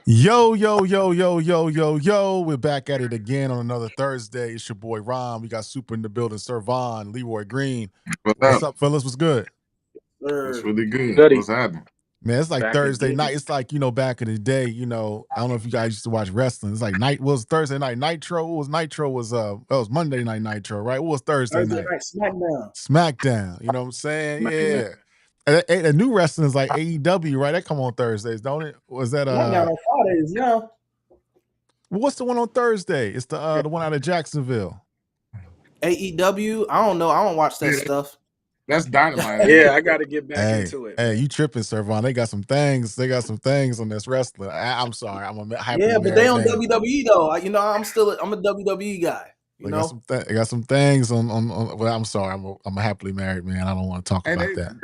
Yo, yo, yo, yo, yo, yo, yo. We're back at it again on another Thursday. It's your boy Ron. We got Super in the building, Sir Von, Leroy Green. What's What's up? up, fellas? What's good? It's Sir. really good. Goody. What's happening? Man, it's like Back Thursday again. night. It's like, back in the day, I don't know if you guys used to watch wrestling. It's like Thursday night Nitro. What was Nitro that was Monday night Nitro, right? What was Thursday Thursday night? night SmackDown. SmackDown. You know what I'm saying? SmackDown. Yeah. And new wrestling is like AEW, right? That come on Thursdays, don't it? Was that SmackDown on Fridays now. what's the one on Thursday? It's the one out of Jacksonville. AEW. I don't know. I don't watch that Yeah, stuff. that's dynamite, ain't Yeah, it? I got to get back Hey, into it, hey, man. you tripping, Servon? They got some things. They got some things on this wrestler. I'm sorry. I'm a happily Yeah, but they married on man. WWE though. I'm a WWE guy. You They got know. some. They got some things on. Well, I'm sorry. I'm a happily married man. I don't want to talk And about that.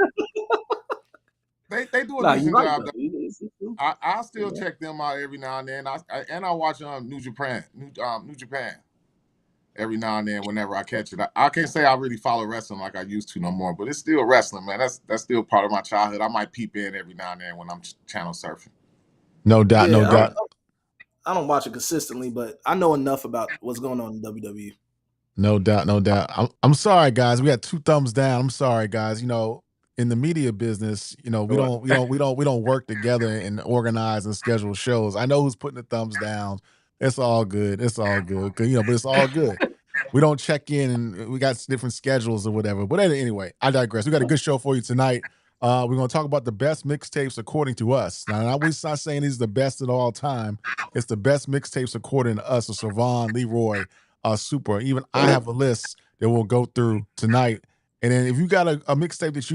they do a Nah, you decent right job. though. I still Yeah. check them out every now and then. I watch New Japan every now and then whenever I catch it. I can't say I really follow wrestling like I used to no more, but it's still wrestling, man. That's still part of my childhood. I might peep in every now and then when I'm channel surfing. No doubt. No Yeah, doubt. I don't watch it consistently, but I know enough about what's going on in WWE. No doubt. No doubt. I'm sorry, guys. We got two thumbs down. I'm sorry, guys. In the media business, we don't work together and organize and schedule shows. I know who's putting the thumbs down. It's all good. It's all good. But it's all good. We don't check in, and we got different schedules or whatever. But anyway, I digress. We got a good show for you tonight. We're going to talk about the best mixtapes according to us. Now, we're not saying these are the best of all time. It's the best mixtapes according to us. So Savon, Leroy, Super. Even I have a list that we'll go through tonight. And then if you got a mixtape that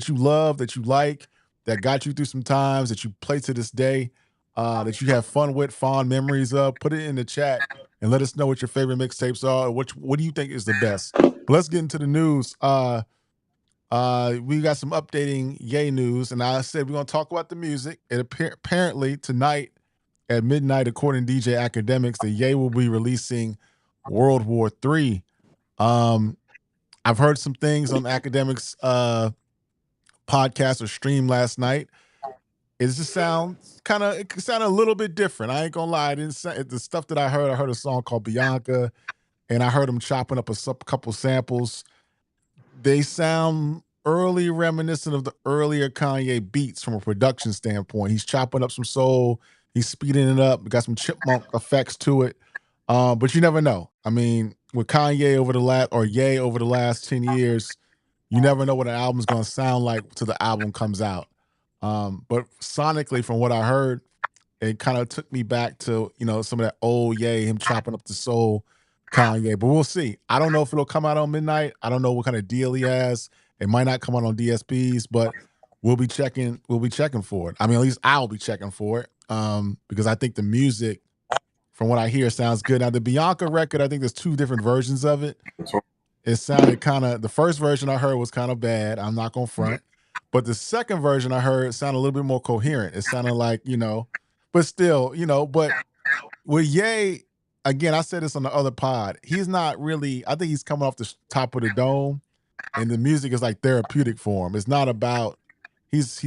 you love, that you like, that got you through some times, that you play to this day, that you have fun with, fond memories of, put it in the chat and let us know what your favorite mixtapes are. What do you think is the best? But let's get into the news. We got some updating Yay news, and I said we're gonna talk about the music. And apparently tonight at midnight, according to DJ Academics, that Ye will be releasing World War III. I've heard some things on Academics podcast or stream last night. It just sounds it sounded a little bit different. I ain't gonna lie. I didn't say the stuff that I heard a song called Bianca, and I heard him chopping up a couple samples. They sound early reminiscent of the earlier Kanye beats from a production standpoint. He's chopping up some soul, he's speeding it up, got some chipmunk effects to it. But you never know. I mean, with Kanye Ye over the last 10 years, you never know what an album's gonna sound like till the album comes out. But sonically, from what I heard, it kind of took me back to, some of that old Ye, him chopping up the soul Kanye. But we'll see. I don't know if it'll come out on midnight. I don't know what kind of deal he has. It might not come out on DSPs, but we'll be checking for it. I mean, at least I'll be checking for it. Because I think the music, from what I hear, sounds good. Now the Bianca record, I think there's two different versions of it. It sounded the first version I heard was kind of bad. I'm not gonna front. But the second version I heard sounded a little bit more coherent. It sounded like, but still, but with Ye, again, I said this on the other pod. He's not really, I think he's coming off the top of the dome, and the music is like therapeutic for him. It's not about he's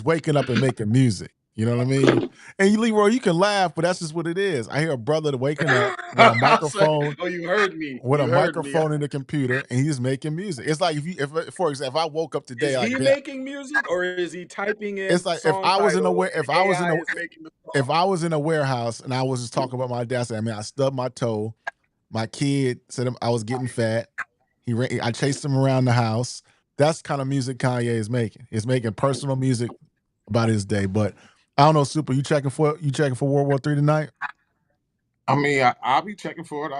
waking up and making music. You know what I mean? And Leroy, you can laugh, but that's just what it is. I hear a brother waking up with a microphone Oh, you heard me. with a You heard me. microphone in the computer, and he's making music. It's like if for example, if I woke up today, Is like, he man, making music or is he typing it's in like if song I was in a title ware- and AI is making the if song? I was in a warehouse and I was just talking about my dad, saying, "Man, I stubbed my toe. My kid said I was getting fat. I chased him around the house." That's kind of music Kanye is making. He's making personal music about his day. But I don't know, Super. You checking for World War III tonight? I mean, I'll be checking for it.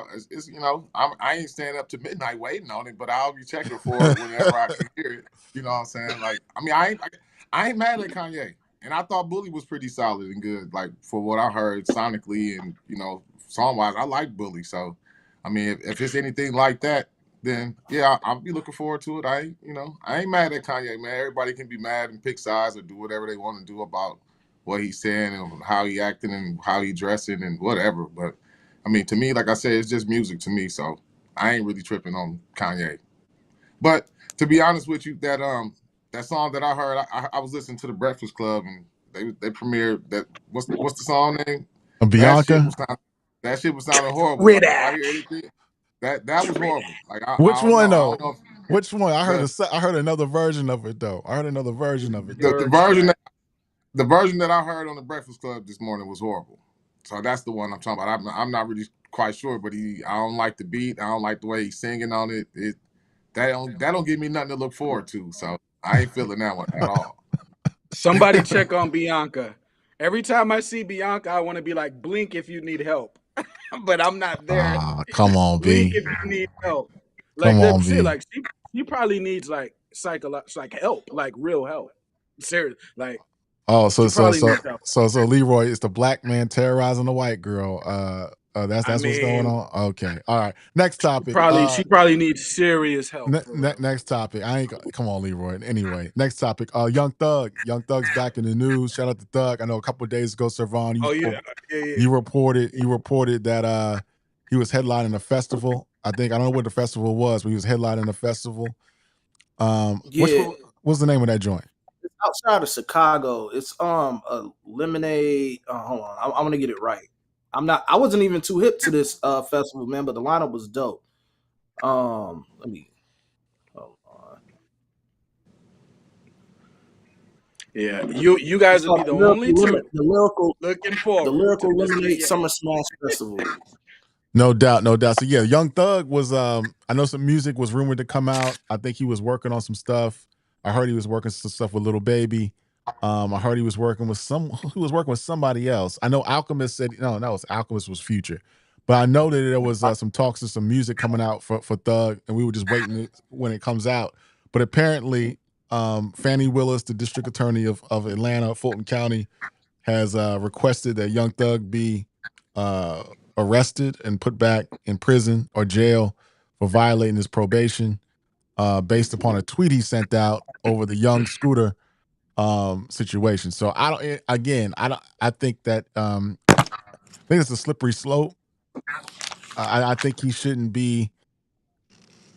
I ain't staying up to midnight waiting on it, but I'll be checking for it whenever I can hear it. You know what I'm saying? Like, I mean, I ain't mad at Kanye, and I thought Bully was pretty solid and good. Like for what I heard sonically and song wise, I like Bully. So, I mean, if it's anything like that, then yeah, I'll be looking forward to it. I ain't mad at Kanye, man. Everybody can be mad and pick sides or do whatever they want to do about what he's saying and how he acting and how he dressing and whatever. But I mean, to me, like I said, it's just music to me. So I ain't really tripping on Kanye. But to be honest with you, that song that I heard, I was listening to the Breakfast Club, and They premiered that. What's the song name? Bianca. That shit was sounding horrible. With Like, if I that. hear anything, that was horrible. Like Which I don't one know. I though? don't know if Which one? I heard another version of it though. I heard another version of it though. the version that I heard on the Breakfast Club this morning was horrible. So that's the one I'm talking about. I'm not really quite sure, but I don't like the beat. I don't like the way he's singing on it. That don't give me nothing to look forward to. So I ain't feeling that one at all. Somebody check on Bianca. Every time I see Bianca, I want to be like, blink if you need help. But I'm not there. Come on, Blink B. if you need help. Like Come on, shit, B. like she probably needs like like help, like real help. Serious. Like Oh, she probably needs help. so Leroy is the black man terrorizing the white girl. That's what's going on. Okay, all right. Next topic. She probably needs serious help. Next topic. Come on, Leroy. Anyway, next topic. Young Thug. Young Thug's back in the news. Shout out to Thug. I know a couple of days ago, Servon, you reported that he was headlining a festival. I don't know what the festival was, but he was headlining a festival. What's the name of that joint? It's outside of Chicago. It's a lemonade. Hold on, I'm gonna get it right. I wasn't even too hip to this festival, man, but the lineup was dope. Let me hold on. Yeah, you guys will be the only two looking forward. The Lyrical Lemonade Summer Smash Festival. No doubt. So yeah, Young Thug was I know some music was rumored to come out. I think he was working on some stuff. I heard he was working some stuff with Little Baby. I heard he was working with somebody else. I know Alchemist said Alchemist was Future. But I know that there was some talks of some music coming out for Thug, and we were just waiting when it comes out. But apparently, Fannie Willis, the district attorney of Atlanta, Fulton County, has requested that Young Thug be arrested and put back in prison or jail for violating his probation based upon a tweet he sent out over the Young Scooter situation. So I think that it's a slippery slope. I think he shouldn't be.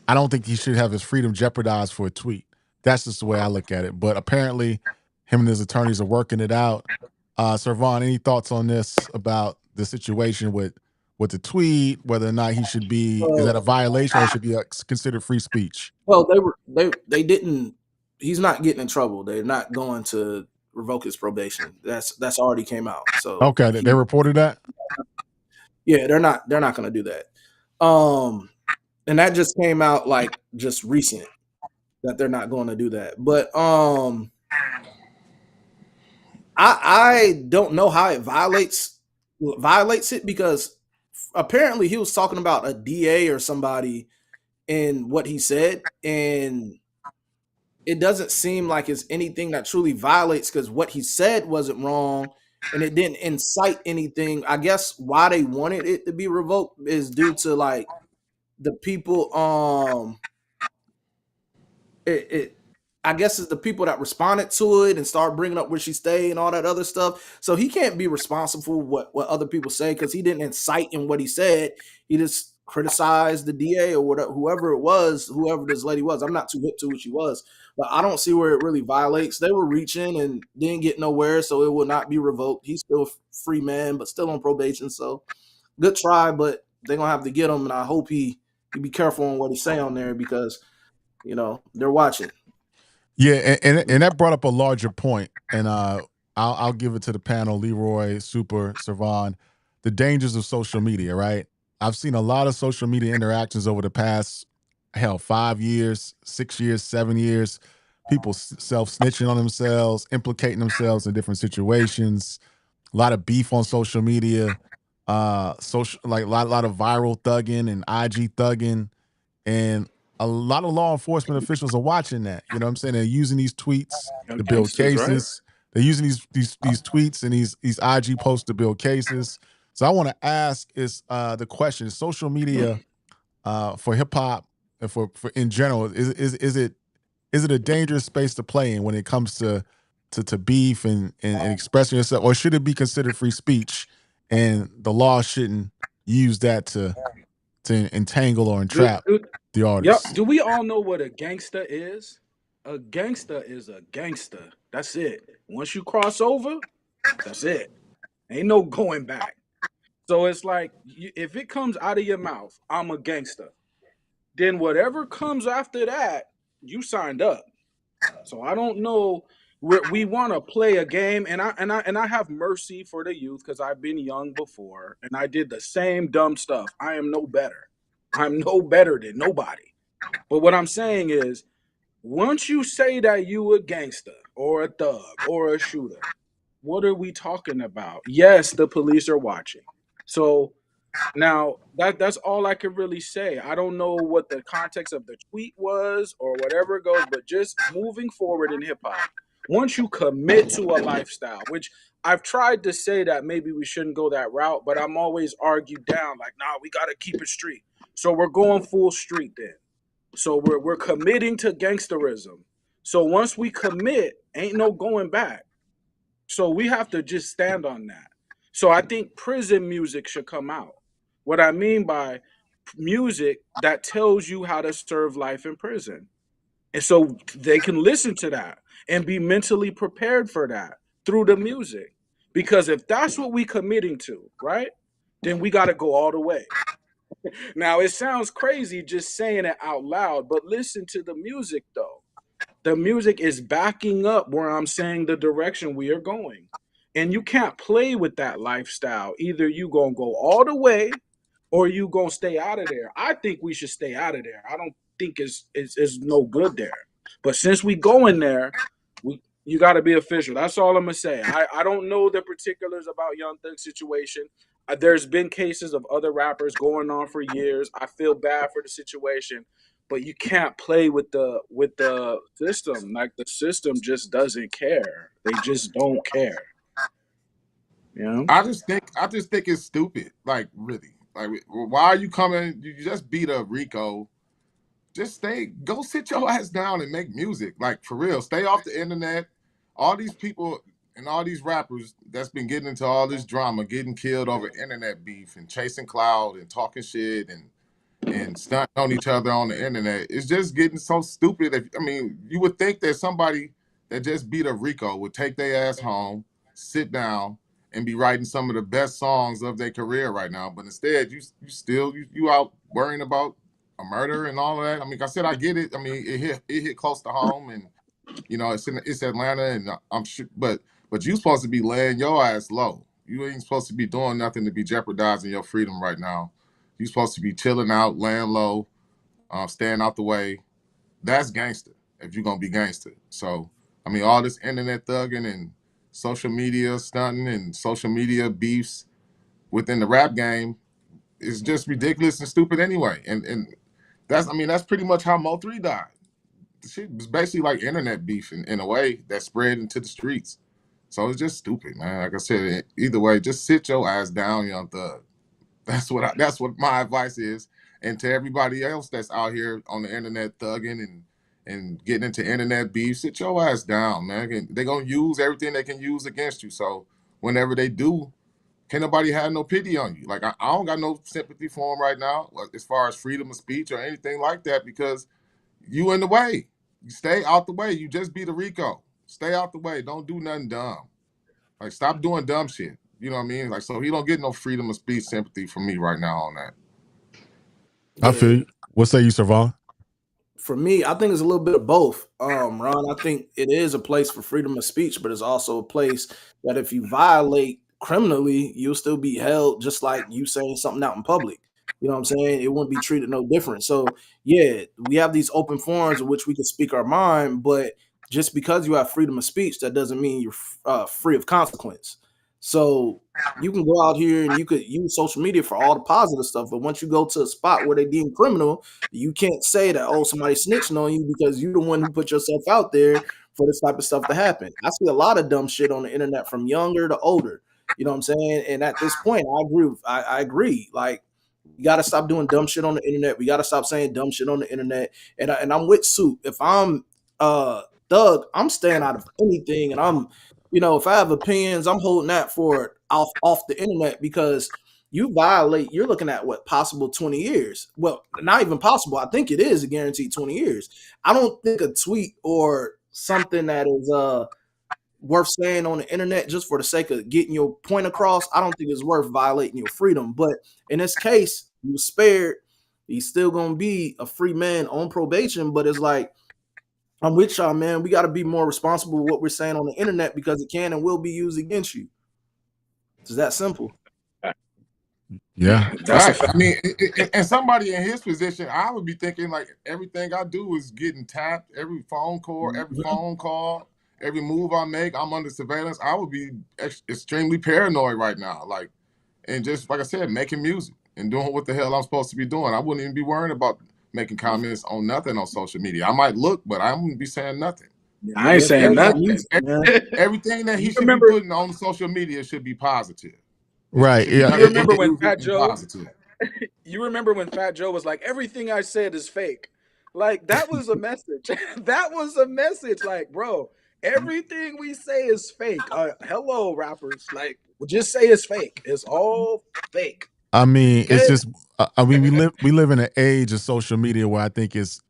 I don't think he should have his freedom jeopardized for a tweet. That's just the way I look at it. But apparently, him and his attorneys are working it out. Servon, any thoughts on this about the situation with the tweet? Whether or not he should be is that a violation or should be considered free speech? Well, they didn't. He's not getting in trouble. They're not going to revoke his probation. That's already came out. So okay, they reported that. Yeah, they're not going to do that. And that just came out like just recent that they're not going to do that. But I don't know how it violates it, because apparently he was talking about a DA or somebody in what he said, and it doesn't seem like it's anything that truly violates, because what he said wasn't wrong and it didn't incite anything. I guess why they wanted it to be revoked is due to like the people I guess it's the people that responded to it and start bringing up where she stayed and all that other stuff. So he can't be responsible for what other people say, because he didn't incite in what he said. He just criticized the DA or whatever, whoever this lady was. I'm not too hip to who she was, but I don't see where it really violates. They were reaching and didn't get nowhere, so it will not be revoked. He's still a free man, but still on probation. So good try, but they're gonna have to get him, and I hope he be careful on what he say on there, because they're watching. Yeah, and that brought up a larger point, and I'll give it to the panel, Leroy, Super, Servon, the dangers of social media. Right, I've seen a lot of social media interactions over the past 5 years, 6 years, 7 years. People self-snitching on themselves, implicating themselves in different situations. A lot of beef on social media. Social like a lot of viral thugging and IG thugging, and a lot of law enforcement officials are watching that. You know what I'm saying? They're using these tweets to build cases. Right? They're using these tweets and these IG posts to build cases. So I want to ask is the question: social media for hip hop and for in general, is it a dangerous space to play in when it comes to beef and expressing yourself, or should it be considered free speech and the law shouldn't use that to entangle or entrap the artist? Yep. Do we all know what a gangster is? A gangster is a gangster. That's it. Once you cross over, that's it. Ain't no going back. So it's like if it comes out of your mouth, I'm a gangster. Then whatever comes after that, you signed up. So I don't know. We want to play a game, and I have mercy for the youth because I've been young before, and I did the same dumb stuff. I am no better. I'm no better than nobody. But what I'm saying is, once you say that you a gangster or a thug or a shooter, what are we talking about? Yes, the police are watching. So now that's all I can really say. I don't know what the context of the tweet was or whatever it goes, but just moving forward in hip hop, once you commit to a lifestyle, which I've tried to say that maybe we shouldn't go that route, but I'm always argued down like, nah, we gotta keep it street. So we're going full street then. So we're committing to gangsterism. So once we commit, ain't no going back. So we have to just stand on that. So I think prison music should come out. What I mean by music that tells you how to serve life in prison. And so they can listen to that and be mentally prepared for that through the music. Because if that's what we committing to, right? Then we got to go all the way. Now it sounds crazy just saying it out loud, but listen to the music though. The music is backing up where I'm saying the direction we are going. And you can't play with that lifestyle. Either you gonna go all the way or you gonna stay out of there. I think we should stay out of there. I don't think it's no good there. But since we go in there, you got to be official. That's all I'm gonna say. I don't know the particulars about Young Thug's situation. There's been cases of other rappers going on for years. I feel bad for the situation, but you can't play with the system. Like the system just doesn't care. They just don't care. You know? I just think it's stupid. Like really, like why are you coming? You just beat up Rico. Just go sit your ass down and make music. Like for real, stay off the internet. All these people and all these rappers that's been getting into all this drama, getting killed over internet beef and chasing cloud and talking shit and stunting on each other on the internet. It's just getting so stupid. I mean, you would think that somebody that just beat a Rico would take their ass home, sit down, and be writing some of the best songs of their career right now. But instead, you out worrying about a murder and all of that. I mean, like I said, I get it. I mean, it hit close to home, and it's Atlanta, and I'm sure, but you supposed to be laying your ass low. You ain't supposed to be doing nothing to be jeopardizing your freedom right now. You supposed to be chilling out, laying low, staying out the way. That's gangster if you're gonna be gangster. So I mean, all this internet thugging and social media stunting and social media beefs within the rap game is just ridiculous and stupid anyway. And that's pretty much how Mo3 died. The shit was basically like internet beef in a way that spread into the streets. So it's just stupid, man. Like I said, either way, just sit your ass down, Young Thug. That's what my advice is. And to everybody else that's out here on the internet thugging and getting into internet beef, sit your ass down, man. They're gonna use everything they can use against you. So whenever they do, can't nobody have no pity on you. Like I don't got no sympathy for them right now, as far as freedom of speech or anything like that, because you in the way. You stay out the way. You just beat a Rico. Stay out the way. Don't do nothing dumb. Like stop doing dumb shit. You know what I mean? Like so he don't get no freedom of speech sympathy from me right now on that. I Yeah. feel you. What say you, Servan? For me, I think it's a little bit of both. Ron, I think it is a place for freedom of speech, but it's also a place that if you violate criminally, you'll still be held just like you saying something out in public. You know what I'm saying? It wouldn't be treated no different. So yeah, we have these open forums in which we can speak our mind, but just because you have freedom of speech, that doesn't mean you're free of consequence. So you can go out here and you could use social media for all the positive stuff, but once you go to a spot where they deem criminal, you can't say that, oh, somebody snitching on you because you're the one who put yourself out there for this type of stuff to happen. I see a lot of dumb shit on the internet from younger to older. You know what I'm saying? And at this point, I agree. I agree. Like, you got to stop doing dumb shit on the internet. We got to stop saying dumb shit on the internet. And I'm with Soup. If I'm Thug, I'm staying out of anything. And if I have opinions, I'm holding that for off the internet because you violate, you're looking at what, possible 20 years. Well, not even possible. I think it is a guaranteed 20 years. I don't think a tweet or something that is worth saying on the internet just for the sake of getting your point across, I don't think it's worth violating your freedom. But in this case, he was spared. He's still gonna be a free man on probation, but it's like, I'm with y'all, man. We got to be more responsible with what we're saying on the internet because it can and will be used against you. It's that simple. Yeah, That's a Right. fact. I mean, and somebody in his position, I would be thinking like everything I do is getting tapped. Every phone call, every move I make, I'm under surveillance. I would be extremely paranoid right now. Like, and just like I said, making music and doing what the hell I'm supposed to be doing. I wouldn't even be worrying about making comments on nothing on social media. I might look, but I wouldn't be saying nothing. I ain't Yeah, saying especially nothing. music, man. Everything that he You should be remember? putting on social media should be positive. right. Should be Yeah, You remember when rooted Fat in Joe? positive. You remember when Fat Joe was like, "Everything I said is fake." Like that was a message. That was a message. Like, bro, everything we say is fake. Hello, rappers. Like, just say it's fake. It's all fake. I mean, it's Okay. just. I mean, we live in an age of social media where I think as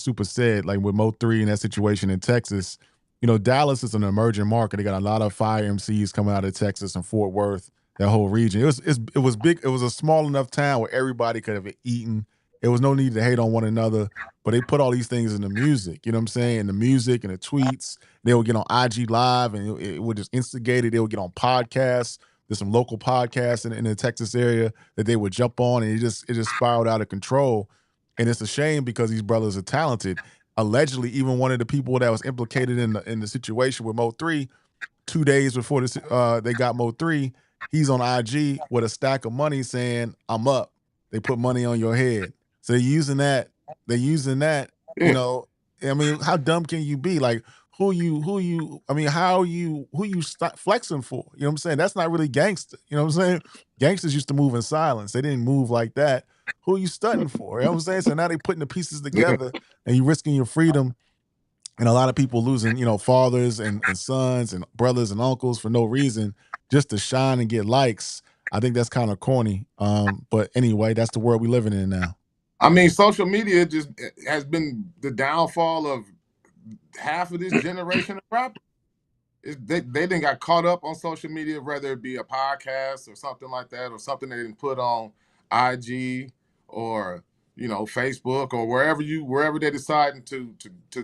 Super said, like with Mo3 and that situation in Texas, you know, Dallas is an emerging market. They got a lot of fire MCs coming out of Texas and Fort Worth, that whole region. It was big. It was a small enough town where everybody could have eaten. There was no need to hate on one another, but they put all these things in the music. You know what I'm saying? In the music and the tweets, they would get on IG Live and it would just instigate it. They would get on podcasts. There's some local podcasts in the Texas area that they would jump on, and it just spiraled out of control. And it's a shame because these brothers are talented. Allegedly, even one of the people that was implicated in the situation with Mo3, 2 days before they got Mo3, he's on IG with a stack of money saying, "I'm up." They put money on your head. So they're using that. They're using that. You Yeah. know, I mean, how dumb can you be? Like, I mean, who you flexing for? You know what I'm saying? That's not really gangster. You know what I'm saying? Gangsters used to move in silence. They didn't move like that. Who are you stunting for? You know what I'm saying? So now they putting the pieces Yeah. together and you risking your freedom, and a lot of people losing, you know, fathers and sons and brothers and uncles for no reason, just to shine and get likes. I think that's kind of corny. But anyway, that's the world we living in now. I mean, social media just has been the downfall of half of this generation of rappers. They didn't got caught up on social media, whether it be a podcast or something like that, or something they didn't put on IG or Facebook or wherever they deciding to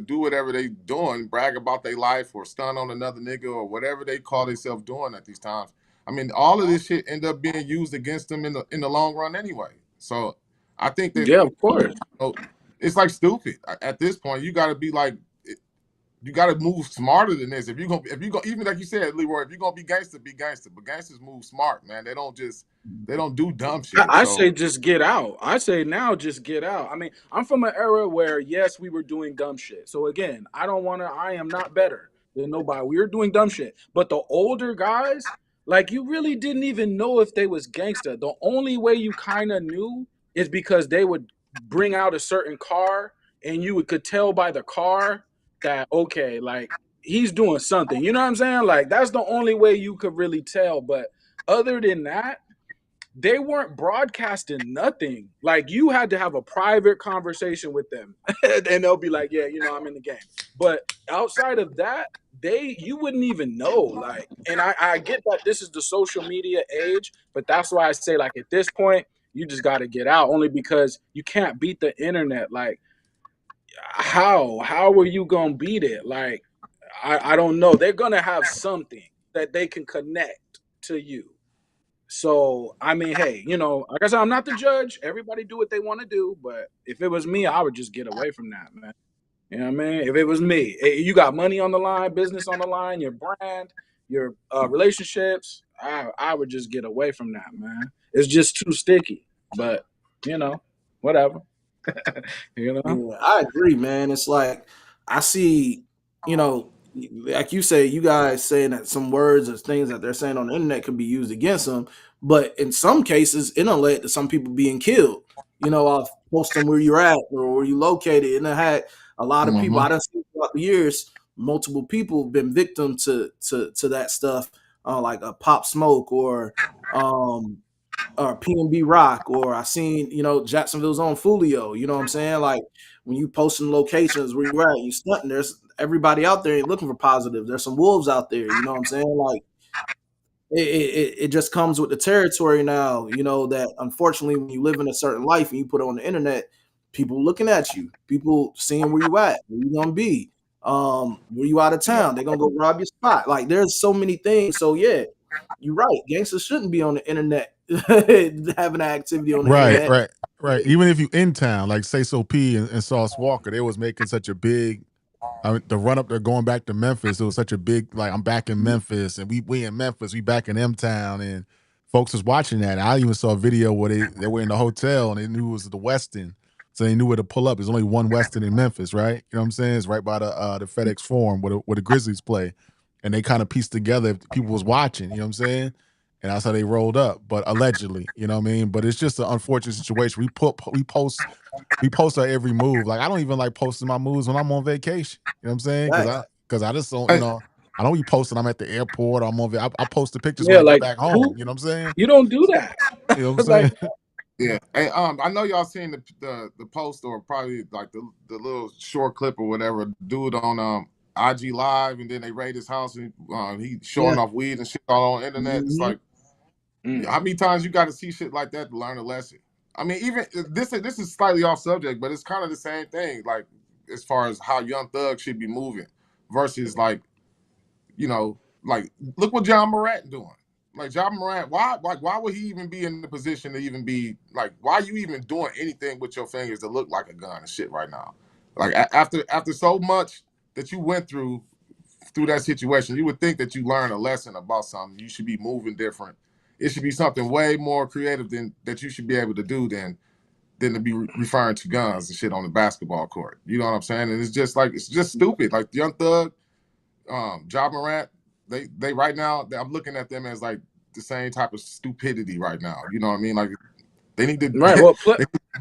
do whatever they doing, brag about their life or stun on another nigga or whatever they call themselves doing at these times. I mean, all of this shit end up being used against them in the long run anyway. So I think that Yeah, of course. it's like stupid at this point. You got to be like, you got to move smarter than this. If you go, even like you said, Leroy, if you're gonna be gangster, be gangster. But gangsters move smart, man. They don't do dumb shit. I So say just get out. I say now just get out. I mean, I'm from an era where yes, we were doing dumb shit. So again, I am not better than nobody. We were doing dumb shit. But the older guys, like you really didn't even know if they was gangster. The only way you kind of knew is because they would bring out a certain car and could tell by the car that okay, like he's doing something. You know what I'm saying? Like that's the only way you could really tell. But other than that, they weren't broadcasting nothing. Like you had to have a private conversation with them, and they'll be like, "Yeah, I'm in the game." But outside of that, you wouldn't even know. Like, and I get that this is the social media age, but that's why I say like at this point, you just got to get out. Only because you can't beat the internet. Like, how are you gonna beat it? Like, I don't know. They're gonna have something that they can connect to you. So I mean, hey, like I said, I'm not the judge. Everybody do what they want to do, but if it was me, I would just get away from that, man. You know what I mean? If it was me, you got money on the line, business on the line, your brand, your relationships, I would just get away from that, man. It's just too sticky. But whatever. you know. Yeah, I agree, man. It's like I see, like you say, you guys saying that some words or things that they're saying on the internet could be used against them, but in some cases, it done led to some people being killed. I've posted where you're at or where you located, and it had a lot of people. I done seen throughout the years, multiple people have been victim to that stuff, like a Pop Smoke or PNB Rock, or I seen, Jacksonville's own Fulio. You know what I'm saying? Like when you posting locations where you're at, you stunting. There's everybody out there ain't looking for positive. There's some wolves out there. You know what I'm saying? Like it just comes with the territory now. You know that unfortunately, when you live in a certain life and you put it on the internet, people looking at you, people seeing where you at, where you gonna be, where you out of town, they're gonna go rob your spot. Like there's so many things. So yeah, you're right. Gangsters shouldn't be on the internet having an activity on the Right, internet. right, right. Even if you in town, like Say So P and Sauce Walker, they was making such a big. I mean, the run up there going back to Memphis, it was such a big like I'm back in Memphis and we in Memphis, we back in M Town, and folks was watching that. I even saw a video where they were in the hotel and they knew it was the Westin, so they knew where to pull up. There's only one Westin in Memphis, right? You know what I'm saying? It's right by the FedEx Forum where the Grizzlies play, and they kind of pieced together if people was watching. You know what I'm saying? And that's how they rolled up, but allegedly, you know what I mean? But it's just an unfortunate situation. We post our every move. Like I don't even like posting my moves when I'm on vacation. You know what I'm saying? Right. Because I just don't, I don't be posting. I'm at the airport. Or I'm on. I post the pictures Yeah, when I get like back home. You know what I'm saying? you don't do that. You know what I'm saying? Like, Yeah. Hey, I know y'all seen the post or probably like the little short clip or whatever. Dude on IG Live, and then they raid his house and he showing off weed and shit all on the internet. It's like, how many times you got to see shit like that to learn a lesson? I mean, even this is slightly off subject, but it's kind of the same thing. Like as far as how Young Thug should be moving versus like, like look what John Morant doing. Like John Morant, why would he even be in the position to even be like, why are you even doing anything with your fingers that look like a gun and shit right now? Like after so much that you went through that situation, you would think that you learn a lesson about something. You should be moving different. It should be something way more creative than that you should be able to do than to be referring to guns and shit on the basketball court. You know what I'm saying? And it's just stupid. Like Young Thug, Ja Morant, they right now, I'm looking at them as like the same type of stupidity right now. You know what I mean? Like they need to right. Well,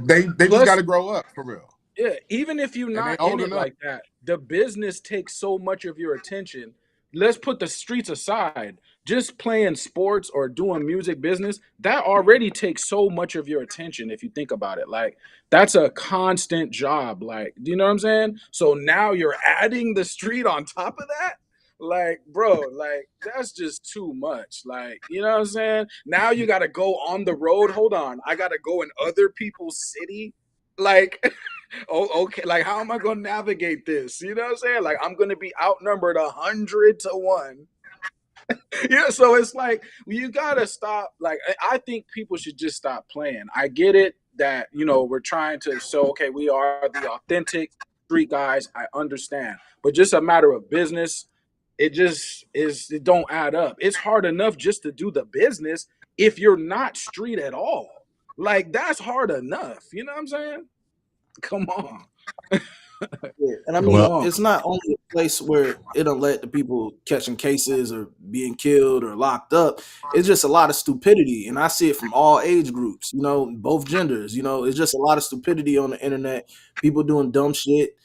they just got to grow up for real. Yeah, even if you're not in it like that, the business takes so much of your attention. Let's put the streets aside. Just playing sports or doing music business, that already takes so much of your attention if you think about it. Like that's a constant job. Like, do you know what I'm saying? So now you're adding the street on top of that? Like, bro, like that's just too much. Like, you know what I'm saying? Now you gotta go on the road. Hold on. I gotta go in other people's city. Like oh, okay. Like, how am I going to navigate this? You know what I'm saying? Like, I'm going to be outnumbered 100-1. Yeah. So it's like, you got to stop. Like, I think people should just stop playing. I get it that, we're trying to show, okay, we are the authentic street guys. I understand. But just a matter of business, it don't add up. It's hard enough just to do the business if you're not street at all. Like, that's hard enough. You know what I'm saying? Come on. Yeah. And I mean, it's not only a place where it'll let the people catching cases or being killed or locked up. It's just a lot of stupidity. And I see it from all age groups, both genders. It's just a lot of stupidity on the internet. People doing dumb shit.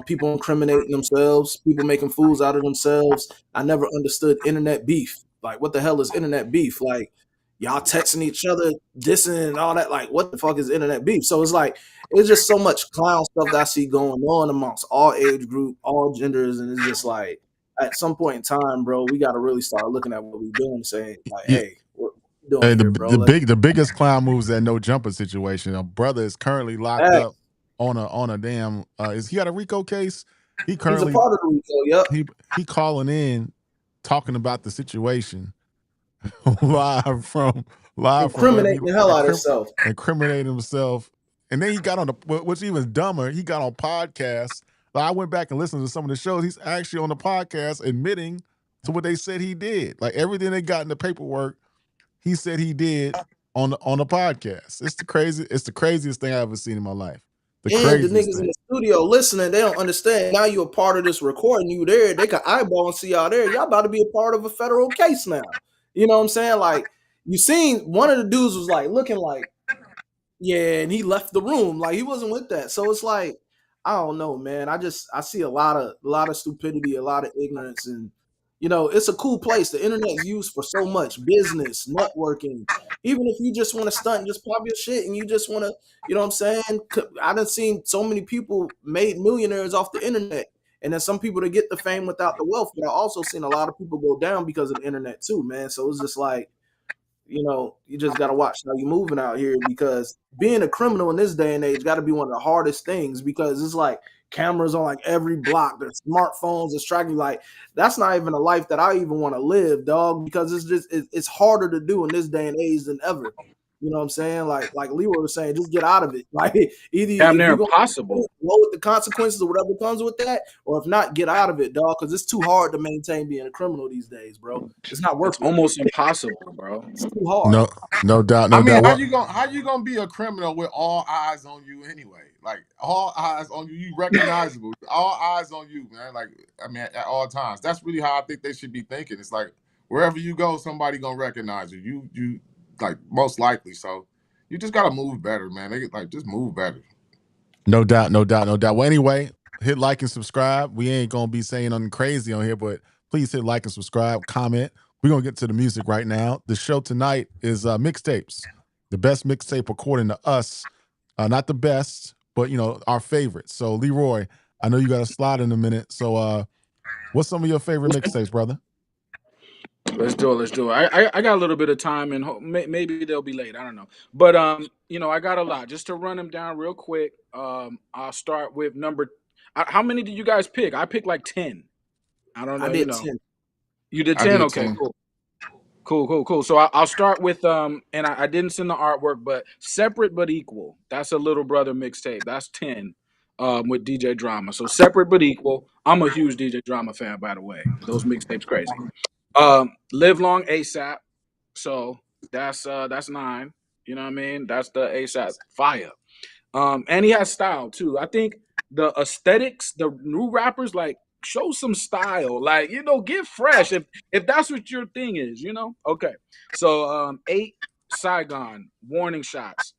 People incriminating themselves. People making fools out of themselves. I never understood internet beef. Like, what the hell is internet beef? Like, y'all texting each other, dissing and all that. Like, what the fuck is internet beef? So it's like, it's just so much clown stuff that I see going on amongst all age group, all genders, and it's just like at some point in time, bro, we got to really start looking at what we're doing, saying like, hey, what you doing here, bro? The biggest clown moves that no jumper situation. A brother is currently locked up on a damn. Is he got a RICO case? He's a part of the RICO. Yep. He calling in, talking about the situation live incriminating the hell out of himself, incriminating himself. And then he got on what's even dumber, he got on podcasts. Like I went back and listened to some of the shows. He's actually on the podcast admitting to what they said he did. Like everything they got in the paperwork, he said he did on the podcast. It's the craziest thing I ever seen in my life. The niggas in the studio listening, they don't understand. Now you're a part of this recording. You there, they can eyeball and see y'all there. Y'all about to be a part of a federal case now. You know what I'm saying? Like you seen one of the dudes was like looking like, yeah, and he left the room. Like he wasn't with that. So it's like, I don't know, man. I see a lot of stupidity, a lot of ignorance, and it's a cool place. The internet is used for so much business, networking. Even if you just want to stunt and just pop your shit and you just want to, you know what I'm saying? I done seen so many people made millionaires off the internet. And then some people that get the fame without the wealth, but I also seen a lot of people go down because of the internet too, man. So it's just like, you know, you just got to watch how you're moving out here, because being a criminal in this day and age got to be one of the hardest things, because it's like cameras on like every block, there's smartphones that's tracking you. Like, that's not even a life that I even want to live, dog, because it's just it's harder to do in this day and age than ever. You know what I'm saying? Like Leroy was saying, just get out of it. Like, either Damn if near you're going impossible. to go with the consequences or whatever comes with that, or if not, get out of it, dog, because it's too hard to maintain being a criminal these days, bro. It's not worth It's it. almost impossible, bro. It's too hard. No doubt, I no mean, doubt. how you gonna be a criminal with all eyes on you anyway? Like, all eyes on you, you recognizable. All eyes on you, man. Like, I mean, at all times. That's really how I think they should be thinking. It's like, wherever you go, somebody gonna recognize you. You like, most likely. So you just gotta move better, man. They like, just move better. No doubt, no doubt, no doubt. Well, anyway, hit like and subscribe. We ain't gonna be saying nothing crazy on here, but please hit like and subscribe, comment. We're gonna get to the music right now. The show tonight is Mixtapes, the best mixtape according to us. Not the best, but you know, our favorites. So Leroy, I know you got a slide in a minute. So what's some of your favorite mixtapes, brother? Let's do it. Let's do it. I got a little bit of time, and maybe they'll be late. I don't know, but you know, I got a lot. Just to run them down real quick. I'll start with number. How many did you guys pick? I picked like 10. I don't know. I You did know, 10. you did I 10. did Okay, 10. cool. So I'll start with and I didn't send the artwork, but Separate But Equal. That's a Little Brother mixtape. That's 10. With DJ Drama. So Separate But Equal. I'm a huge DJ Drama fan, by the way. Those mixtapes crazy. Live Long ASAP. So that's 9. You know what I mean? That's the ASAP fire. And he has style too. I think the aesthetics, the new rappers, like, show some style. Like, you know, get fresh if that's what your thing is, you know? Okay. So 8, Saigon, Warning Shots.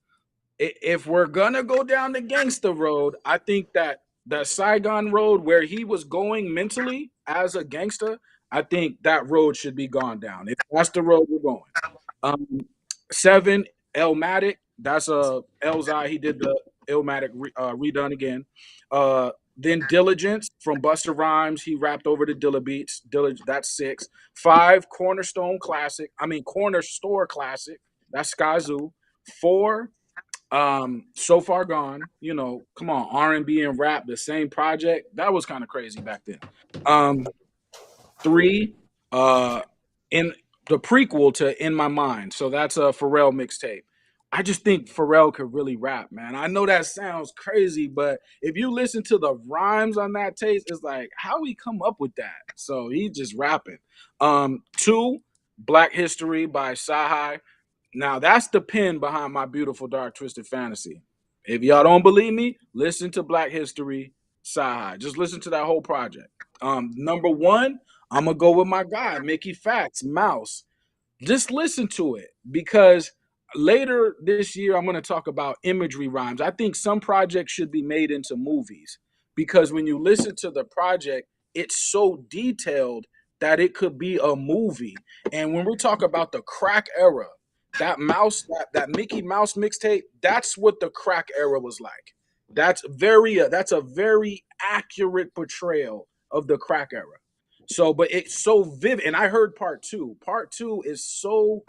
If we're gonna go down the gangster road, I think that the Saigon road, where he was going mentally as a gangster, I think that road should be gone down. If that's the road we're going. 7, Elmatic. That's a Elzai. He did the Elmatic redone again. Then Diligence from Busta Rhymes. He rapped over the Dilla beats. That's 6. 5, Cornerstone Classic. Corner Store Classic. That's Sky Zoo. 4, So Far Gone. You know, come on, R&B and rap, the same project. That was kind of crazy back then. 3, in the prequel to In My Mind. So that's a Pharrell mixtape. I just think Pharrell could really rap, man. I know that sounds crazy, but if you listen to the rhymes on that tape, it's like, how he come up with that? So he's just rapping. 2, Black History by Sahai. Now that's the pen behind My Beautiful Dark Twisted Fantasy. If y'all don't believe me, listen to Black History, Sahai. Just listen to that whole project. Number 1, I'm gonna go with my guy, Mickey Facts, Mouse. Just listen to it, because later this year I'm going to talk about imagery rhymes. I think some projects should be made into movies, because when you listen to the project, it's so detailed that it could be a movie. And when we talk about the crack era, that Mickey Mouse mixtape, that's what the crack era was like. That's a very accurate portrayal of the crack era. So, but it's so vivid. And I heard part 2. Part 2 is so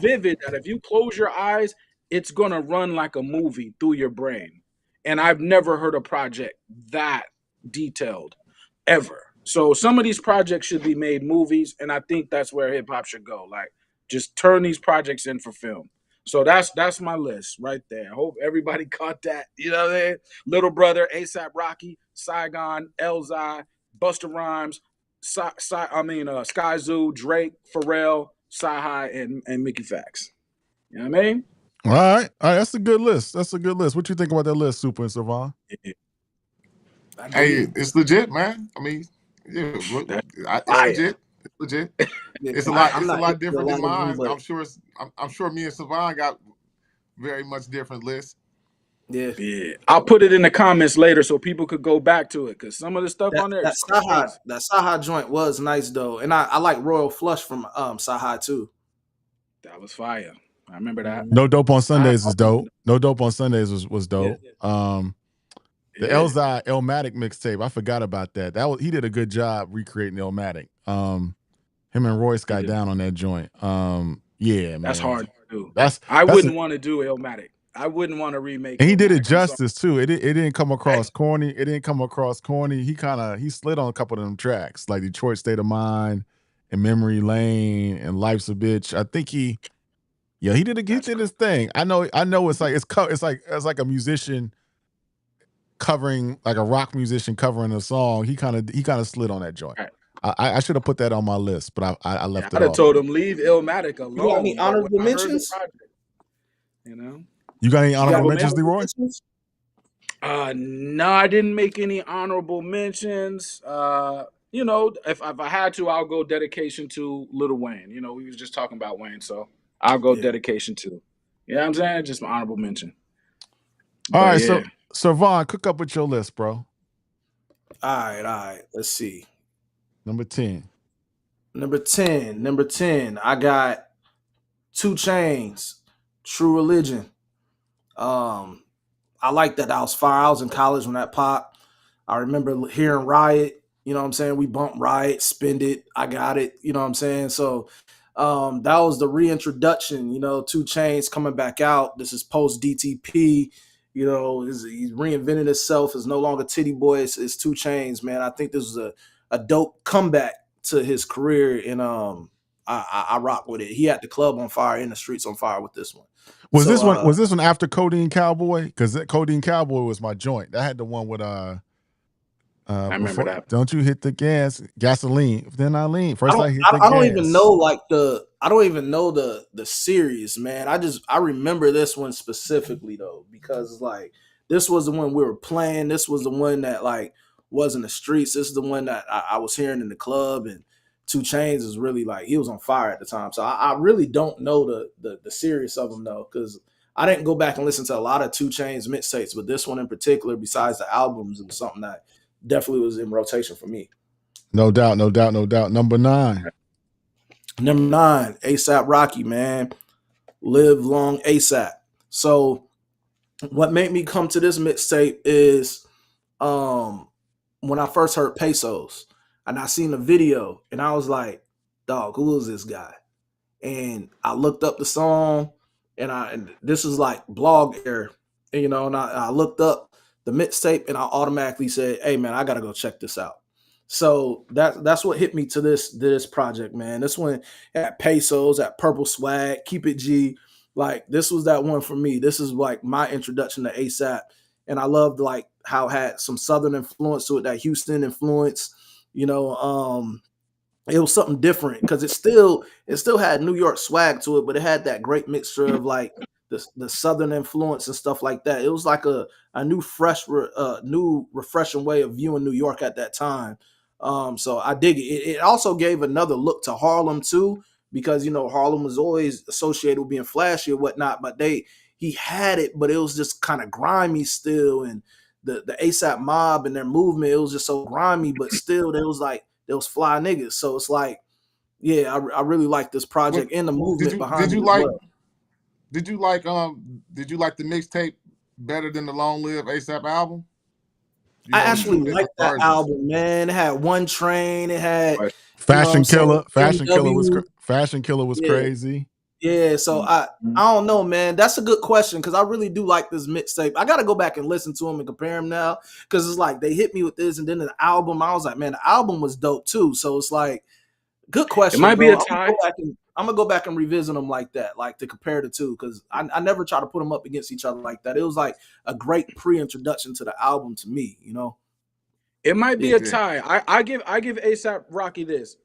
vivid that if you close your eyes, it's going to run like a movie through your brain. And I've never heard a project that detailed ever. So some of these projects should be made movies, and I think that's where hip hop should go. Like, just turn these projects in for film. So that's my list right there. I hope everybody caught that. You know what I mean? Little Brother, ASAP Rocky, Saigon, Elzai, Busta Rhymes, Sky Zoo, Drake, Pharrell, Sci-Hi, and Mickey Facts. You know what I mean? All right. That's a good list. That's a good list. What you think about that list, Super and Savon? Hey, it's legit, man. I mean, yeah, it's legit. It's legit. It's a lot. It's a lot different than mine. I'm sure. I'm sure me and Savon got very much different lists. Yeah. I'll put it in the comments later so people could go back to it, because some of the stuff on there is crazy. That Sahai joint was nice though, and I like Royal Flush from Sahai too. That was fire. I remember that. No Dope on Sundays is dope. No Dope on Sundays was dope. Yeah. The Yeah, Elmatic mixtape. I forgot about that. He did a good job recreating Elmatic. Him and Royce he got did. down on that joint. Yeah, That's man. hard to do. That's I that's a, wouldn't want to do Illmatic. I wouldn't want to remake and he did it Illmatic. I'm sorry. justice too. It didn't come I, across corny. It didn't come across corny. He slid on a couple of them tracks like Detroit State of Mind and Memory Lane and Life's a Bitch. I think he he that's did cool. his thing. I know it's like it's like a musician covering, like a rock musician covering a song. He kind of slid on that joint. Right. I should have put that on my list, but I Yeah, left it I'd have off. told him leave Illmatic You got any alone. But when honorable I heard the mentions? project, you know, You got any You got honorable honorable any mentions, mention. honorable Leroy? mentions? No, I didn't make any honorable mentions. If I had to, I'll go dedication to Little Wayne. We was just talking about Wayne, so I'll go Yeah. dedication to. You know what I'm saying? Just my honorable mention. All But right, yeah, so Vaughn, cook up with your list, bro. All right. Let's see. Number 10. Number 10. I got 2 Chains, True Religion. I like that. I was fire. I was in college when that popped. I remember hearing Riot. You know what I'm saying? We bumped Riot, Spend It, I Got It. You know what I'm saying? So that was the reintroduction. 2 Chains coming back out. This is post DTP. He's reinvented himself. It's no longer Titty Boy. It's 2 Chains, man. I think this was a dope comeback to his career, and I rock with it. He had the club on fire and the streets on fire with this one. Was So this one after Codeine Cowboy? Because Codeine Cowboy was my joint. I had the one with I remember before, that. don't you hit the gasoline, then I lean. I First don't I hit the I don't even gas. know I don't even know the series, man. I remember this one specifically though, because like this was the one we were playing. This was the one that like was in the streets. This is the one that I was hearing in the club, and 2 Chains is really like he was on fire at the time. So I really don't know the series of them though, because I didn't go back and listen to a lot of 2 Chains mixtapes, but this one in particular, besides the albums, it was something that definitely was in rotation for me. No doubt. Number 9. Number 9, ASAP Rocky, man. Live long ASAP. So what made me come to this mixtape is when I first heard Pesos and I seen the video and I was like, dog, who is this guy? And I looked up the song and this is like blog era, and I looked up the mixtape and I automatically said, hey man, I gotta go check this out. So that's what hit me to this project, man. This one at Pesos, at Purple Swag, Keep It G. Like this was that one for me. This is like my introduction to ASAP. And I loved like how it had some Southern influence to it, that Houston influence. It was something different because it still had New York swag to it, but it had that great mixture of like the Southern influence and stuff like that. It was like a new new refreshing way of viewing New York at that time. So I dig it. It also gave another look to Harlem too, because Harlem was always associated with being flashy or whatnot, but he had it, but it was just kind of grimy still, and the ASAP mob and their movement, it was just so grimy, but still there was fly niggas. So it's like, yeah, I really like this project and the movement behind it as well. Did you like the mixtape better than the Long Live ASAP album? I actually liked that album, man. It had One Train. It had Fashion Killer. Fashion Killer was Yeah. crazy. Yeah, so I don't know, man. That's a good question because I really do like this mixtape. I got to go back and listen to them and compare them now because it's like they hit me with this, and then the album, I was like, man, the album was dope too. So it's like, good question. It might be bro. a tie. I'm gonna go back and revisit them like that, like to compare the two, because I never try to put them up against each other like that. It was like a great pre-introduction to the album to me, It might be a tie. I give ASAP Rocky this.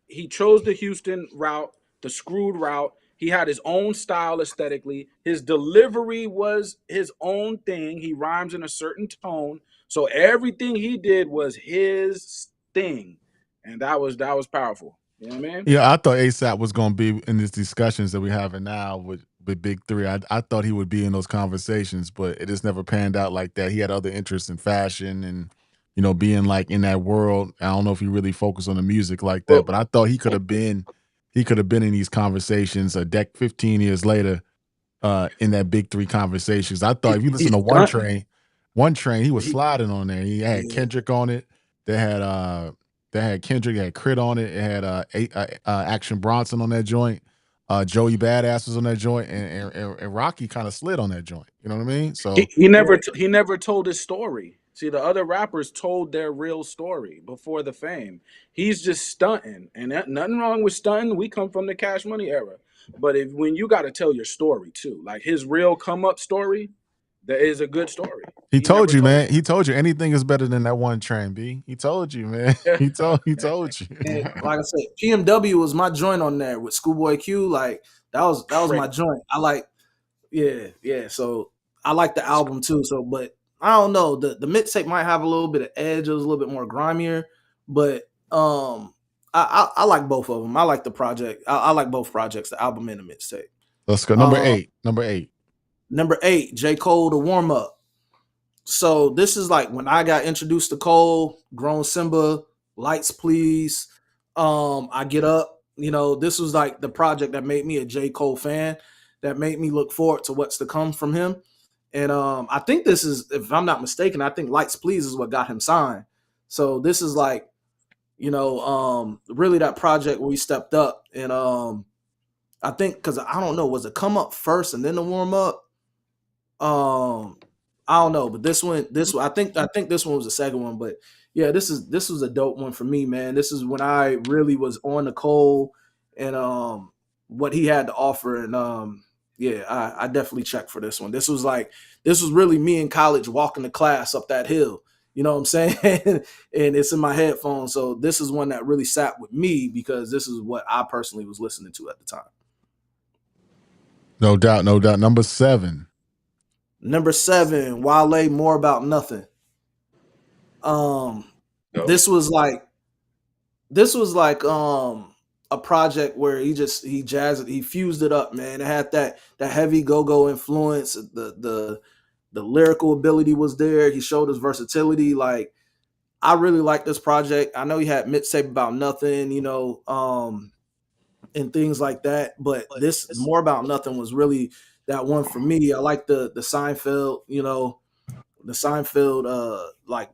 He chose the Houston route, the screwed route. He had his own style aesthetically. His delivery was his own thing. He rhymes in a certain tone. So everything he did was his thing. And that was powerful. You know what I mean? Yeah, I thought ASAP was going to be in these discussions that we're having now with Big Three. I thought he would be in those conversations, but it just never panned out like that. He had other interests in fashion and, being like in that world. I don't know if he really focused on the music like that, but I thought he could have been in these conversations 15 years later in that Big Three conversations. I thought if you listen to One Train, One Train, he was sliding on there. He had Yeah. Kendrick on it. They had Kendrick, it had Crit on it. It had Action Bronson on that joint. Joey Badass was on that joint, and Rocky kind of slid on that joint. You know what I mean? So He never told his story. See, the other rappers told their real story before the fame. He's just stunting, and nothing wrong with stunting. We come from the Cash Money era, but when you got to tell your story too, like his real come up story, that is a good story. he told you, man. It. He told you anything is better than that One Train, B. He told you, man. Yeah. He told you. And like I said, PMW was my joint on there with Schoolboy Q. Like that was my joint. I like, yeah. So I like the album too. So, but I don't know. The mixtape might have a little bit of edge. It was a little bit more grimier, but I like both of them. I like the project. I like both projects, the album and the mixtape. Let's go. Number 8. Number 8, J. Cole, The Warm Up. So this is like when I got introduced to Cole, Grown Simba, Lights Please, I Get Up. You know, this was like the project that made me a J. Cole fan, that made me look forward to what's to come from him. And I think this is, if I'm not mistaken, I think Lights Please is what got him signed. So this is like, you know, really that project where he stepped up. And I think, because I don't know, was it Come Up first and then the Warm Up? I don't know, but this one, I think this one was the second one, but yeah, this was a dope one for me, man. This is when I really was on the Cole and what he had to offer, and yeah, I definitely checked for this one. This was really me in college walking to class up that hill. You know what I'm saying? And it's in my headphones. So this is one that really sat with me because this is what I personally was listening to at the time. No doubt. Number 7. Number 7, Wale, More About Nothing. This was like a project where he jazzed it, he fused it up, man. It had that heavy go-go influence, the lyrical ability was there. He showed his versatility. Like, I really like this project. I know he had Mixtape About Nothing, you know, and things like that, but this More About Nothing was really that one for me. I like the Seinfeld, you know, the Seinfeld like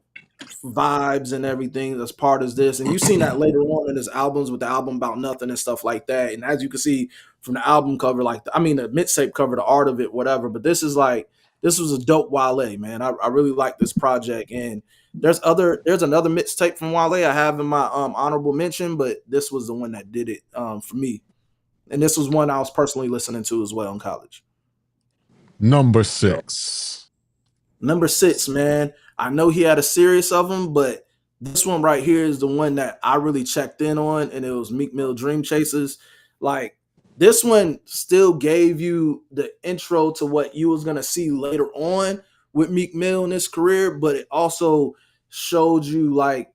vibes and everything that's part of this. And you've seen that later on in his albums with the album About Nothing and stuff like that. And as you can see from the album cover, like the mixtape cover, the art of it, whatever. But this was a dope Wale, man. I really like this project. And there's another mixtape from Wale I have in my honorable mention, but this was the one that did it for me. And this was one I was personally listening to as well in college. Number 6. Number 6, man. I know he had a series of them, but this one right here is the one that I really checked in on, and it was Meek Mill Dream Chasers. Like, this one still gave you the intro to what you was going to see later on with Meek Mill in his career, but it also showed you like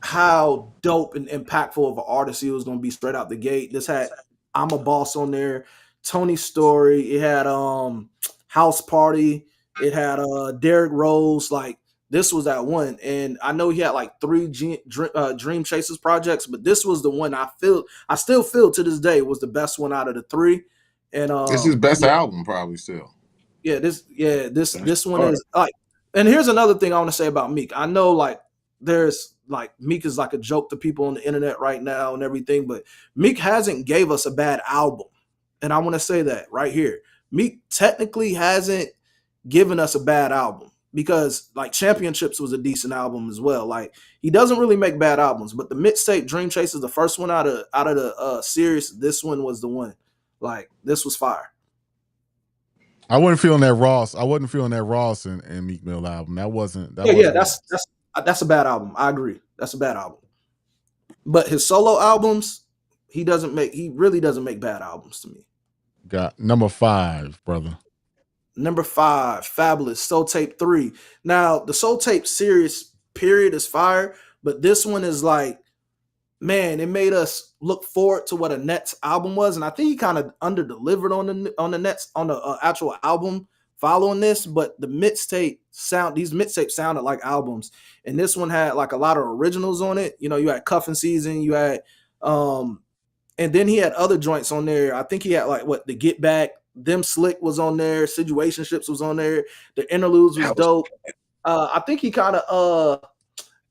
how dope and impactful of an artist he was going to be straight out the gate. This had I'm a Boss on there, Tony's Story. It had House Party. It had Derrick Rose. Like, this was that one. And I know he had like 3 Dream Chasers projects, but this was the one I still feel to this day was the best one out of the 3. And this is his best album, probably still. Yeah, this one is like. And here's another thing I want to say about Meek. I know like there's like Meek is like a joke to people on the internet right now and everything, but Meek hasn't gave us a bad album. And I want to say that right here. Meek technically hasn't given us a bad album because like Championships was a decent album as well. Like, he doesn't really make bad albums, but the mixtape Dream Chasers, the first one out of the series, this one was the one. Like, this was fire. I wasn't feeling that Ross and Meek Mill album. That's a bad album. I agree. That's a bad album. But his solo albums, he really doesn't make bad albums to me. Got number 5, brother. Number 5, Fabulous, Soul Tape 3. Now, the Soul Tape series period is fire, but this one is like, man, it made us look forward to what a Nets album was, and I think he kind of under-delivered on the Nets on the actual album following this. But the mixtape these mixtapes sounded like albums, and this one had like a lot of originals on it. You know, you had Cuffing Season, you had and then he had other joints on there. I think he had like the Get Back Them Slick was on there, Situationships was on there, the interludes was dope. I think he kind of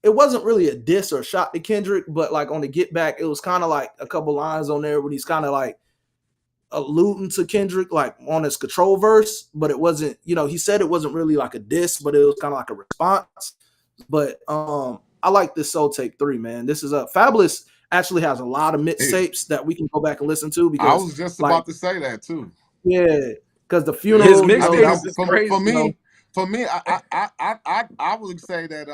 it wasn't really a diss or a shot to Kendrick, but like on the Get Back, it was kind of like a couple lines on there where he's kind of like alluding to Kendrick, like on his Control verse, but it wasn't, he said it wasn't really like a diss, but it was kind of like a response. But I like this Soul Tape 3, man. This is Fabulous actually has a lot of mixtapes that we can go back and listen to, because I was just about to say that too. Yeah, because the funeral, his mixtapes is crazy. For me, I would say that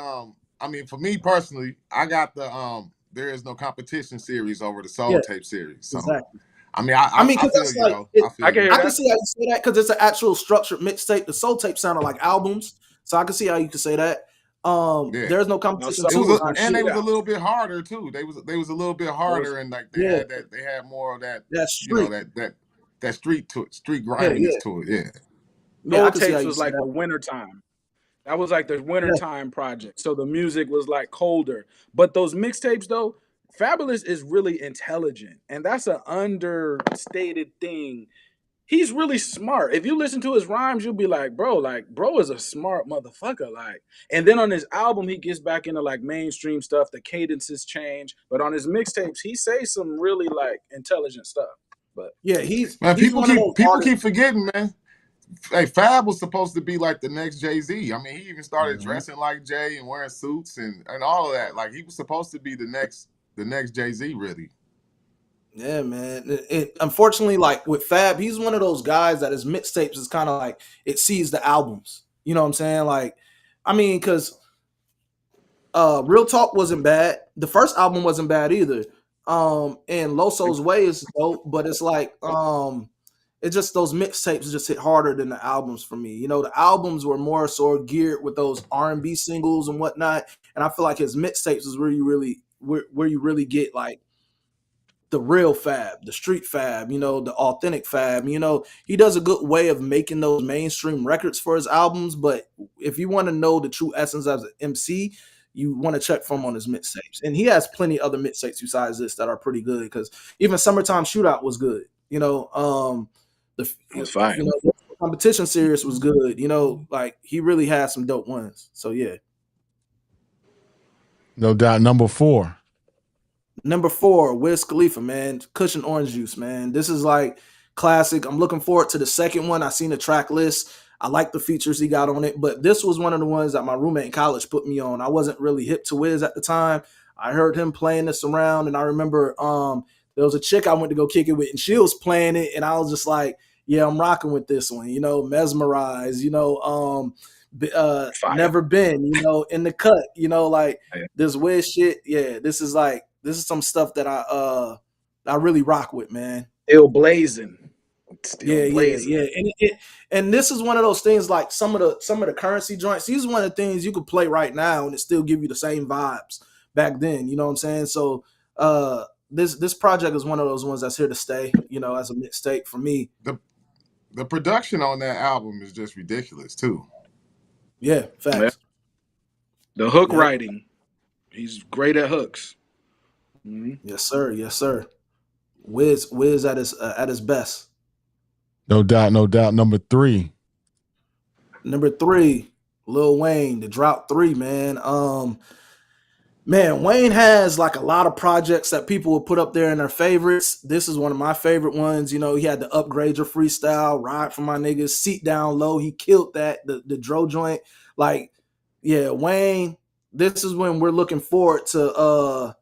I mean, for me personally, I got the There Is No Competition series over the Soul Tape series. So exactly. I mean, I feel that's you, like, though. I can see how you say that, because it's an actual structured mixtape. The Soul Tape sounded like albums, so I can see how you could say that. There's no competition. And they was a little bit harder too. They was a little bit harder, and like they had more of that street, that street to it, street grindiness to it. Yeah. No Tapes was like the wintertime. That was like the wintertime project. So the music was like colder. But those mixtapes though, Fabulous is really intelligent. And that's an understated thing. He's really smart. If you listen to his rhymes, you'll be like, bro is a smart motherfucker. Like, and then on his album, he gets back into like mainstream stuff. The cadences change. But on his mixtapes, he says some really like intelligent stuff. But yeah, people keep forgetting, man. Hey, Fab was supposed to be like the next Jay-Z. I mean, he even started dressing like Jay and wearing suits and all of that. Like, he was supposed to be the next Jay-Z, really. Yeah, man. Unfortunately, like with Fab, he's one of those guys that his mixtapes is kind of like it sees the albums. You know what I'm saying? Like, I mean, because Real Talk wasn't bad. The first album wasn't bad either. And Loso's Way is dope, but it's like it's just those mixtapes just hit harder than the albums for me. The albums were more so geared with those R&B singles and whatnot, and I feel like his mixtapes is where you really get like the real Fab, the street Fab, the authentic Fab. He does a good way of making those mainstream records for his albums, but if you want to know the true essence as an MC, you want to check from on his mixtapes. And he has plenty other mixtapes besides this that are pretty good, because even Summertime Shootout was good. The competition series was good. Like he really had some dope ones. So yeah. No doubt. Number 4, Wiz Khalifa, man. Cushion Orange Juice, man. This is like classic. I'm looking forward to the second one. I seen the track list. I like the features he got on it, but this was one of the ones that my roommate in college put me on. I wasn't really hip to Wiz at the time. I heard him playing this around, and I remember there was a chick I went to go kick it with, and she was playing it, and I was just like, yeah, I'm rocking with this one, Mesmerize, Never Been, In the Cut, like this Wiz shit. Yeah, this is some stuff that I really rock with, man. Still blazing. Yeah. And this is one of those things, like some of the currency joints. These are one of the things you could play right now and it still give you the same vibes back then. You know what I'm saying? So this project is one of those ones that's here to stay, as a mixtape for me. The production on that album is just ridiculous too. Yeah, facts. Yeah. The hook writing, he's great at hooks. Mm-hmm. Yes, sir. Wiz at his best. No doubt. Number 3, Lil Wayne, the Drought 3, man. Man, Wayne has like a lot of projects that people will put up there in their favorites. This is one of my favorite ones. He had the Upgrade Your Freestyle, Ride for My Niggas, Seat Down Low. He killed that, the Dro joint. Like, yeah, Wayne, this is when we're looking forward to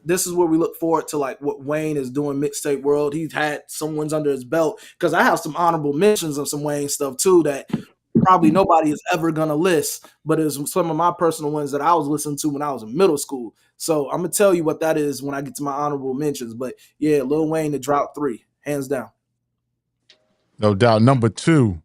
this is where we look forward to like what Wayne is doing mixtape world. He's had some ones under his belt, because I have some honorable mentions of some Wayne stuff too that probably nobody is ever gonna list, but it's some of my personal ones that I was listening to when I was in middle school. So I'm gonna tell you what that is when I get to my honorable mentions. But yeah, Lil Wayne, the Drought 3, hands down. No doubt. Number 2,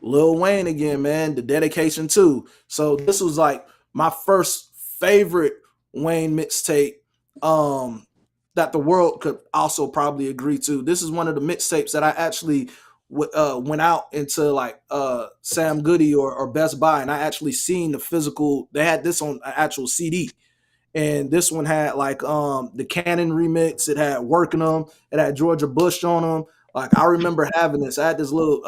Lil Wayne again, man, the Dedication 2. So this was like my first favorite Wayne mixtape that the world could also probably agree to. This is one of the mixtapes that I actually went out into like Sam Goody or Best Buy, and I actually seen the physical. They had this on an actual CD, and this one had like the Cannon remix. It had Working Them. It had Georgia Bush on them. Like I remember having this. I had this little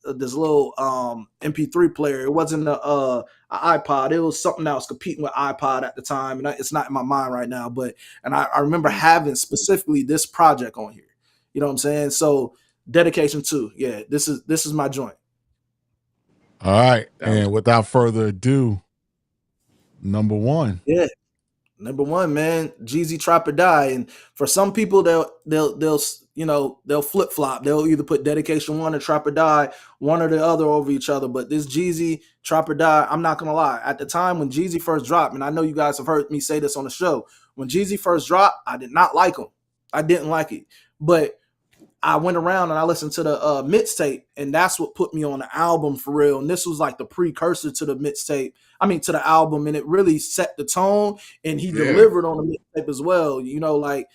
MP3 player. It wasn't a iPod. It was something that was competing with iPod at the time, and it's not in my mind right now. But I remember having specifically this project on here. You know what I'm saying? So dedication 2. Yeah, this is my joint. All right, That was, and without further ado, number 1. yeah. Number 1, man, Jeezy Trap or Die. And for some people, they'll flip flop. They'll either put Dedication 1 or Trap or Die, one or the other over each other. But this Jeezy Trap or Die, I'm not gonna lie. At the time when Jeezy first dropped, and I know you guys have heard me say this on the show, when Jeezy first dropped, I did not like him. I didn't like it. But I went around and I listened to the mixtape, and that's what put me on the album for real. And this was like the precursor to the mixtape. I mean, to the album, and it really set the tone. And he delivered on the mixtape as well. You know, like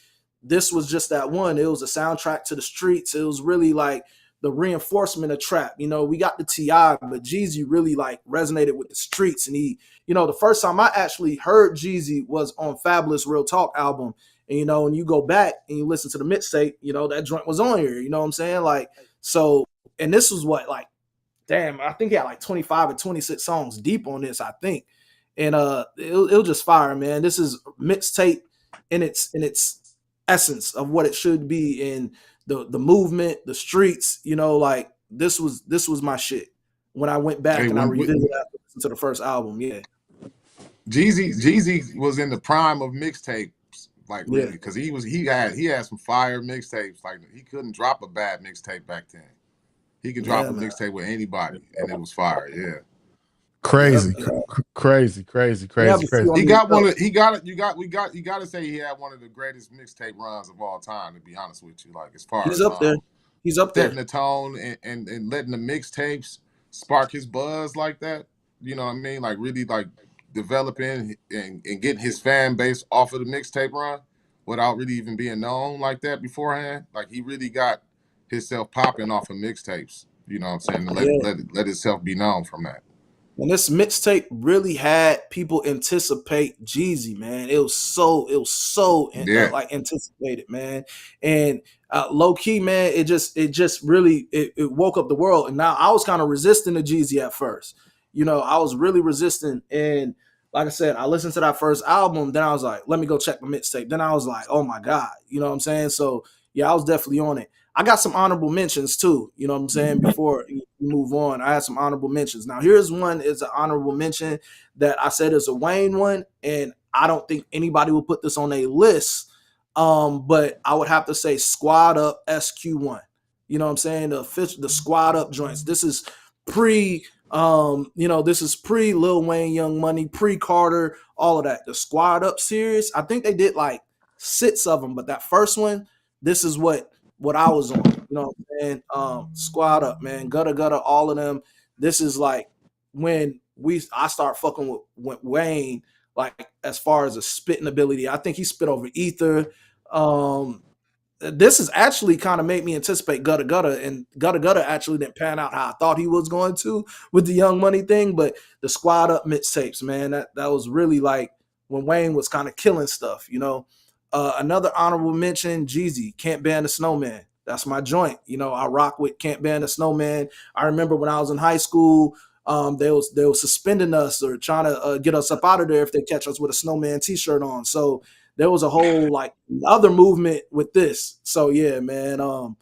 this was just that one. It was a soundtrack to the streets. It was really like the reinforcement of trap. You know, we got the T.I., but Jeezy really like resonated with the streets. And he, you know, the first time I actually heard Jeezy was on Fabulous Real Talk album. And, you know, when you go back and you listen to the mixtape, you know, that joint was on here. You know what I'm saying? Like, so, and this was what, like, damn, I think he had like 25 or 26 songs deep on this, I think. And it'll just fire, man. This is mixtape in its essence of what it should be in the movement, the streets, you know, like this was my shit. When I went back and I revisited that to the first album, yeah. Jeezy was in the prime of mixtape. Like really, because he had some fire mixtapes. Like he couldn't drop a bad mixtape back then. He could drop a mixtape with anybody, and it was fire. Yeah, crazy. He got one. You got to say he had one of the greatest mixtape runs of all time. To be honest with you, like as far he's as up there, he's up there, setting the tone and letting the mixtapes spark his buzz like that. You know what I mean? Like really like developing and getting his fan base off of the mixtape run without really even being known like that beforehand. Like he really got himself popping off of mixtapes. You know what I'm saying? And let himself be known from that. And this mixtape really had people anticipate Jeezy, man. It was so like anticipated, man. And low key, man, it just really it woke up the world. And now I was kind of resisting to Jeezy at first. You know, I was really resistant. And like I said, I listened to that first album. Then I was like, let me go check the mixtape. Then I was like, oh my God. You know what I'm saying? So yeah, I was definitely on it. I got some honorable mentions too. You know what I'm saying? Before you move on, I had some honorable mentions. Now here's one is an honorable mention that I said is a Wayne one. And I don't think anybody will put this on a list. But I would have to say Squad Up SQ1. You know what I'm saying? The Squad Up joints. This is pre this is pre Lil Wayne, Young Money, pre Carter, all of that. The Squad Up series, I think they did like 6 of them, but that first one, this is what I was on. You know what I'm saying? Squad Up, man, Gutter, all of them. This is like when I start fucking with Wayne, like as far as a spitting ability. I think he spit over Ether. This has actually kind of made me anticipate Gutter, and Gutter actually didn't pan out how I thought he was going to with the Young Money thing. But the Squad Up mixtapes, man, that was really like when Wayne was kind of killing stuff, you know. Another honorable mention, Jeezy, Can't Ban the Snowman. That's my joint. You know, I rock with Can't Ban the Snowman. I remember when I was in high school, they was suspending us or trying to get us up out of there if they catch us with a snowman t-shirt on. So there was a whole like other movement with this. So yeah, man.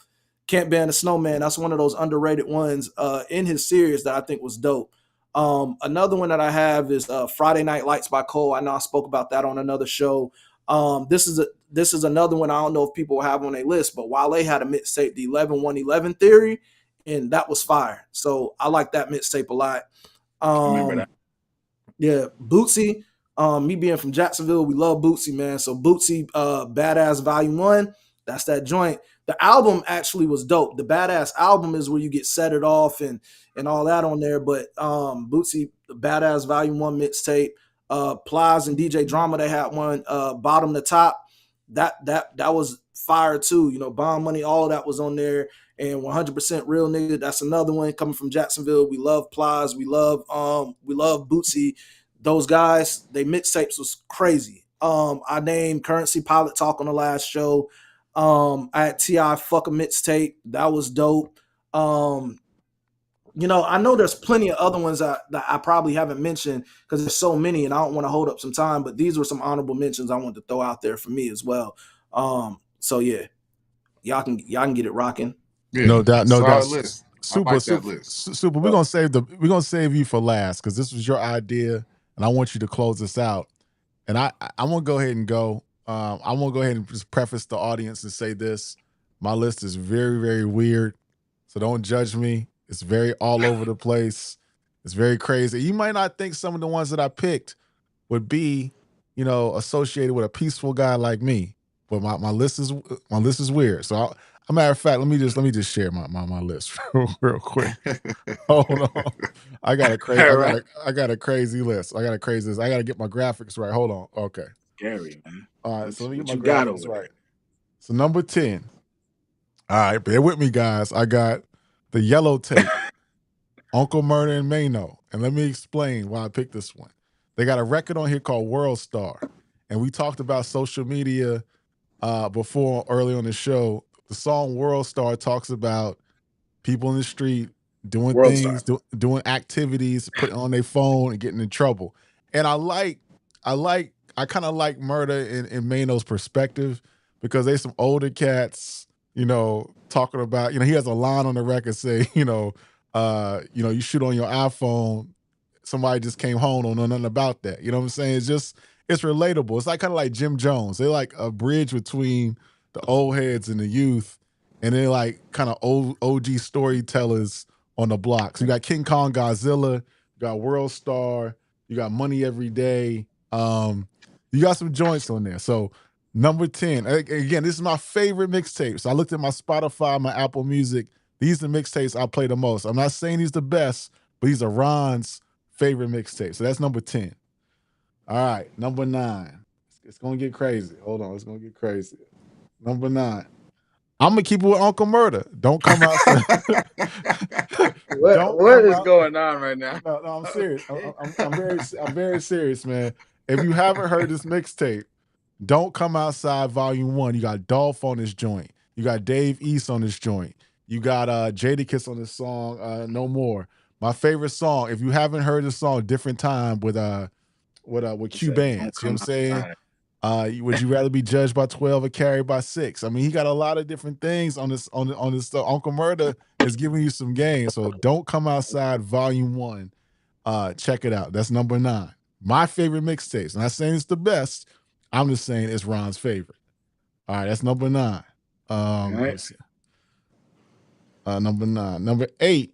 Can't Ban the Snowman. That's one of those underrated ones in his series that I think was dope. Another one that I have is Friday Night Lights by Cole. I know I spoke about that on another show. This is another one I don't know if people have on their list, but Wale had a mixtape, the 11-1-11 Theory, and that was fire. So I like that mixtape a lot. Remember that. Yeah, Bootsy. Me being from Jacksonville, we love Bootsy, man. So Bootsy, Badass Volume 1, that's that joint. The album actually was dope. The Badass album is where you get Set It Off and all that on there. But Bootsy, the Badass Volume 1 mixtape, Plies and DJ Drama, they had one, Bottom to Top. That was fire too. You know, Bomb Money, all of that was on there. And 100% Real Nigga, that's another one coming from Jacksonville. We love Plies. We love Bootsy. Those guys, they mixtapes was crazy. I named Currency Pilot Talk on the last show. I had T.I. Fuck a Mixtape. That was dope. You know, I know there's plenty of other ones that I probably haven't mentioned because there's so many and I don't want to hold up some time, but these were some honorable mentions I wanted to throw out there for me as well. So yeah, y'all can get it rocking. Yeah, No doubt, no doubt. solid list. I Super, like that super, list. super. We're gonna save you for last because this was your idea, and I want you to close this out. And I'm gonna go ahead and go. I'm gonna go ahead and just preface the audience and say this: my list is very, very weird, so don't judge me. It's very all over the place. It's very crazy. You might not think some of the ones that I picked would be, associated with a peaceful guy like me, but my list is weird. So, a matter of fact, let me just share my list real quick. Hold on. I got a crazy. Right. I got a crazy list. I got to get my graphics right. Hold on. Okay. Scary, man. All right. So let me get my you got graphics over right. there? So number 10. All right, bear with me, guys. I got the Yellow Tape, Uncle Murder and Mano, and let me explain why I picked this one. They got a record on here called World Star, and we talked about social media before early on the show. The song World Star talks about people in the street doing World things, Star. doing activities, putting on their phone and getting in trouble. And I kind of like Murder in Mano's perspective because they some older cats, talking about, he has a line on the record say, you shoot on your iPhone, somebody just came home, don't know nothing about that. You know what I'm saying? It's relatable. It's like kind of like Jim Jones. They're like a bridge between the old heads and the youth, and they're like kind of old OG storytellers on the block. So you got King Kong Godzilla, you got World Star, you got Money Every Day. You got some joints on there. So number 10, again, this is my favorite mixtape. So I looked at my Spotify, my Apple Music. These are the mixtapes I play the most. I'm not saying these the best, but these are Ron's favorite mixtapes. So that's number 10. All right, number 9. It's going to get crazy. Hold on, it's going to get crazy. Number 9. I'm gonna keep it with Uncle Murder. Don't come outside. What is going on right now? No, I'm serious. I'm very serious, man. If you haven't heard this mixtape, Don't Come Outside Volume 1. You got Dolph on this joint. You got Dave East on this joint. You got Jadakiss on this song, No More. My favorite song, if you haven't heard this song, Different Time with Q Bands. You know what I'm saying? Would you rather be judged by 12 or carried by 6? I mean, he got a lot of different things on this stuff. Uncle Murder is giving you some game. So Don't Come Outside Volume 1. Check it out. That's number 9. My favorite mixtapes. I'm not saying it's the best. I'm just saying it's Ron's favorite. All right, that's number 9. Let me see. Number 9. Number 8,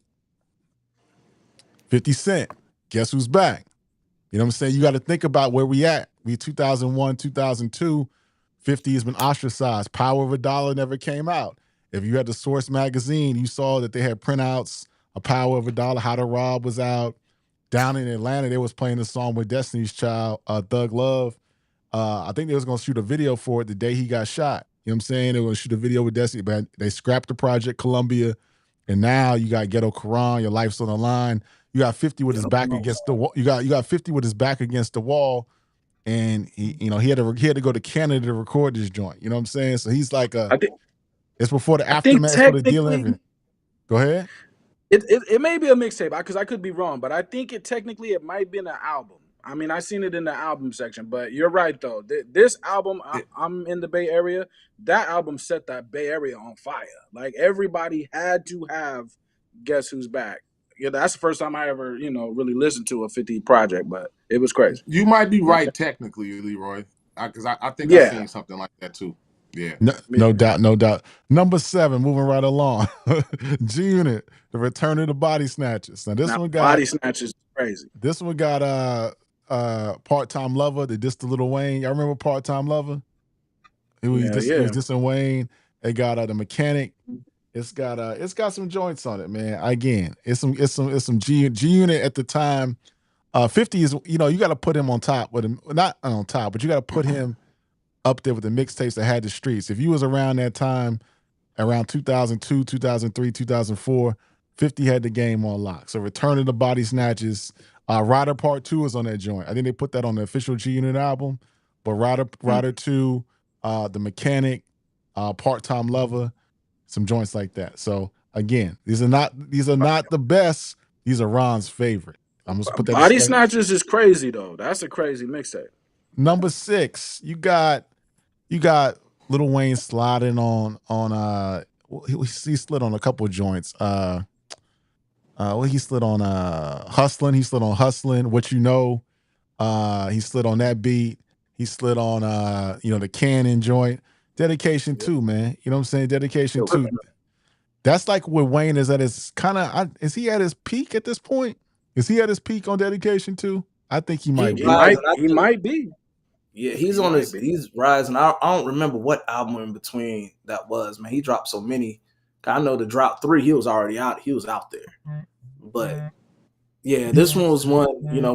50 Cent. Guess who's back? You know what I'm saying? You got to think about where we at. We 2001, 2002, 50 has been ostracized. Power of a Dollar never came out. If you had the Source magazine, you saw that they had printouts. A Power of a Dollar, How to Rob was out. Down in Atlanta, they was playing the song with Destiny's Child, Thug Love. I think they was going to shoot a video for it the day he got shot. You know what I'm saying? They were going to shoot a video with Destiny, but they scrapped the project, Columbia. And now you got Ghetto Quran, Your Life's on the Line. You got 50 with his back against the wall. You got 50 with his back against the wall, and he had to go to Canada to record this joint. You know what I'm saying? So he's like it's before the aftermath for the deal and everything. Go ahead. It may be a mixtape because I could be wrong, but I think it might be an album. I mean, I seen it in the album section, but you're right though. This album, I'm in the Bay Area. That album set that Bay Area on fire. Like everybody had to have Guess Who's Back. Yeah, that's the first time I ever, really listened to a 50 project, but it was crazy. You might be right technically, Leroy, because I think I've seen something like that too. Yeah. No doubt, no doubt. Number 7, moving right along. G Unit, The Return of the Body Snatchers. Now this one got Body Snatchers is crazy. This one got Part-Time Lover, the Diss the Little Wayne. Y'all remember Part-Time Lover? It was dissing Wayne. They got The Mechanic. It's got some joints on it, man. Again, it's some G Unit at the time. 50 is, you got to put him on top with him, not on top, but you got to put him up there with the mixtapes that had the streets. If you was around that time, around 2002, 2003, 2004, 50 had the game on lock. So Return of the Body Snatchers, Rider Part 2 is on that joint. I think they put that on the official G Unit album. But Rider 2, The Mechanic, Part-Time Lover, some joints like that. So again, these are not the best. These are Ron's favorite. I'm just put that Body disclaimer. Snatchers is crazy though. That's a crazy mixtape. Number 6, you got Lil Wayne sliding on he slid on a couple of joints. Well, he slid on Hustlin'. He slid on Hustlin'. What You Know. He slid on that beat. He slid on the Cannon joint. Dedication 2, man. You know what I'm saying? Dedication 2. That's like where Wayne is at his is he at his peak at this point? Is he at his peak on Dedication 2? I think he might be. He might be. Yeah, he's rising. I don't remember what album in between that was, man. He dropped so many. I know the drop 3, he was already out. He was out there. But yeah, this one was one,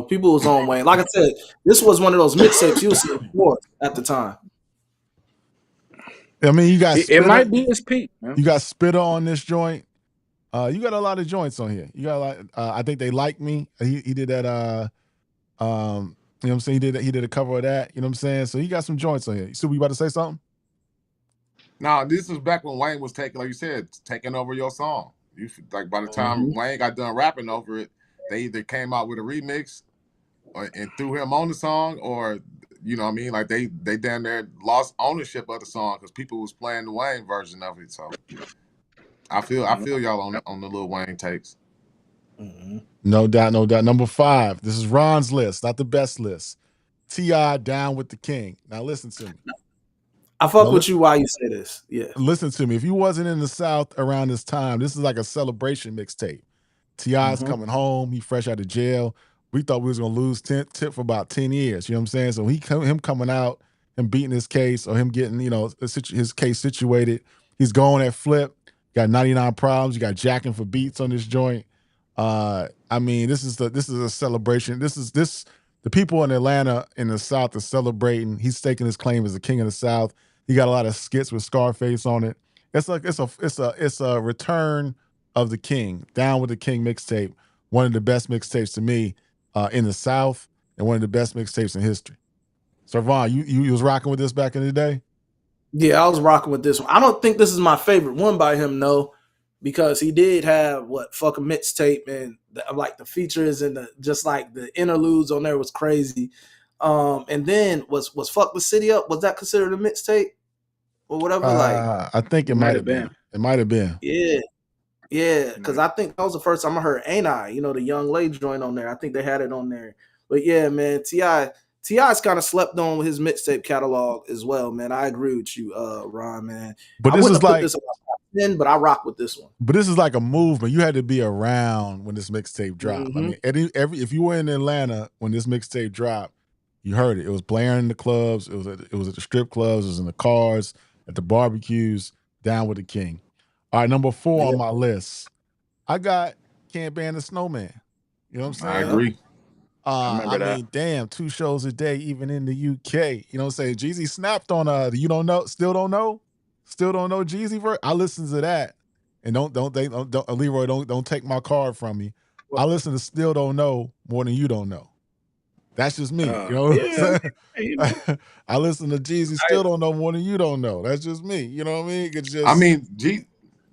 people was on Wayne. Like I said, this was one of those mixtapes you was seeing more at the time. I mean, you got it might be his peak, man. You got Spitter on this joint. You got a lot of joints on here. You got a lot. I think They Like Me. He did that. You know what I'm saying? He did a cover of that. You know what I'm saying? So he got some joints on here. So we about to say something? No, this is back when Wayne was taking, like you said, taking over your song. You like by the time Wayne got done rapping over it, they either came out with a remix and threw him on the song, or you know what I mean, like they damn near lost ownership of the song because people was playing the Wayne version of it. So I feel y'all on the Lil Wayne takes. No doubt, no doubt. Number 5. This is Ron's list, not the best list. T.I. Down with the King. Now listen to me. I fuck with you while you say this. Yeah. Listen to me. If you wasn't in the South around this time, this is like a celebration mixtape. T.I.'s coming home. He fresh out of jail. We thought we was gonna lose Tip for about 10 years. You know what I'm saying? So him coming out and beating his case, or him getting his case situated. He's going at Flip. Got 99 Problems. You got Jacking for Beats on this joint. I mean, this is a celebration. The people in Atlanta in the South are celebrating. He's staking his claim as the king of the South. He got a lot of skits with Scarface on it. It's a return of the king. Down with the King mixtape. One of the best mixtapes to me in the South, and one of the best mixtapes in history. So Vaughn, you was rocking with this back in the day? Yeah, I was rocking with this one. I don't think this is my favorite one by him, no, because he did have Fuck a Mixtape, and the features and just like the interludes on there was crazy. And then was Fuck the City Up? Was that considered a mixtape or whatever? I think it might have been. It might have been. Yeah, because I think that was the first time I heard Ain't I, the Young Lady joint on there. I think they had it on there. But yeah, man, T.I.'s kind of slept on with his mixtape catalog as well, man. I agree with you, Ron, man. But this is like but I rock with this one. But this is like a movement. You had to be around when this mixtape dropped. I mean, if you were in Atlanta when this mixtape dropped, you heard it. It was blaring in the clubs. It was at the strip clubs. It was in the cars, at the barbecues. Down with the King. All right, number 4 on my list. I got Can't Ban the Snowman. You know what I'm saying? I agree. I mean, damn, 2 shows a day, even in the UK. You know what I'm saying? Jeezy snapped on You Don't Know, Still Don't Know Jeezy verse. I listen to that, and don't Leroy, don't take my card from me. I listen to Still Don't Know more than You Don't Know. That's just me. You know what I'm saying? I listen to Jeezy Still Don't Know more than You Don't Know. That's just me. You know what I mean? It's just. I mean,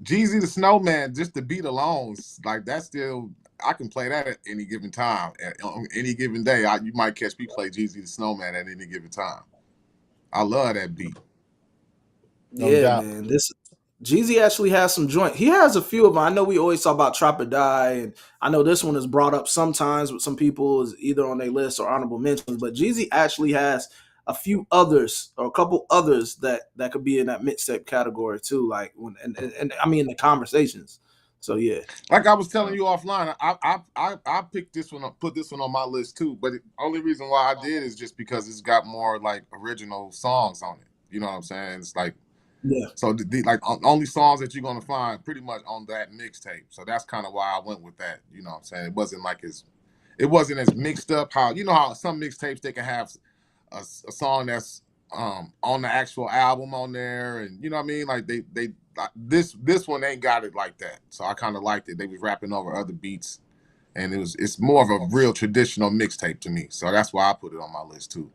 Jeezy the Snowman, just the beat alone, like that's still. I can play that at any given time. On any given day, you might catch me play Jeezy the Snowman at any given time. I love that beat. Man. This Jeezy actually has some joint. He has a few of them. I know we always talk about Trap or Die, and I know this one is brought up sometimes with some people is either on their list or honorable mentions. But Jeezy actually has a few others or a couple others that could be in that mixtape category too. Like and I mean the conversations. So yeah, like I was telling you offline, I picked this one up, put this one on my list too. But the only reason why I did is just because it's got more like original songs on it. You know what I'm saying? It's like So like only songs that you're gonna find pretty much on that mixtape. So that's kind of why I went with that. You know what I'm saying? It wasn't as mixed up. How some mixtapes they can have a song that's on the actual album on there, and you know what I mean? Like this one ain't got it like that. So I kind of liked it. They was rapping over other beats, and it's more of a real traditional mixtape to me. So that's why I put it on my list too.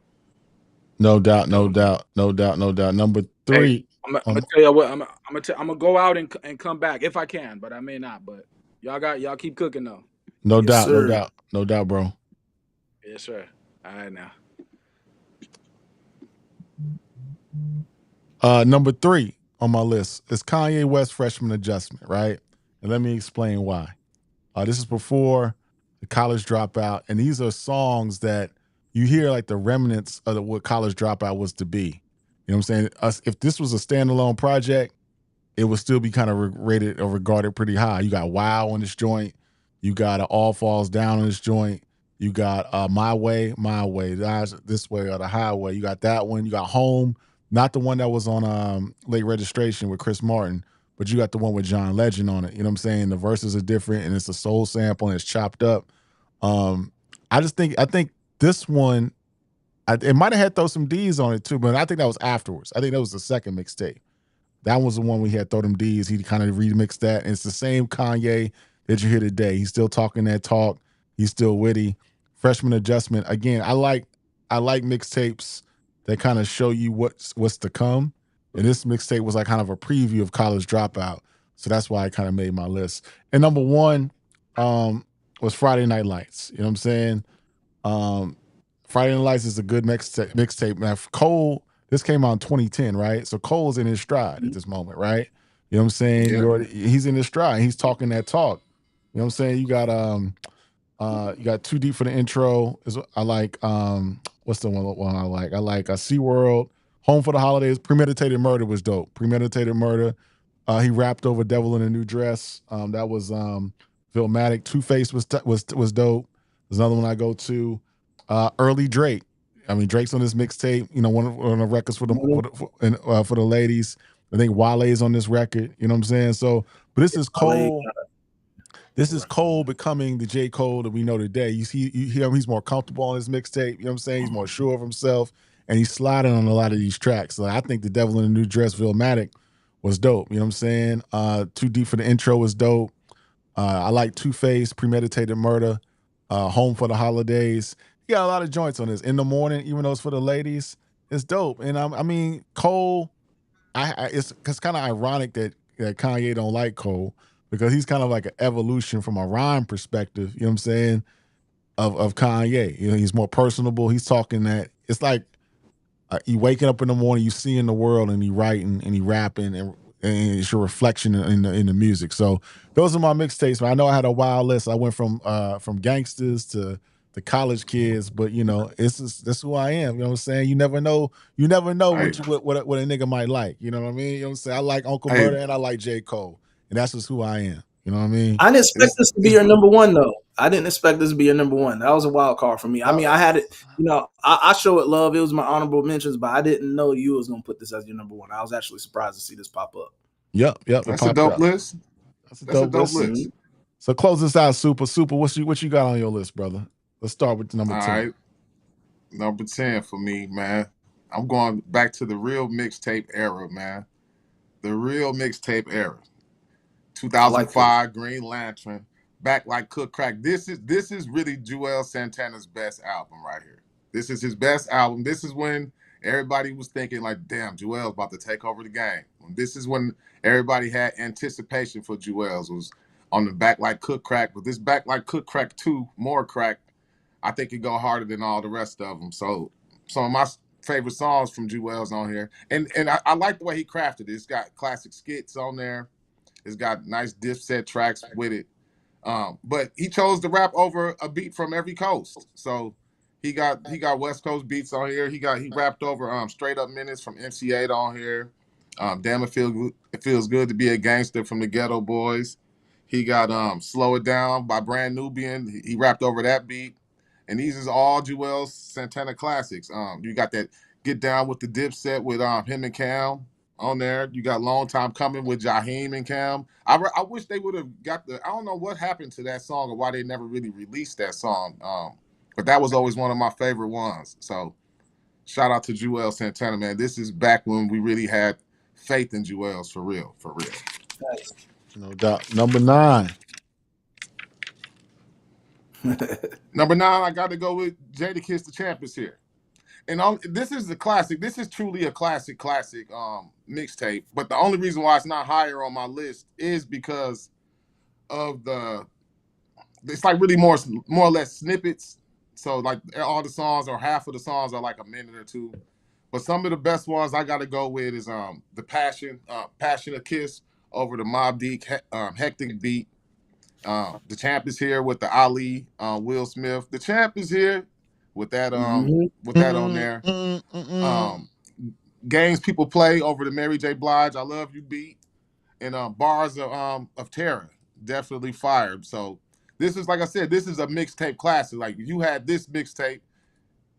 No doubt. Number 3. Hey, gonna tell you what. I'm gonna go out and come back if I can, but I may not. But y'all keep cooking though. No Yes, doubt, no sir. doubt, no doubt, bro. Yes, sir. All right now. Number 3 on my list is Kanye West Freshman Adjustment, right? And let me explain why. This is before the College Dropout, and these are songs that you hear like the remnants of what College Dropout was to be. You know what I'm saying? If this was a standalone project, it would still be kind of rated or regarded pretty high. You got Wow on this joint. You got All Falls Down on this joint. You got My Way, This Way or the Highway. You got that one. You got Home, not the one that was on Late Registration with Chris Martin, but you got the one with John Legend on it. You know what I'm saying? The verses are different and it's a soul sample and it's chopped up. I think this one, it might have had Throw Some D's on it too, but I think that was afterwards. I think that was the second mixtape. That was the one we had Throw Them D's. He kind of remixed that. And it's the same Kanye that you hear today. He's still talking that talk. He's still witty. Freshman Adjustment. Again, I like mixtapes that kind of show you what's to come. And this mixtape was like kind of a preview of College Dropout. So that's why I kind of made my list. And number 1 was Friday Night Lights. You know what I'm saying? Friday Night Lights is a good mixtape. Now, Cole, this came out in 2010, right? So Cole's in his stride at this moment, right? You know what I'm saying? Yeah. He's in his stride. He's talking that talk. You know what I'm saying? You got Too Deep for the intro. I like what's the one I like? I like SeaWorld, Home for the Holidays. Premeditated Murder was dope. Premeditated Murder. He rapped over Devil in a New Dress. That was Philmatic. Two Face was dope. There's another one I go to. Early Drake. I mean, Drake's on this mixtape. You know, one of the records for the ladies. I think Wale's on this record. You know what I'm saying? So, but this is Cole. This is Cole becoming the J. Cole that we know today. You hear him, he's more comfortable on his mixtape. You know what I'm saying? He's more sure of himself, and he's sliding on a lot of these tracks. So I think the Devil in a New Dress, Philmatic, was dope. You know what I'm saying? Too Deep for the intro was dope. I like Two Face, Premeditated Murder, Home for the Holidays. He got a lot of joints on this. In the Morning, even though it's for the ladies, it's dope. And I mean, Cole, it's kind of ironic that Kanye don't like Cole because he's kind of like an evolution from a rhyme perspective, you know what I'm saying, of Kanye. You know, he's more personable. He's talking that it's like you waking up in the morning, you seeing the world, and he writing and he rapping, and it's your reflection in the music. So those are my mixtapes. I know I had a wild list. I went from gangsters to the college kids, but you know, that's who I am. You know what I'm saying? You never know Hey, what a nigga might like. You know what I mean? You know what I'm saying? I like Uncle hey, Murder and I like J. Cole. And that's just who I am. You know what I mean? I didn't expect it's this to be it's your number 1 though. I didn't expect this to be your number 1. That was a wild card for me. I mean, I had it, you know, I show it love. It was my honorable mentions, but I didn't know you was gonna put this as your number 1. I was actually surprised to see this pop up. Yep, it that's a popped dope up. list. That's a That's a dope dope list. list. So close this out, Super. What you got on your list, brother? Let's start with number All 10. right, number 10 for me, man. I'm going back to the real mixtape era, man. The real mixtape era. I like this. 2005, Green Lantern, Back Like Cook Crack. This is really Joel Santana's best album right here. This is his best album. This is when everybody was thinking like, damn, Joel's about to take over the game. This is when everybody had anticipation for Joel's was on the Back Like Cook Crack. But this Back Like Cook Crack 2, More Crack, I think it go harder than all the rest of them. So some of my favorite songs from Joel's on here. And I like the way he crafted it. It's got classic skits on there. It's got nice Dipset tracks with it. But he chose to rap over a beat from every coast. So he got West Coast beats on here. He rapped over Straight Up Minutes from MC8 on here. Damn, it feels good to be a gangster from the Ghetto Boys. He got Slow It Down by Brand Nubian. He rapped over that beat. And these is all Joel Santana classics. You got that Get Down with the Dipset with him and Cam on there. You got Long Time Coming with Jaheim and Cam. I wish they would have got I don't know what happened to that song or why they never really released that song. But that was always one of my favorite ones. So shout out to Joel Santana, man. This is back when we really had faith in Joel's for real, for real. Nice. No doubt. Number 9. Number 9, I got to go with Jadakiss the Champions here. this is the classic. This is truly a classic mixtape. But the only reason why it's not higher on my list is because of it's like really more or less snippets. So like all the songs or half of the songs are like a minute or two. But some of the best ones I gotta go with is the Passionate Kiss over the Mobb Deep Hectic Beat. The Champ is here with the Ali Will Smith. The Champ is here with that on there. Games People Play over the Mary J. Blige I Love You beat, and Bars of Terror, definitely fired. So this is, like I said, this is a mixtape classic. Like you had this mixtape,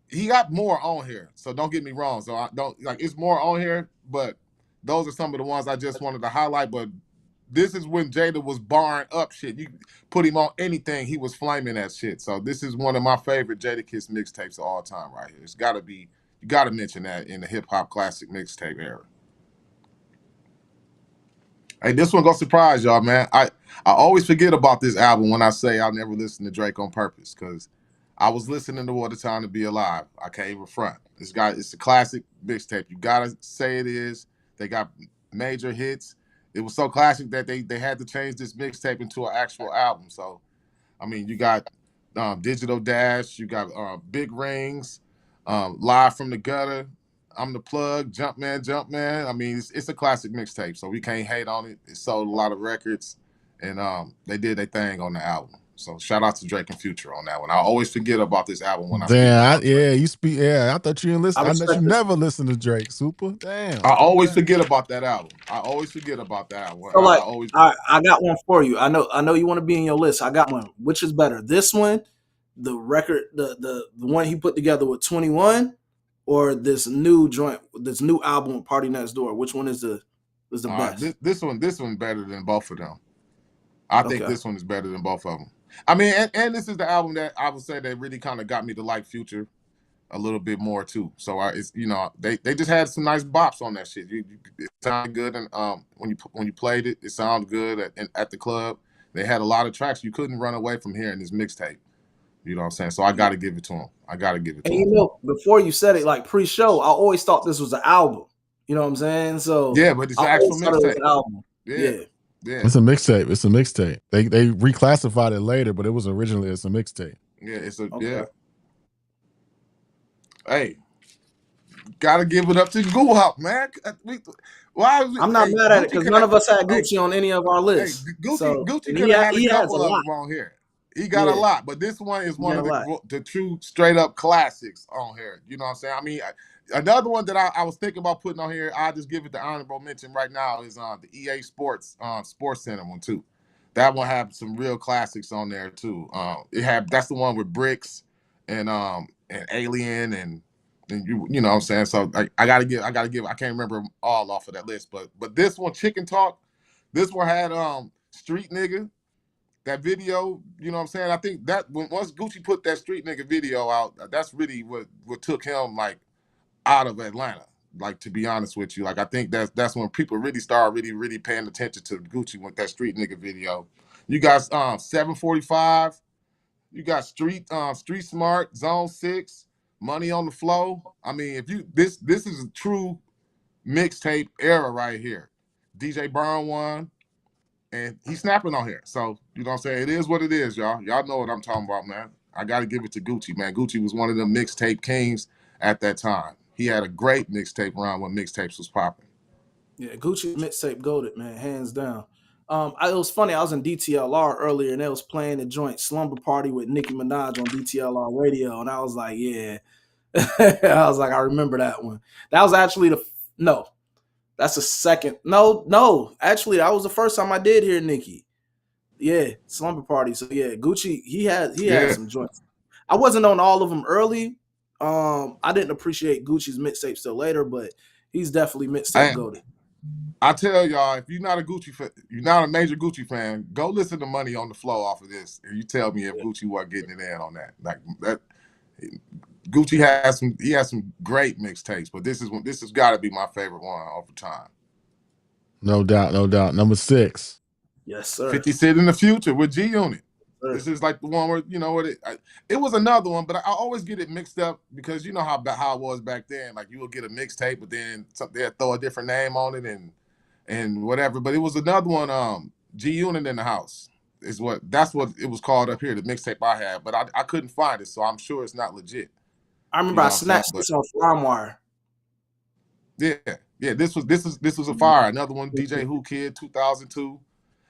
he got more on here. So don't get me wrong. So I don't like it's more on here, but those are some of the ones I just wanted to highlight. But this is when Jada was barring up shit. You put him on anything, he was flaming that shit. So this is one of my favorite Jadakiss mixtapes of all time right here. It's gotta be, you gotta mention that in the hip hop classic mixtape era. Hey, this one gonna surprise y'all, man. I always forget about this album when I say I'll never listen to Drake on purpose, because I was listening to What a Time to Be Alive. I can't even front. It's a classic mixtape. You gotta say it is. They got major hits. It was so classic that they had to change this mixtape into an actual album. So, I mean, you got Digital Dash, you got Big Rings, Live from the Gutter, I'm the Plug, Jumpman. I mean, it's a classic mixtape, so we can't hate on it. It sold a lot of records, and they did their thing on the album. So shout out to Drake and Future on that one. I always forget about this album when I speak about Drake. You speak. Yeah, I thought you didn't listen. I know you never listened to Drake. Super. Damn. I always forget about that album. So like, I got one for you. I know you want to be in your list. I got one. Which is better, this one, the record, the one he put together with 21, or this new joint, this new album, Party Next Door? Which one is the best? This one better than both of them. I think this one is better than both of them. I mean, and this is the album that I would say that really kind of got me to like Future a little bit more too. So it's, you know, they just had some nice bops on that shit. It sounded good, and when you played it, it sounded good at the club. They had a lot of tracks you couldn't run away from hearing this mixtape. You know what I'm saying? So I got to give it to him. And you know, before you said it, like pre-show, I always thought this was an album. You know what I'm saying? So yeah, but it's an actual mixtape. Album. Yeah. It's a mixtape. They reclassified it later, but it was originally a mixtape. Yeah, yeah. Hey, gotta give it up to Goo Hop, man. I'm not mad at it because none of us had Gucci on any of our lists. Gucci could have had a couple of them on here. He got a lot, but this one is one of the true straight up classics on here. You know what I'm saying? I mean, another one that I was thinking about putting on here, I'll just give it the honorable mention right now, is the EA Sports Sports Center one too. That one had some real classics on there too. That's the one with Bricks and Alien and you know what I'm saying. So I gotta give. I can't remember them all off of that list, but this one, Chicken Talk, this one had Street Nigga. That video, you know what I'm saying? I think that once Gucci put that Street Nigga video out, that's really what took him like out of Atlanta. Like, to be honest with you, like I think that's when people really started really paying attention to Gucci with that Street Nigga video. You got 745, you got Street Smart, Zone 6, Money on the Flow. I mean, if you this is a true mixtape era right here. DJ Burn one. And he's snapping on here. So, you know what I'm saying? It is what it is, y'all. Y'all know what I'm talking about, man. I got to give it to Gucci, man. Gucci was one of the mixtape kings at that time. He had a great mixtape run when mixtapes was popping. Yeah, Gucci mixtape goated, man, hands down. It was funny. I was in DTLR earlier, and they was playing the joint Slumber Party with Nicki Minaj on DTLR radio, and I was like, yeah. I was like, I remember that one. That was actually that's the second. No. Actually, that was the first time I did hear Nicki. Yeah, Slumber Party. So yeah, Gucci, he had some joints. I wasn't on all of them early. I didn't appreciate Gucci's mixtapes till later, but he's definitely mixtape goated. I tell y'all, if you're not a major Gucci fan, go listen to Money on the Flow off of this, and you tell me if Gucci wasn't getting it in on that. Like that. Gucci has some great mixtapes, but this has got to be my favorite one over time. No doubt. Number 6. Yes, sir. 50 Cent in the Future with G Unit. This is like the one where it was another one, but I always get it mixed up because you know how it was back then. Like you will get a mixtape, but then they'll throw a different name on it and whatever. But it was another one. G Unit in the House that's what it was called up here. The mixtape I had, but I couldn't find it, so I'm sure it's not legit. I You remember know I what I'm saying? snatched But this on LimeWire. yeah. This was a fire. Another one, DJ Who Kid, 2002.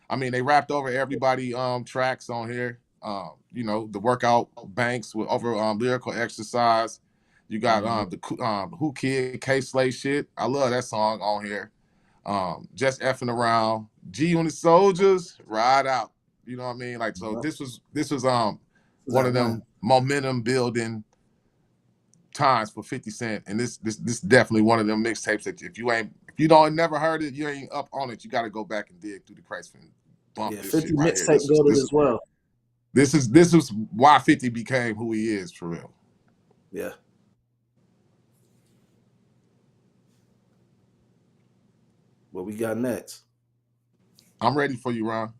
I mean, they rapped over everybody tracks on here. The workout banks with over lyrical exercise. You got the Who Kid, K Slay shit. I love that song on here. Just effing around. G Unit Soldiers, ride out. You know what I mean? Like so, this was one of them momentum building times for 50 Cent, and this definitely one of them mixtapes that if you don't never heard it, you ain't up on it. You got to go back and dig through the crates and bump this 50 shit right here. mixtape goated as well. This is why 50 became who he is for real. Yeah. What we got next? I'm ready for you, Ron.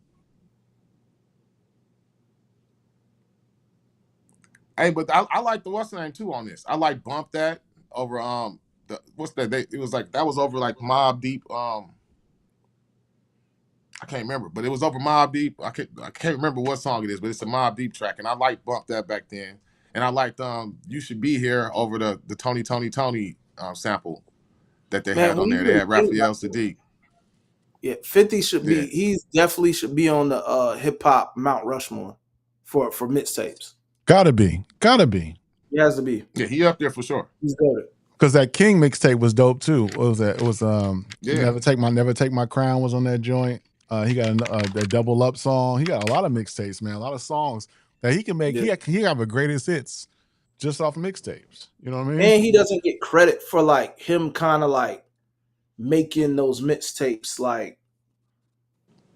Hey, but I like the what's the name too on this. I like Bump That over what's that? It was like that was over like Mob Deep. I can't remember, but it was over Mob Deep. I can't remember what song it is, but it's a Mob Deep track, and I liked Bump That back then. And I liked You Should Be Here over the Tony sample that they had on there. They had Raphael Sadiq. Yeah, 50 should be. He's definitely should be on the hip hop Mount Rushmore for mixtapes. Gotta be. He has to be. Yeah, he up there for sure. He's good. Because that King mixtape was dope too. What was that? It was Never Take My Crown was on that joint. He got the Double Up song. He got a lot of mixtapes, man. A lot of songs that he can make. Yeah. He have a greatest hits just off mixtapes. You know what I mean? And he doesn't get credit for like him kind of like making those mixtapes like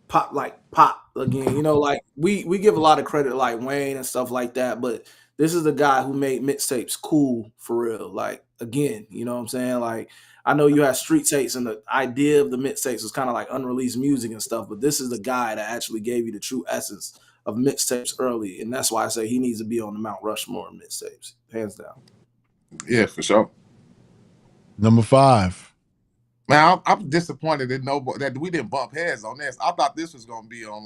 pop again. You know, like we give a lot of credit to like Wayne and stuff like that, but this is the guy who made mixtapes cool for real. Like again, you know what I'm saying? Like I know you had street tapes and the idea of the mixtapes was kind of like unreleased music and stuff, but this is the guy that actually gave you the true essence of mixtapes early, and that's why I say he needs to be on the Mount Rushmore of mixtapes, hands down. Yeah, for sure. Number 5. Man, I'm disappointed that we didn't bump heads on this. I thought this was gonna be on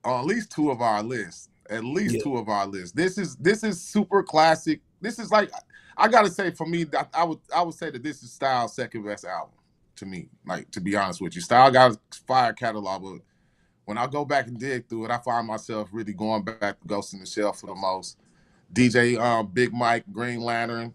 at least 2 of our lists. At least 2 of our lists. This is super classic. This is like I gotta say for me, I would say that this is Styles' second best album to me. Like to be honest with you, Styles got a fire catalog, but when I go back and dig through it, I find myself really going back to Ghost in the Shell for the most. DJ Big Mike, Green Lantern.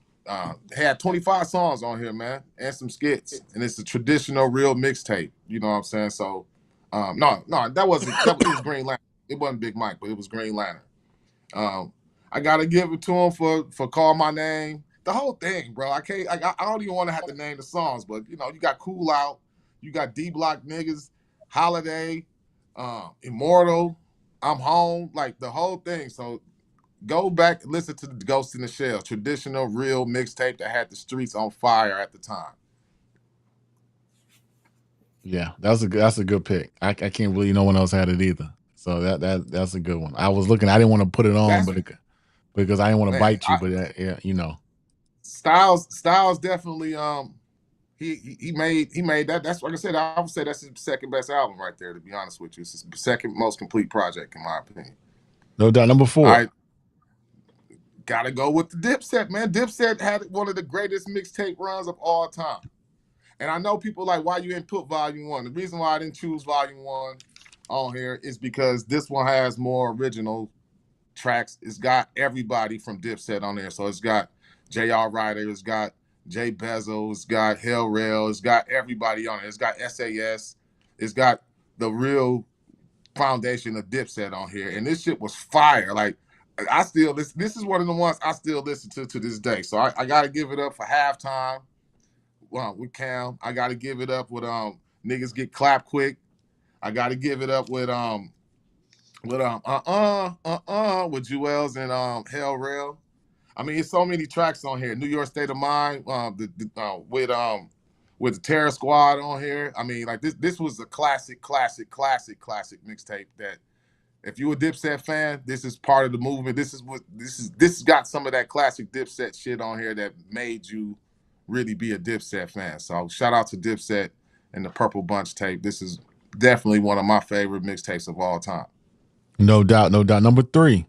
Had 25 songs on here, man, and some skits, and it's a traditional real mixtape. You know what I'm saying? So, no, that wasn't. It was Green Lantern. It wasn't Big Mike, but it was Green Lantern. I gotta give it to him for Call My Name. The whole thing, bro. I can't. I don't even want to have to name the songs, but you got Cool Out, you got D Block Niggas, Holiday, Immortal, I'm Home, like the whole thing. So. Go back and listen to the Ghost in the Shell, traditional, real mixtape that had the streets on fire at the time. Yeah, that's a good pick. I can't believe no one else had it either. So that's a good one. I was looking. I didn't want to put it on, because I didn't want to bite you. But yeah, Styles definitely he made that. That's like I said. I would say that's his second best album right there. To be honest with you, it's his second most complete project in my opinion. No doubt. Number 4. All right. Gotta go with the Dipset, man. Dipset had one of the greatest mixtape runs of all time. And I know people like, why you didn't put Volume 1? The reason why I didn't choose Volume 1 on here is because this one has more original tracks. It's got everybody from Dipset on there. So it's got J.R. Ryder, it's got Jay Bezel, it's got Hell Rail, it's got everybody on it. It's got SAS, it's got the real foundation of Dipset on here. And this shit was fire. Like, I still listen. This is one of the ones I still listen to this day. So I got to give it up for Halftime. With Cam, I got to give it up with Niggas Get Clapped Quick. I got to give it up with Jewels and Hell Rail. I mean, it's so many tracks on here. New York State of Mind with the Terror Squad on here. I mean, like this was a classic mixtape that If you a Dipset fan, this is part of the movement. This got some of that classic Dipset shit on here that made you really be a Dipset fan. So shout out to Dipset and the Purple Bunch tape. This is definitely one of my favorite mixtapes of all time. No doubt, no doubt. Number 3.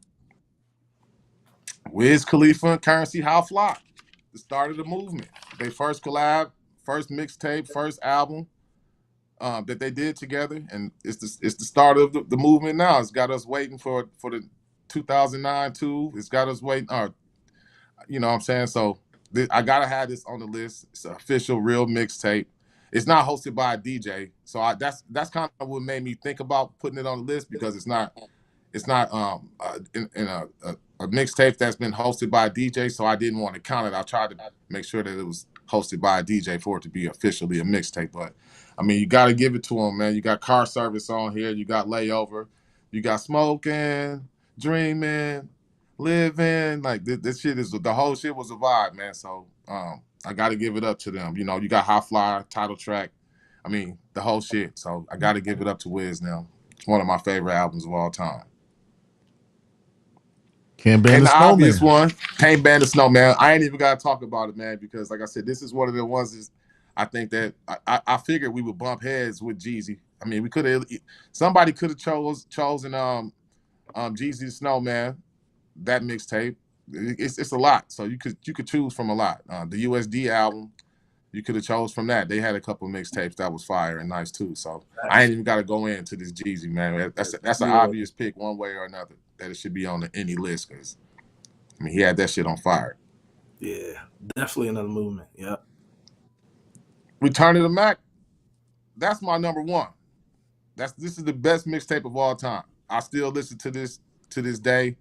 Wiz Khalifa and Currency How Fly. The start of the movement. They first collab, first mixtape, first album that they did together, and it's the start of the movement now. It's got us waiting for the 2009 too. It's got us waiting. You know what I'm saying? So I gotta have this on the list. It's an official real mixtape. It's not hosted by a DJ, so that's kind of what made me think about putting it on the list, because it's not in a mixtape that's been hosted by a DJ, so I didn't want to count it. I tried to make sure that it was hosted by a DJ for it to be officially a mixtape. But I mean, you got to give it to him, man. You got Car Service on here, you got Layover, you got Smoking, Dreaming, Living. Like this shit is, the whole shit was a vibe, man. So I got to give it up to them. You know, you got Hot Fly, title track. I mean, the whole shit. So I got to give it up to Wiz now. It's one of my favorite albums of all time. Can't ban And the the obvious snowman. one, Can't Ban the Snowman. I ain't even got to talk about it, man, because like I said, this is one of the ones that I think that I figured we would bump heads with Jeezy. I mean, we could have, somebody could have chosen Jeezy the Snowman, that mixtape. It's a lot, so you could choose from a lot. The USD album, you could have chose from that. They had a couple mixtapes that was fire and nice too. So I ain't even got to go into this Jeezy, man. That's an obvious pick one way or another, that it should be on any list, because I mean, he had that shit on fire. Yeah, definitely another movement. Yep. Return of the Mac, that's my number one. This is the best mixtape of all time. I still listen to this day.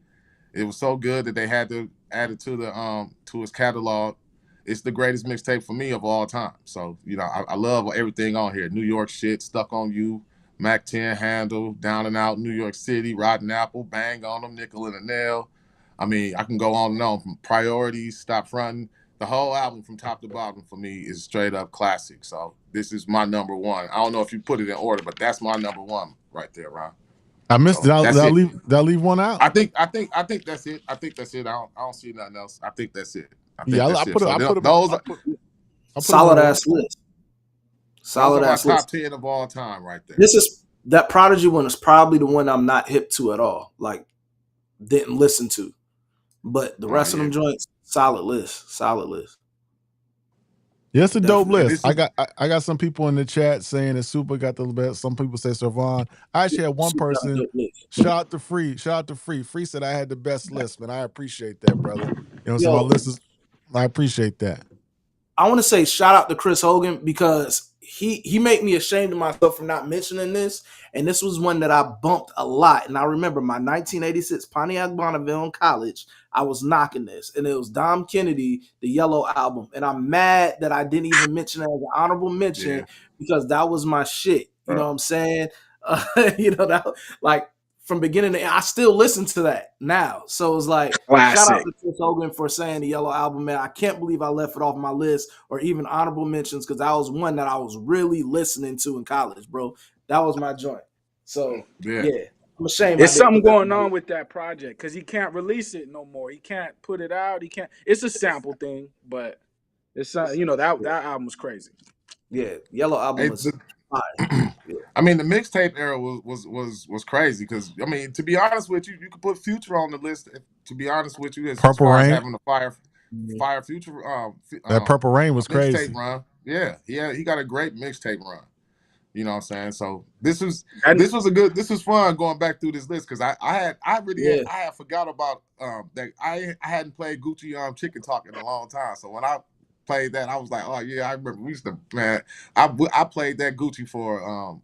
It was so good that they had to add it to his catalog. It's the greatest mixtape for me of all time. So, you know, I love everything on here. New York Shit, Stuck on You, Mac 10 Handle, Down and Out, New York City, Rotten Apple, Bang on Them, Nickel and a Nail. I mean, I can go on and on. From Priorities, Stop Frontin'. The whole album from top to bottom for me is straight up classic. So this is my number one. I don't know if you put it in order, but that's my number one right there, Ron. I missed So it. that's it. Did I leave one out? I think that's it. I think that's it. I don't see nothing else. I think that's it. I put it. Solid ass list. Solid ass top 10 of all time, right there. That Prodigy one is probably the one I'm not hip to at all. Like, didn't listen to, but the rest of them joints, solid list. Yeah, it's a dope list. I got some people in the chat saying that Super got the best. Some people say Servan. I actually had one person. Shout out to Free. Free said I had the best list, man. I appreciate that, brother. You know, so my list is. I appreciate that. I want to say shout out to Chris Hogan, because he made me ashamed of myself for not mentioning this. And this was one that I bumped a lot. And I remember my 1986 Pontiac Bonneville in college, I was knocking this. And it was Dom Kennedy, the Yellow Album. And I'm mad that I didn't even mention it as an honorable mention, because that was my shit. You know what I'm saying? You know, that, like, from beginning to end, I still listen to that now. So it's like, classic. Shout out to Chris Hogan for saying the Yellow Album, man. I can't believe I left it off my list or even honorable mentions, because that was one that I was really listening to in college, bro. That was my joint. So, yeah. I'm ashamed. There's something going on with that project, because he can't release it no more. He can't put it out. He can't. It's a sample thing, but it's you know, that album was crazy. Yeah, Yellow Album was fire. I mean, the mixtape era was crazy, because I mean, to be honest with you, you could put Future on the list. To be honest with you, as far as having a fire Future. That Purple Rain was crazy. Run. Yeah, he got a great mixtape run. You know what I'm saying? So this was fun going back through this list, because I had forgot about that I hadn't played Gucci Chicken Talk in a long time. So when I played that, I was like, oh yeah, I remember we used to, man. I played that Gucci for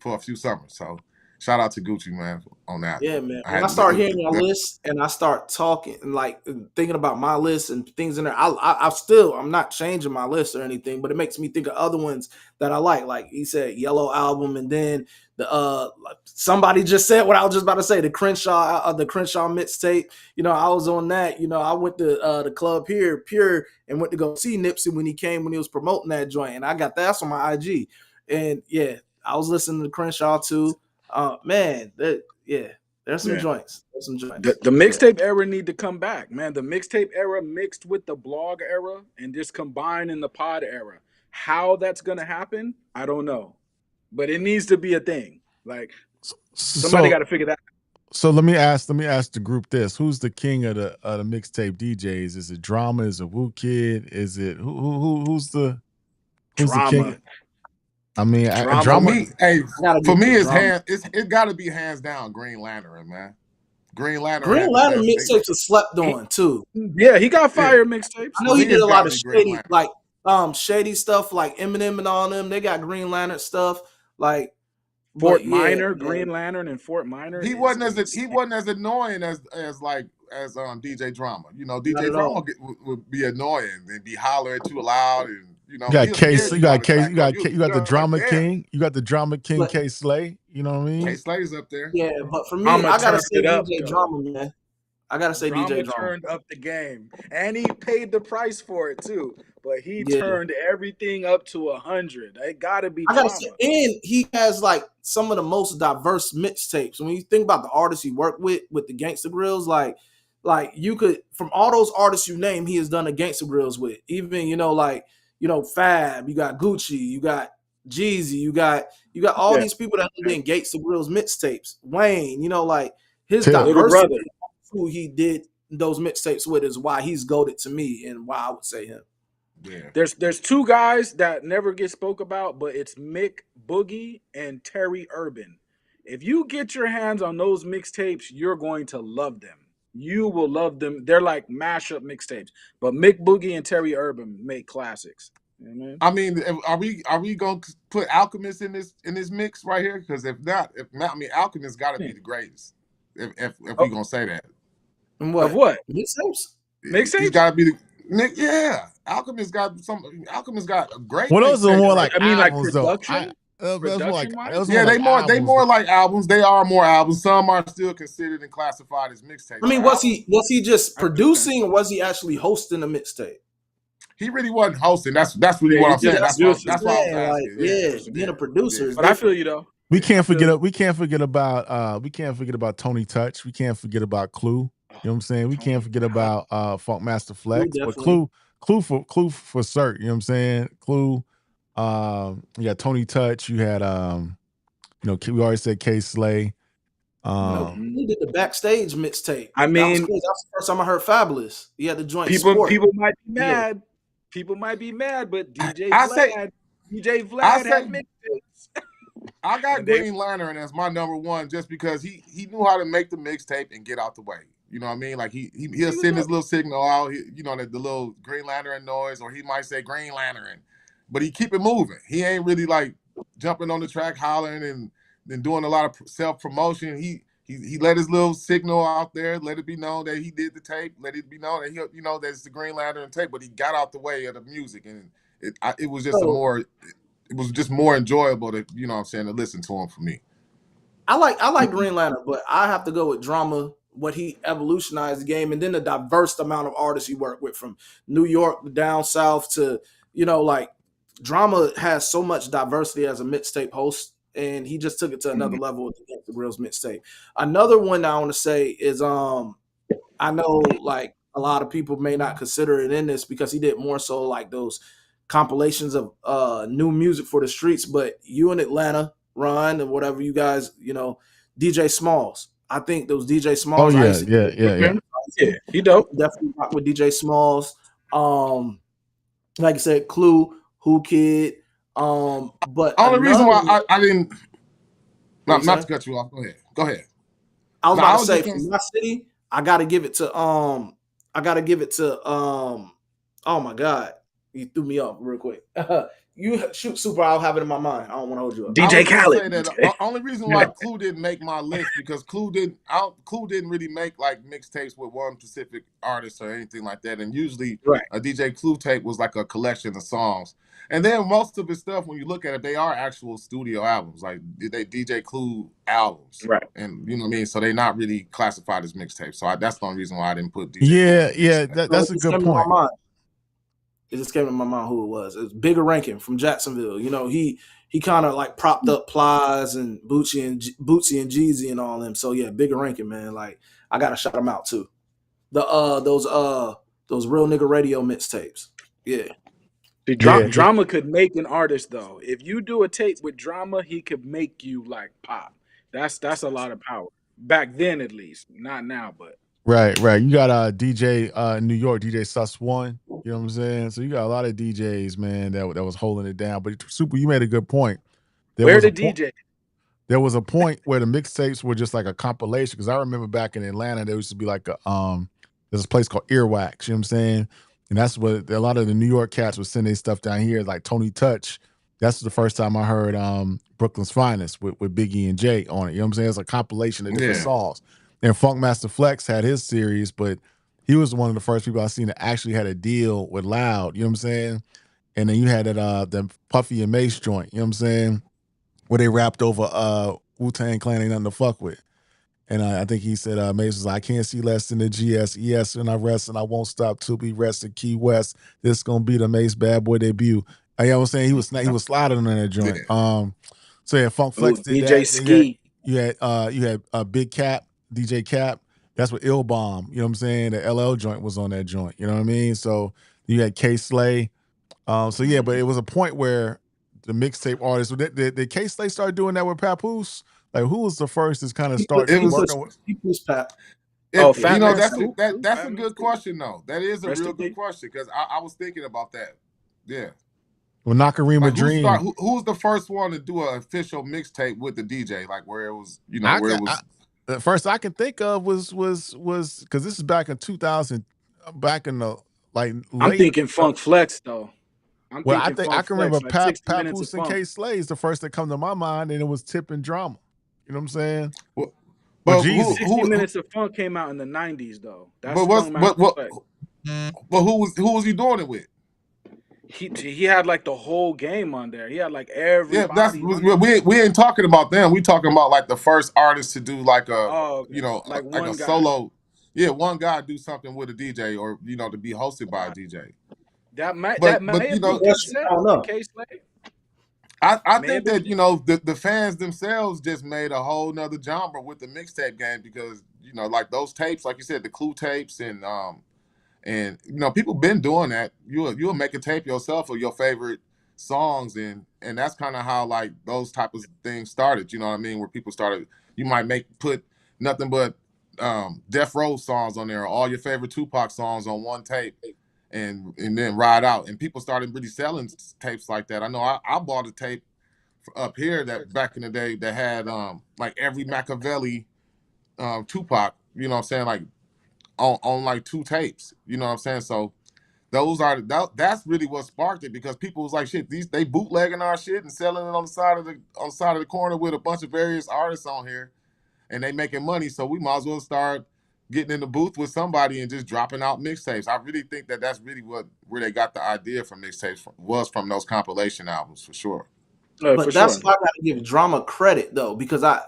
a few summers. So shout out to Gucci, man, on that. Yeah, man. When I start hearing your list and I start talking and like thinking about my list and things in there, I'm not changing my list or anything, but it makes me think of other ones that I like. Like he said, Yellow Album, and then the somebody just said what I was just about to say, the Crenshaw mixtape. You know, I was on that. You know, I went to the club here, Pure, and went to go see Nipsey when he was promoting that joint, and I got that on my IG. And yeah, I was listening to Crenshaw too. Man, There's some Yeah. joints. There's some joints. The mixtape era need to come back, man. The mixtape era mixed with the blog era and just combined in the pod era. How that's gonna happen, I don't know, but it needs to be a thing. Like somebody got to figure that. So let me ask the group this: Who's the king of the mixtape DJs? Is it Drama? Is it Wu Kid? Is it who's the Drama. king? I mean, Drama. Drama. For me, it got to be hands down Green Lantern, man. Green Lantern mixtapes are slept on too. Yeah, he got fire mixtapes. I know he did a lot of shady, like shady stuff, like Eminem and all them. They got Green Lantern stuff, like Fort Minor, Green Lantern, and Fort Minor. He wasn't as annoying as DJ Drama. You know, DJ Drama would be annoying and be hollering too loud, and you know. You got the Drama King. You got the Drama King, K Slay. You know what I mean? K Slay's up there. Yeah, but for me, I gotta say DJ Drama, man. I gotta say DJ Drama turned up the game, and he paid the price for it too. But he turned everything up to 100. It gotta be. I gotta say, and he has like some of the most diverse mixtapes. When you think about the artists he worked with the Gangsta Grills, like you could, from all those artists you name, he has done the Gangsta Grills with. Even Fab, you got Gucci, you got Jeezy, you got all these people that have been Gangsta Grills mixtapes. Wayne, his diversity, who he did those mixtapes with, is why he's goated to me and why I would say him. Yeah. There's two guys that never get spoke about, but it's Mick Boogie and Terry Urban. If you get your hands on those mixtapes, you're going to love them. You will love them. They're like mashup mixtapes. But Mick Boogie and Terry Urban make classics. You know what I mean, are we gonna put Alchemist in this mix right here? Because if not, Alchemist got to be the greatest. If we gonna say that. Of what? Mixtapes? He's got to be the. Yeah, Alchemist got a great. Well, those are more like production. They more like albums. They are more albums. Some are still considered and classified as mixtapes. I mean, was he just producing, or was he actually hosting a mixtape? He really wasn't hosting. That's really what I'm saying. That's why I was asking. Being a producer. But I feel you though. We can't forget about Tony Touch. We can't forget about Clue. You know what I'm saying? We can't forget about Funkmaster Flex, but Clue for cert. You know what I'm saying? Clue. You got Tony Touch. You had we already said K Slay. He did the backstage mixtape. I mean, that's the first time I heard Fabulous. He had the joint. People might be mad. People might be mad, but DJ Vlad had mixtapes. I got Green Lantern as my number one just because he knew how to make the mixtape and get out the way. You know what I mean? Like he'll send his little signal out, the little Green Lantern noise, or he might say Green Lantern, but he keep it moving. He ain't really like jumping on the track hollering and doing a lot of self-promotion. He let his little signal out there, let it be known that he did the tape, let it be known that that it's the Green Lantern tape, but he got out the way of the music, and it was just more enjoyable to to listen to him for me. I like Green Lantern, but I have to go with Drama. What he evolutionized the game, and then the diverse amount of artists he worked with, from New York down south to Drama has so much diversity as a mixtape host, and he just took it to another level with the Gangsta Grills mixtape. Another one I want to say is I know like a lot of people may not consider it in this because he did more so like those compilations of new music for the streets, but you in Atlanta, Ron, and whatever you guys, DJ Smalls. I think those DJ Smalls. Oh yeah. He dope. Definitely rock with DJ Smalls. Like I said, Clue, Who Kid. But only reason why I didn't. Not to cut you off. Go ahead. I was about to say from my city, I gotta give it to oh my God, you threw me off real quick. You shoot Super, I'll have it in my mind. I don't want to hold you up. DJ Khaled. The only reason why Clue didn't make my list because Clue didn't really make like mixtapes with one specific artist or anything like that. And usually a DJ Clue tape was like a collection of songs. And then most of his stuff, when you look at it, they are actual studio albums, like they DJ Clue albums. Right. And you know what I mean? So they're not really classified as mixtapes. So that's the only reason why I didn't put DJ Clue. That's a good point. It just came to my mind who it was. It was Bigger Rankin from Jacksonville. You know, he kind of like propped up Plies and Bootsy and Jeezy and all them. So yeah, Bigger Rankin, man. Like I gotta shout him out too. Those Real Nigga Radio mixtapes. Yeah. See, Yeah, Drama could make an artist though. If you do a tape with Drama, he could make you like pop. That's a lot of power. Back then, at least, not now, but right. You got DJ New York, DJ Sus One. You know what I'm saying? So you got a lot of DJs, man, that was holding it down. But Super, you made a good point. There where was a the point. DJ? There was a point where the mixtapes were just like a compilation. Because I remember back in Atlanta, there used to be like there's a place called Earwax. You know what I'm saying? And that's what a lot of the New York cats would send their stuff down here, like Tony Touch. That's the first time I heard Brooklyn's Finest with Biggie and Jay on it. You know what I'm saying? It's a compilation of different songs. And Funkmaster Flex had his series, but he was one of the first people I seen that actually had a deal with Loud. You know what I'm saying? And then you had that the Puffy and Mace joint. You know what I'm saying? Where they rapped over Wu-Tang Clan ain't nothing to fuck with. And I think he said, Mace was like, I can't see less than the GSES and I rest and I won't stop till we rest in Key West. This is gonna be the Mace Bad Boy debut. You know what I'm saying? He was sliding on that joint. So yeah, Funk Flex did DJ that. Ski. You had Big Cap, DJ Cap. That's what Ill Bomb. You know what I'm saying? The LL joint was on that joint. You know what I mean? So you had K Slay. So yeah, but it was a point where the mixtape artists did K Slay start doing that with Papoose? Like who was the first to kind of start working with? He pushed Pap. You know, that's a good question though. That is a real good question because I was thinking about that. Yeah. Well, Nakarima like Dream. Who's the first one to do an official mixtape with the DJ? Like where it was, you know, the first I can think of was because this is back in 2000, back in the like late. I'm thinking Funk Flex though. I can remember like Papoose and K Slay is the first that come to my mind, and it was Tip and Drama. You know what I'm saying? But 60 Minutes of Funk came out in the 90s though. That's but who was he doing it with? He had like the whole game on there. He had like everybody. Yeah, we ain't talking about them. We talking about like the first artist to do like a you know like a solo. Yeah, one guy do something with a DJ or you know to be hosted by a DJ. That might you know, I think that you know the fans themselves just made a whole nother genre with the mixtape game because you know like those tapes, like you said, the Clue tapes and you know people been doing that. You'll make a tape yourself of your favorite songs and that's kind of how like those type of things started. You know what I mean? Where people started, you might put nothing but Death Row songs on there, or all your favorite Tupac songs on one tape. And then ride out, and people started really selling tapes like that. I know I bought a tape up here that back in the day that had like every Machiavelli Tupac, you know what I'm saying, like on like 2 tapes, you know what I'm saying. So that's really what sparked it because people was like, shit, they bootlegging our shit and selling it on the side of the corner with a bunch of various artists on here, and they making money. So we might as well start getting in the booth with somebody and just dropping out mixtapes. I really think that that's really where they got the idea from mixtapes was from those compilation albums for sure. But that's why I gotta give Drama credit though, because I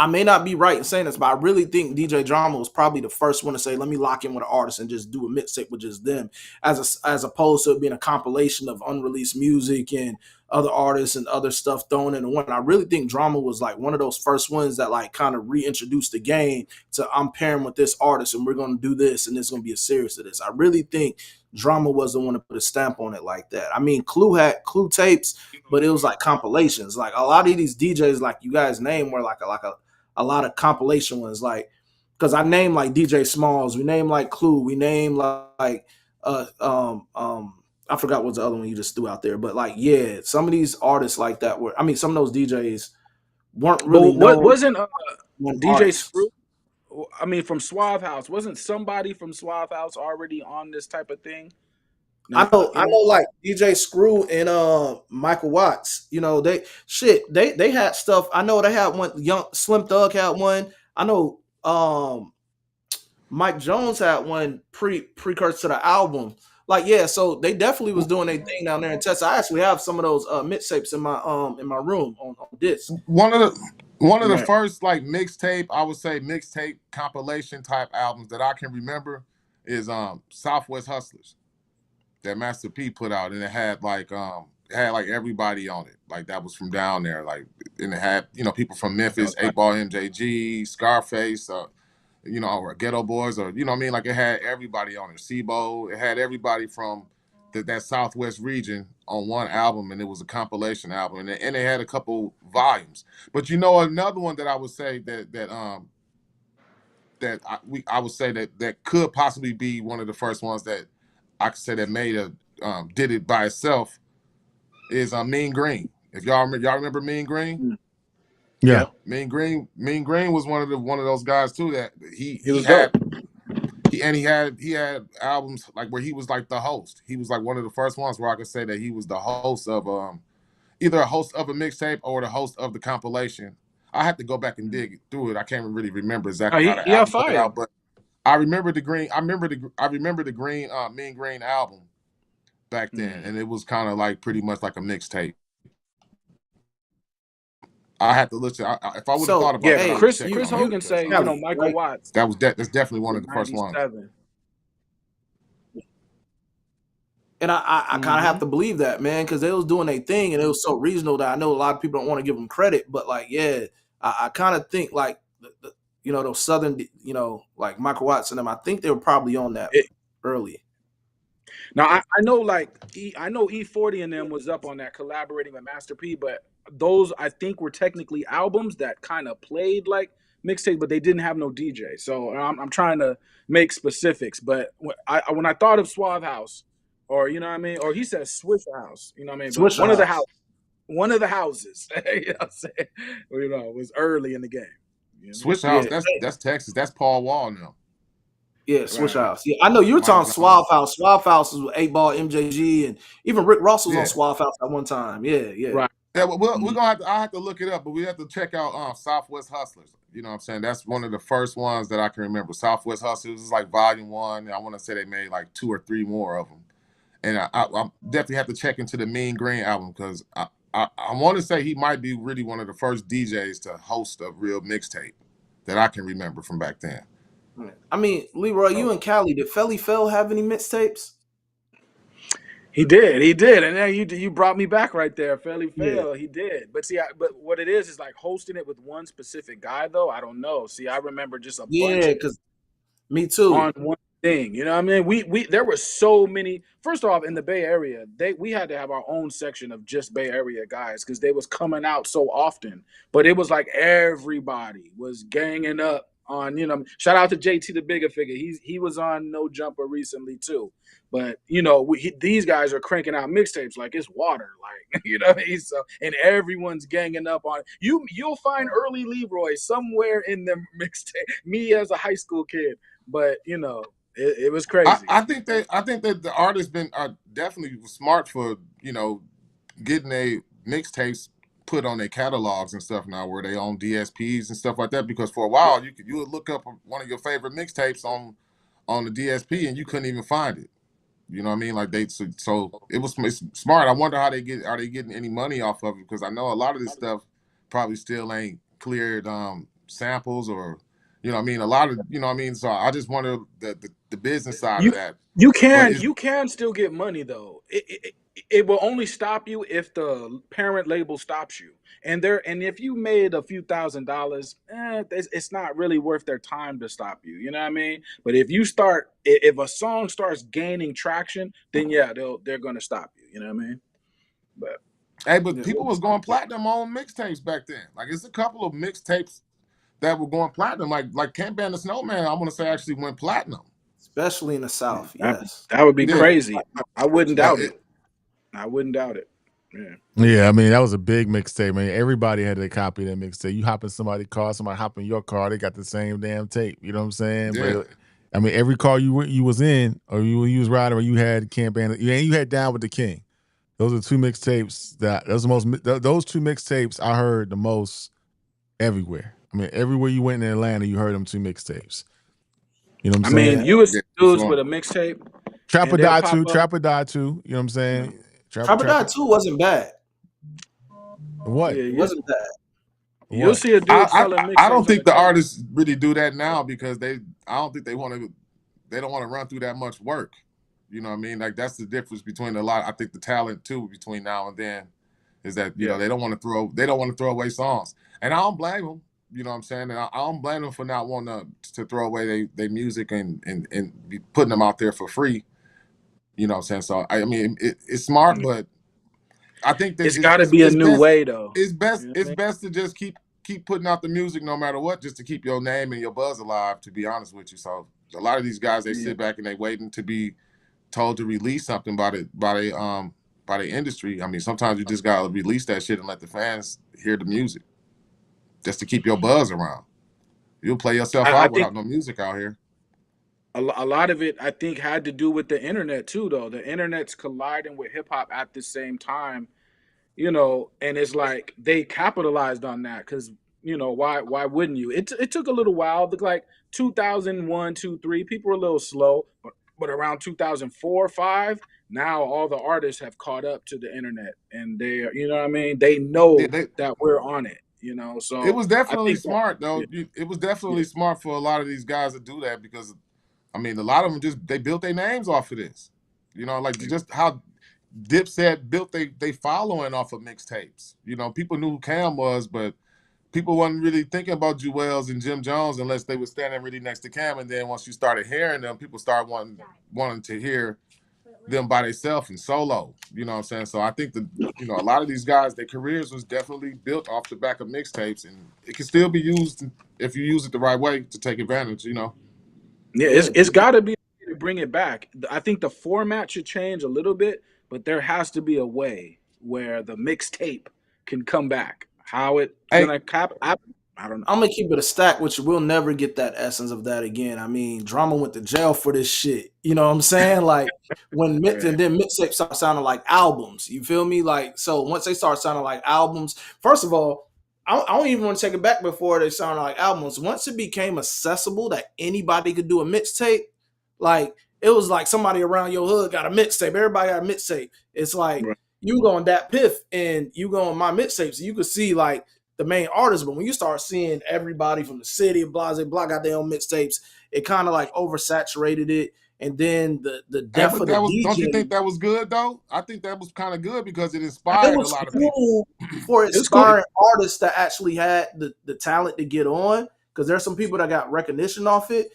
may not be right in saying this, but I really think DJ Drama was probably the first one to say, let me lock in with an artist and just do a mixtape with just them, as opposed to it being a compilation of unreleased music and other artists and other stuff thrown into one. I really think Drama was like one of those first ones that like kind of reintroduced the game to I'm pairing with this artist and we're going to do this and there's going to be a series to this. I really think Drama was the one to put a stamp on it like that. I mean, Clue had Clue tapes, but it was like compilations. Like a lot of these DJs, like you guys name, were like a lot of compilation ones. Like, because I named like DJ Smalls, we named like Clue, we named like I forgot what's the other one you just threw out there, but like yeah, some of these artists like that were. I mean, some of those DJs weren't really. Wasn't DJ Screw? I mean, from Suave House, wasn't somebody from Suave House already on this type of thing? I know, like DJ Screw and Michael Watts. You know, they had stuff. I know they had one. Young Slim Thug had one. I know Mike Jones had one precursor to the album. Like yeah, so they definitely was doing their thing down there in Texas. I actually have some of those mixtapes in my room on disc. One of the first like mixtape, I would say mixtape compilation type albums that I can remember is Southwest Hustlers. that Master P put out, and it had like everybody on it, like that was from down there, like, and it had people from Memphis, 8 Ball, MJG, Scarface, or Ghetto Boys, or what I mean, like it had everybody on it. Sibo, it had everybody from that Southwest region on one album, and it was a compilation album, and it had a couple volumes. But another one that I would say I would say that could possibly be one of the first ones that I could say that did it by itself is Mean Green. If y'all remember Mean Green? Yeah. Mean Green was one of those guys too that he was had dope. he had albums like where he was like the host. He was like one of the first ones where I could say that he was the host of either a host of a mixtape or the host of the compilation. I had to go back and dig through it. I can't really remember exactly how the He album put fire. out, but I remember the green. I remember the green Mean Green album back then, and it was kind of like pretty much like a mixtape. I had to listen. If I would have thought about it, Chris Hogan say Michael Watts. That's definitely one of the first ones. And I kind of have to believe that, man, because they was doing their thing and it was so regional that I know a lot of people don't want to give them credit, but like, yeah, I kind of think like, those Southern, like Michael Watts and them, I think they were probably on that early. Now I know like I know E40 and them was up on that collaborating with Master P, but those I think were technically albums that kind of played like mixtapes, but they didn't have no DJ. So I'm trying to make specifics, but when I thought of Suave House, or or he says Swish House, Swish one House. one of the houses, what I'm saying, was early in the game. Swish House, that's Texas, that's Paul Wall now. Yeah, Swish House. Yeah, I know you were talking Suave House. Suave House was with 8 Ball, MJG, and even Rick Ross was on Suave House at one time. Yeah. Right. Yeah, we're gonna I have to look it up, but we have to check out Southwest Hustlers. You know what I'm saying? That's one of the first ones that I can remember. Southwest Hustlers is like volume 1. I want to say they made like 2 or 3 more of them. And I definitely have to check into the Mean Green album because I want to say he might be really one of the first DJs to host a real mixtape that I can remember from back then. I mean, Leroy, you and Cali, did Felly Fell have any mixtapes? He did, and then you brought me back right there. Felly Fell, he did. But see, but what it is like hosting it with one specific guy, though. I don't know. See, I remember just a bunch. Yeah, because me too. On one thing, you know what I mean? We there were so many. First off, in the Bay Area, we had to have our own section of just Bay Area guys because they was coming out so often. But it was like everybody was ganging up on, shout out to JT the Bigger Figure. He was on No Jumper recently too. But these guys are cranking out mixtapes like it's water, like what I mean. So, and everyone's ganging up on you. You'll find early Leroy somewhere in the mixtape. Me as a high school kid, but it was crazy. I think that the artists are definitely smart for getting a mixtapes put on their catalogs and stuff now, where they own DSPs and stuff like that. Because for a while you would look up one of your favorite mixtapes on the DSP and you couldn't even find it. You know what I mean? Like it's smart. I wonder are they getting any money off of it? Because I know a lot of this stuff probably still ain't cleared samples or a lot of So I just wonder the business side of that. You can still get money though. It will only stop you if the parent label stops you. And if you made a few $1,000s, it's not really worth their time to stop you. You know what I mean? But if a song starts gaining traction, then they're gonna stop you. You know what I mean? But people was going platinum on mixtapes back then. Like it's a couple of mixtapes that were going platinum. Like Can't Ban the Snowman, I want to say actually went platinum. Especially in the South, yes. That would be crazy. I wouldn't doubt it. I wouldn't doubt it. Yeah, I mean, that was a big mixtape, man. Everybody had a copy of that mixtape. You hop in somebody's car, somebody hop in your car, they got the same damn tape. You know what I'm saying? Yeah. But I mean, every car you was in, or you was riding, or you had Can't Ban, you had Down with the King. Those are 2 mixtapes those 2 mixtapes I heard the most everywhere. I mean, everywhere you went in Atlanta, you heard them 2 mixtapes. You know what I'm saying? I mean, you was dudes with a mixtape. Trap or Die 2, Trap or Die 2. You know what I'm saying? Trap or Die 2 wasn't bad. What? It wasn't bad. You'll see a dude selling mixtapes. I don't think the artists really do that now because I don't think they don't want to run through that much work. You know what I mean? Like that's the difference between a lot. I think the talent too between now and then is that they don't want to throw away songs, and I don't blame them. You know what I'm saying? And I don't blame them for not wanting to throw away their music and be putting them out there for free. You know what I'm saying? So I mean, it's smart, but I think that it's got to be a new way though. It's best. You know It's best to just keep putting out the music no matter what, just to keep your name and your buzz alive. To be honest with you, so a lot of these guys they sit back and they waiting to be told to release something by the industry. I mean, sometimes you just gotta release that shit and let the fans hear the music, just to keep your buzz around. You'll play yourself out without no music out here. A lot of it, I think, had to do with the internet too, though. The internet's colliding with hip hop at the same time, and it's like they capitalized on that because why wouldn't you? It took a little while, like 2001, 2, 3, people were a little slow, but around 2004, 5, now all the artists have caught up to the internet, and they they know that we're on it. So it was definitely smart though. Yeah. It was definitely smart for a lot of these guys to do that because, I mean, a lot of them they built their names off of this. Like just how Dipset built they following off of mixtapes. People knew who Cam was, but people wasn't really thinking about Jewels and Jim Jones unless they were standing really next to Cam. And then once you started hearing them, people started wanting to hear them by themselves and solo. You know what I'm saying? So I think that a lot of these guys, their careers was definitely built off the back of mixtapes, and it can still be used if you use it the right way to take advantage. Yeah, it's got to be a way to bring it back. I think the format should change a little bit, but there has to be a way where the mixtape can come back. How it's gonna cap? I don't know. I'm gonna keep it a stack, which we'll never get that essence of that again. I mean, Drama went to jail for this shit. You know what I'm saying? Like when and then mixtapes start sounding like albums. You feel me? Like so once they start sounding like albums, first of all, I don't even want to take it back before they sounded like albums. Once it became accessible that anybody could do a mixtape, like it was like somebody around your hood got a mixtape. Everybody got a mixtape. It's like you go on that Piff and you go on my mixtapes. So you could see like the main artists, but when you start seeing everybody from the city of Blase Blah got their own mixtapes, it kind of like oversaturated it. And then the death of the DJ. Don't you think that was good though? I think that was kind of good because it inspired a lot of people. For inspiring artists that actually had the talent to get on, because there's some people that got recognition off it.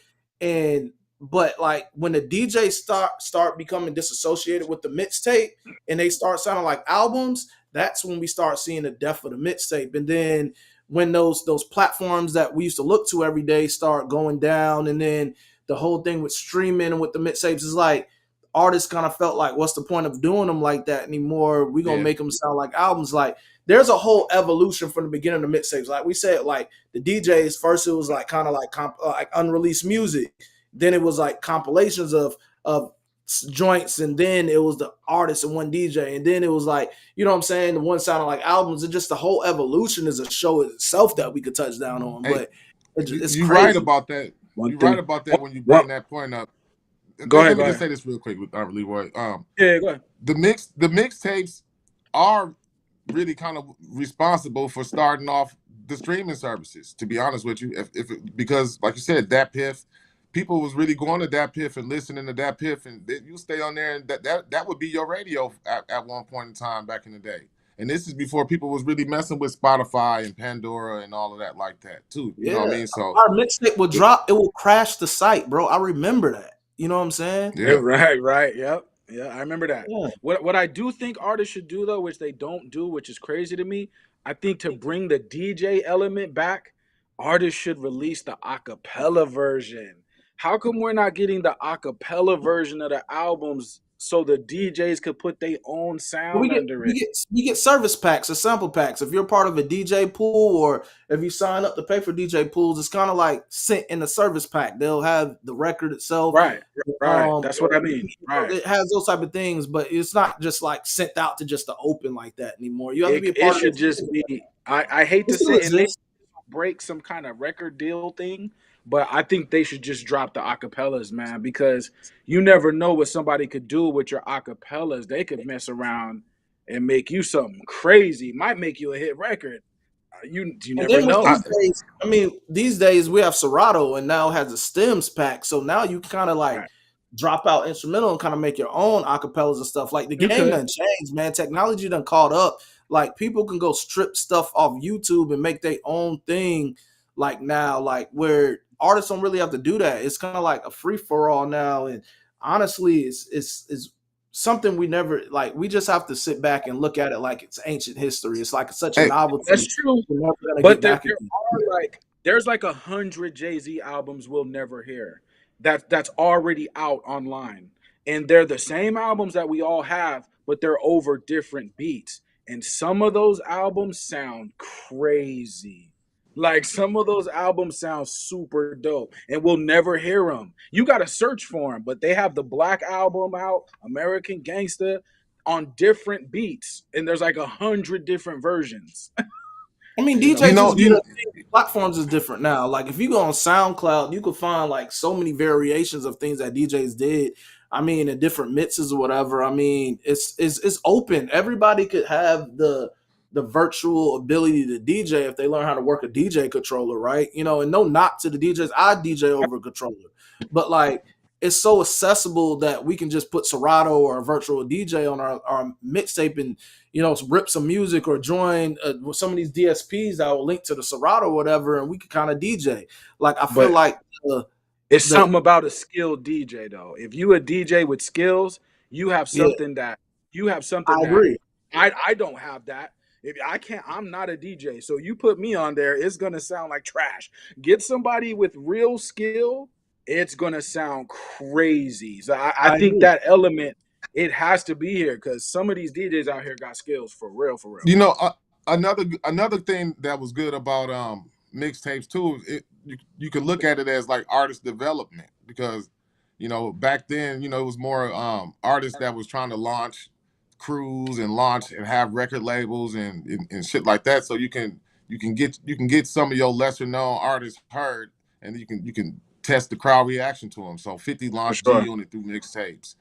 But like when the DJs start becoming disassociated with the mixtape and they start sounding like albums, that's when we start seeing the death of the mixtape. And then when those platforms that we used to look to every day start going down, and then the whole thing with streaming and with the mixtapes is like artists kind of felt like, what's the point of doing them like that anymore? We're going to make them sound like albums. Like there's a whole evolution from the beginning of mixtapes. Like we said, like the DJs, first it was like kind of like unreleased music. Then it was like compilations of joints, and then it was the artist and one DJ, and then it was like, you know what I'm saying, the one sounded like albums. And just the whole evolution is a show itself that we could touch down on. But it's you're crazy. Right about that. You're right about that when you bring that point up. Go ahead. Let me just say this real quick with Leroy. Go ahead. The mixtapes are really kind of responsible for starting off the streaming services. To be honest with you, because like you said, that Piff. People was really going to that Piff and listening to that Piff, and you stay on there, and that would be your radio at one point in time back in the day. And this is before people was really messing with Spotify and Pandora and all of that like that too. You know what I mean? So our mixtape would drop, it will crash the site, bro. I remember that. You know what I'm saying? Yeah, right. Yep. Yeah, I remember that. Yeah. What I do think artists should do though, which they don't do, which is crazy to me, I think to bring the DJ element back, artists should release the acapella version. How come we're not getting the acapella version of the albums so the DJs could put their own sound under it? We get service packs or sample packs. If you're part of a DJ pool, or if you sign up to pay for DJ pools, it's kind of like sent in a service pack. They'll have the record itself. Right. That's what I mean. Right. It has those type of things, but it's not just like sent out to just the open like that anymore. You have to be a part of it. It should just be, I hate to say it, and they break some kind of record deal thing. But I think they should just drop the acapellas, man, because you never know what somebody could do with your acapellas. They could mess around and make you something crazy. Might make you a hit record. You never know. These days we have Serato, and now has a stems pack. So now you kind of like drop out instrumental and kind of make your own acapellas and stuff. Like the You game could. done changed, man. Technology done caught up. Like people can go strip stuff off YouTube and make their own thing. Like now, like where artists don't really have to do that. It's kind of like a free for all now. And honestly, it's something we never like. We just have to sit back and look at it like it's ancient history. It's like such a Hey, novelty. That's true. We're never gonna But get back there again. are like there's like 100 Jay-Z albums we'll never hear. That's already out online. And they're the same albums that we all have, but they're over different beats. And some of those albums sound crazy. Like some of those albums sound super dope, and we'll never hear them. You got to search for them, but they have the Black Album out, American Gangsta, on different beats, and there's like 100 different versions. I mean, You know, DJs you know, just did you a thing. Platforms is different now. Like if you go on SoundCloud, you could find like so many variations of things that DJs did. I mean, in different mixes or whatever. I mean, it's open. Everybody could have the virtual ability to DJ if they learn how to work a DJ controller, right? You know, and no knock to the DJs. I DJ over a controller, but like it's so accessible that we can just put Serato or a virtual DJ on our mixtape and rip some music or join some of these DSPs that will link to the Serato or whatever, and we could kind of DJ. Like I feel but like it's the something about a skilled DJ though. If you a DJ with skills, you have yeah, something that you have I something that agree. I don't have that. If I can't, I'm not a DJ. So you put me on there, it's gonna sound like trash. Get somebody with real skill, it's gonna sound crazy. So I I think agree. that element it has to be here because some of these DJs out here got skills for real, for real. you know, another thing that was good about mixtapes too. You can look at it as like artist development because back then it was more artists that was trying to launch crews and launch and have record labels and shit like that. So you can get some of your lesser known artists heard, and you can test the crowd reaction to them. So 50 For launched G sure. Unit through mixtapes.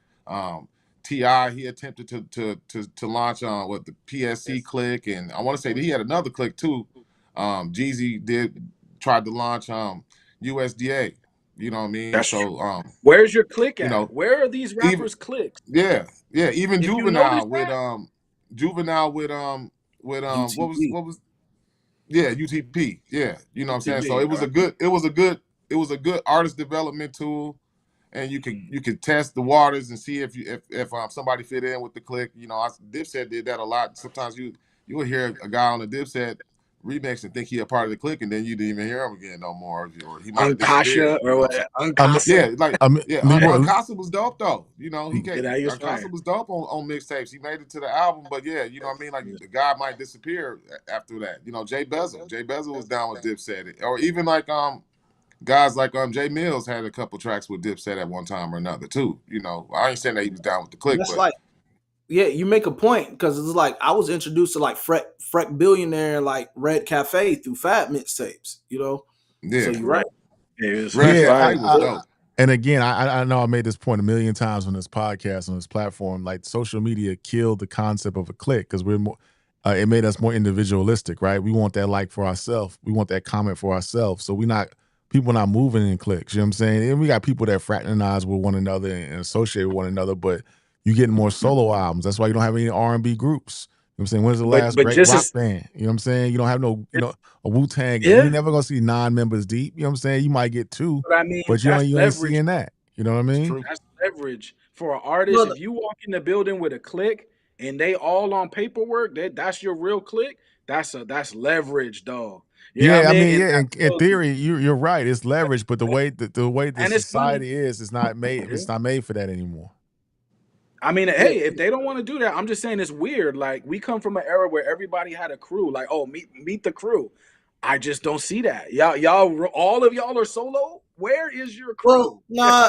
Ti he attempted to launch on what the PSC click, and I want to say that he had another click too. Jeezy tried to launch USDA. You know what I mean? That's true. So Where's your click you at? know Where are these even rappers' clicks? even If you notice Juvenile with that, UTP. what was UTP. Yeah, you know what I'm saying? So UTP, all right. it was a good artist development tool, and you could test the waters and see if somebody fit in with the click. Dipset did that a lot. Sometimes you will hear a guy on the Dipset remix and think he a part of the click, and then you didn't even hear him again no more, or he might have disappeared. Unkasha or what? I mean, Unkasa. Yeah, like Leroy, Uncasa was dope though. He Yeah, came. that he was Uncasa fire. was dope on mixtapes. He made it to the album, but yeah, you know what I mean. Like the guy might disappear after that. Jay Bezel was down with Dipset, or even like guys like Jay Mills had a couple tracks with Dipset at one time or another too. I ain't saying that he was down with the click, That's but like yeah, you make a point because it's like I was introduced to like Freck Billionaire and like Red Cafe through Fat mixtapes. So yeah, you're right. Yeah, it was Red yeah, fire. Cafe was dope. and again, I know I made this point a million times on this podcast, on this platform. Like social media killed the concept of a click because we're more. It made us more individualistic, right? We want that like for ourselves. We want that comment for ourselves. So people not moving in clicks. You know what I'm saying? And we got people that fraternize with one another and associate with one another, but you getting more solo albums. That's why you don't have any R&B groups. You know what I'm saying? When's the last But great just rock as band? You know what I'm saying? You don't have no, a Wu-Tang. You yeah, ain't never gonna see 9 members deep. You know what I'm saying? You might get 2, but I mean but that's you ain't leverage. seeing that. You know what I It's mean? true. That's leverage for an artist. Well, If you walk in the building with a click and they all on paperwork, that's your real click. That's leverage, dog. You know what Yeah, I I mean? mean, And yeah, that in tells you, theory, you're right. It's leverage, but the way the and it's gonna. society is, it's not made. Yeah. It's not made for that anymore. I mean, yeah, hey, if they don't want to do that, I'm just saying it's weird. Like we come from an era where everybody had a crew. Like, oh, meet the crew. I just don't see that. Y'all, all of y'all are solo. Where is your well, crew? nah,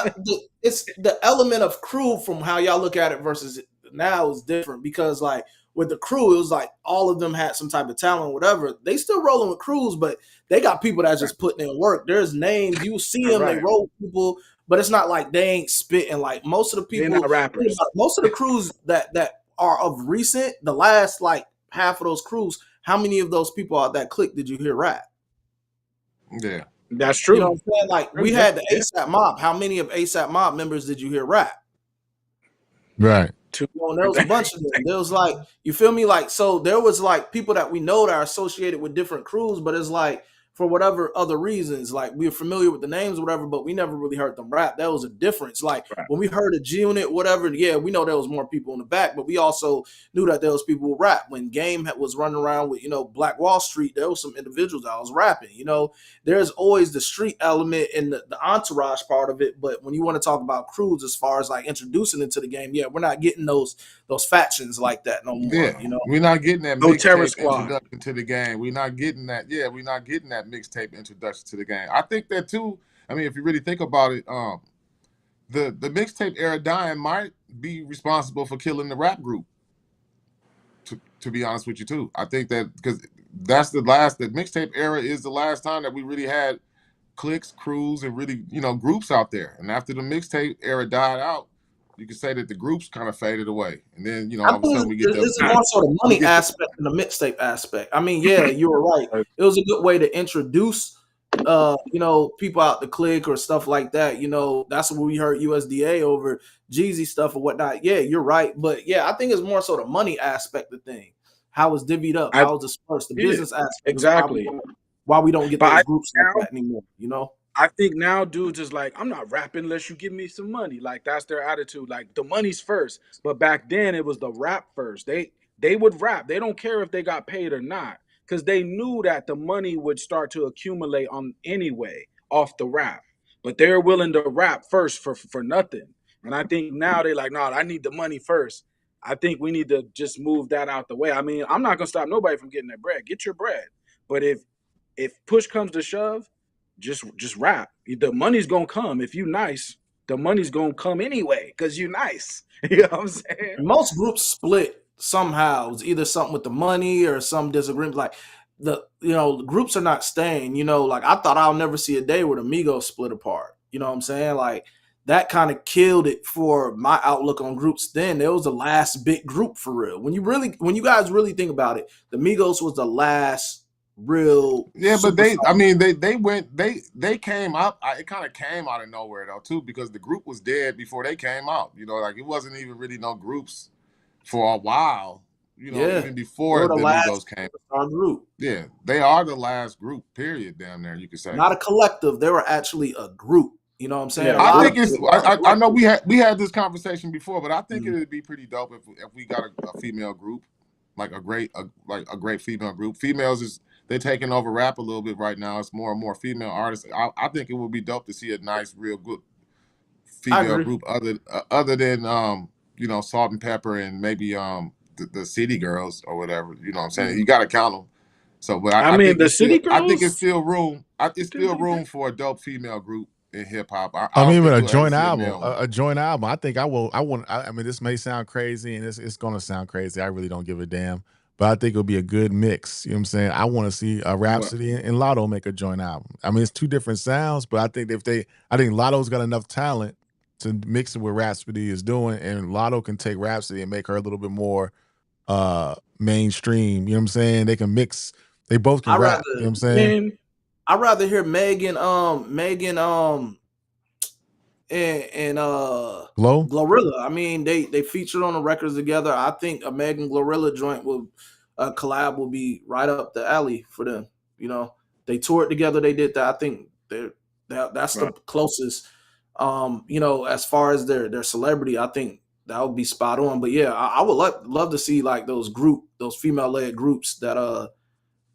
it's the element of crew from how y'all look at it versus now is different because like with the crew, it was like all of them had some type of talent, whatever. They still rolling with crews, but they got people that's just putting in work. There's names you see them, they Right. roll people, but it's not like they ain't spitting. Like most of the They're people, not rappers. most of the crews that are of recent, the last like half of those crews, how many of those people out that clique did you hear rap? Yeah. That's You know true. what I'm saying? Like we had the ASAP Mob. How many of ASAP Mob members did you hear rap? Right. Two. You know, and there was a bunch of them. There was like, you feel me? Like, so there was like people that we know that are associated with different crews, but it's like for whatever other reasons, like we were familiar with the names or whatever, but we never really heard them rap. That was a difference. Like Right. when we heard a G Unit, whatever, yeah, we know there was more people in the back, but we also knew that there was people who rap. When Game was running around with, you know, Black Wall Street, there was some individuals that was rapping. You know, there's always the street element and the entourage part of it, but when you want to talk about crews as far as like introducing into the game, yeah, we're not getting those factions like that no more. Yeah, You know, we're not getting that No Terror mixtape Squad. introduction to the game. We're not getting that. Yeah, we're not getting that mixtape introduction to the game. I think that too. I mean, if you really think about it, the mixtape era dying might be responsible for killing the rap group. To be honest with you too, I think that because that's the mixtape era is the last time that we really had cliques, crews, and really, you know, groups out there. And after the mixtape era died out, you could say that the groups kind of faded away. And then, you know, I all of a think sudden we get it's more so the money the aspect than the mixtape aspect. I mean, yeah, you were right. It was a good way to introduce, you know, people out the clique or stuff like that. You know, that's what we heard USDA over Jeezy stuff or whatnot. Yeah, you're right. But yeah, I think it's more so the money aspect of the thing. How it's divvied up, how it's dispersed. The business aspect exactly. is why we don't get But those I groups think like now, that anymore, you know? I think now dudes is like, I'm not rapping unless you give me some money. Like that's their attitude. Like the money's first. But back then it was the rap first. They would rap. They don't care if they got paid or not. Because they knew that the money would start to accumulate on anyway off the rap. But they're willing to rap first for nothing. And I think now they're like, no, I need the money first. I think we need to just move that out the way. I mean, I'm not gonna stop nobody from getting their bread. Get your bread. But if push comes to shove, just rap. The money's gonna come. If you nice, the money's gonna come anyway because you nice. You know what I'm saying? Most groups split somehow. It's either something with the money or some disagreement. Like the groups are not staying. You know, like I thought I'll never see a day where the Migos split apart. You know what I'm saying? Like that kind of killed it for my outlook on groups. Then it was the last big group for real. When you guys really think about it, the Migos was the last real. Yeah, but they came out. It kind of came out of nowhere though too, because the group was dead before they came out. You know, like it wasn't even really no groups for a while. You know, Yeah, even they before were the the last Migos came. superstar group. Yeah, they are the last group. Period. Damn there, you could say. Not a collective. They were actually a group. You know what I'm saying? Yeah, A lot I of think it's. people are I know collective. we had this conversation before, but I think Mhm. it would be pretty dope if we got a female group, like a great female group. Females is they're taking over rap a little bit right now. It's more and more female artists. I think it would be dope to see a nice, real good I female agree. group other than you know, Salt and Pepper and maybe the City Girls or whatever. You know what I'm saying? You got to count them. So, but I I mean think the it's city still girls. still room. It's still room for a dope female group in hip hop. I I don't mean, even think a we'll ever joint see a album, male one. a joint album. I think I will. I want. I mean, this may sound crazy, and it's going to sound crazy. I really don't give a damn, but I think it'll be a good mix. You know what I'm saying? I want to see a What? Rhapsody and Lotto make a joint album. I mean, it's two different sounds, but I think I think Lotto's got enough talent to mix it with Rhapsody is doing, and Lotto can take Rhapsody and make her a little bit more mainstream. You know what I'm saying? They can mix. They both can I rap. rather You know what I'm I saying? mean, I rather hear Megan and Glow. Glorilla. I mean, they featured on the records together. I think a Megan Glorilla joint will collab will be right up the alley for them. You know, they toured together. They did that. I think that's the right. closest. You know, as far as their celebrity, I think that would be spot on. But yeah, I would love to see like those female led groups that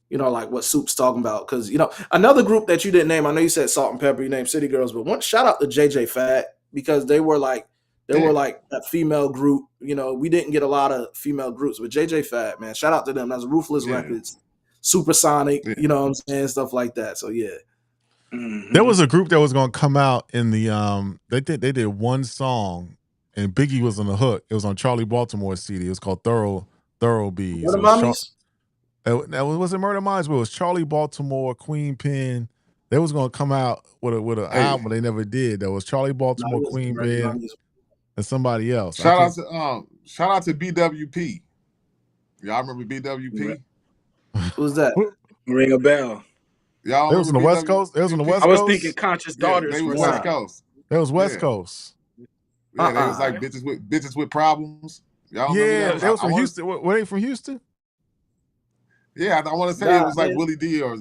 you know, like what Soup's talking about. Because, you know, another group that you didn't name, I know you said Salt and Pepper, you named City Girls, but one shout out to JJ Fat because they were like Yeah, that female group. You know, we didn't get a lot of female groups, but JJ Fat, man, shout out to them. That's Ruthless yeah, Records, Supersonic, yeah. you know what I'm saying, stuff like that. So yeah, There Mm-hmm. was a group that was gonna come out in the they did one song and Biggie was on the hook. It was on Charlie Baltimore's CD. It was called Thorough Bees. what It the was mommies? that was it Murder Minds, but it was Charlie Baltimore, Queen Pen. They was gonna come out with an Hey, album they never did. That was Charlie No, it Baltimore, was Queen Murder Pen, Mommies. and somebody else. I can't shout out to BWP. Y'all remember BWP? Who's that? Ring a bell. Y'all They don't was on the remember West Coast. They was on the I West BWP? was thinking Coast. Conscious Yeah, Daughters they for was a West Nah. second. Coast. That was West Yeah, Coast. yeah, they was like bitches with problems. Y'all remember Yeah, them? they was I from want to. Houston. Were they from Houston? Yeah, I want to say Nah, it was like Willie D, or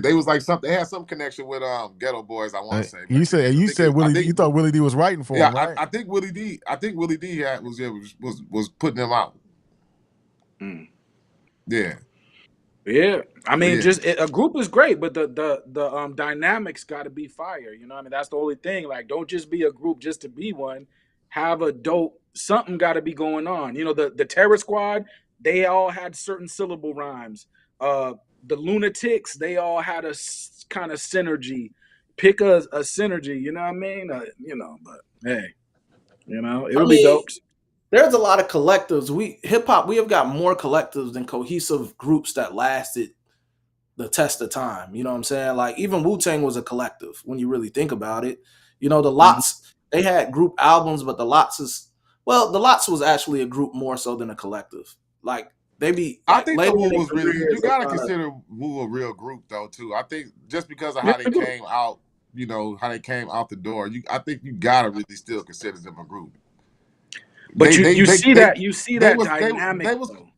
they was like something. They had some connection with Ghetto Boys. I want to say back then. You said I Willie. think You thought Willie D was writing for yeah, him, right? I think Willie D. I think Willie D was putting them out. Mm. Yeah, Yeah, I but mean, yeah, just a group is great, but the dynamics got to be fire. You know, what I mean, that's the only thing. Like, don't just be a group just to be one. Have a dope something got to be going on. You know, the Terror Squad, they all had certain syllable rhymes. The Lunatics, they all had a kind of synergy. Pick a synergy. You know what I mean? You know, but hey, you know, it I would be mean, dope. there's a lot of collectives. Hip hop, we have got more collectives than cohesive groups that lasted the test of time. You know what I'm saying? Like even Wu-Tang was a collective when you really think about it. You know, the Mhm. Lots, they had group albums, but the Lots the Lots was actually a group more so than a collective. Like they be I like think the later in Wu their was really. You careers, they got to kind of consider Wu a real group though too. I think just because of Yeah, how they came out, you know, how they came out the door. I think you got to really still consider them a group. but They they you they see they that they was dynamic they was. though.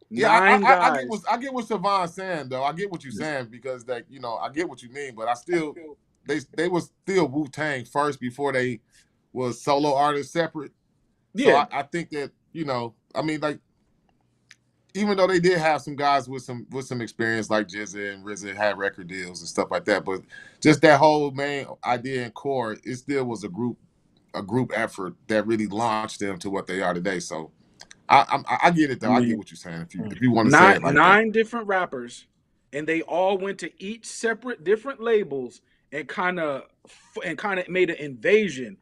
Yeah, Nine I guys. I get what Siobhan's saying though. I get what you're saying because that you know I get what you mean, but I still they was still Wu Tang first before they was solo artists separate. So Yeah, I think that you know I mean like even though they did have some guys with some experience like Jizza and RZA had record deals and stuff like that, but just that whole main idea and core, it still was a group effort that really launched them to what they are today. So I get it I though. I get mean, what you're saying if you want to say it like that. nine different rappers, and they all went to each separate different labels and kind of made an invasion.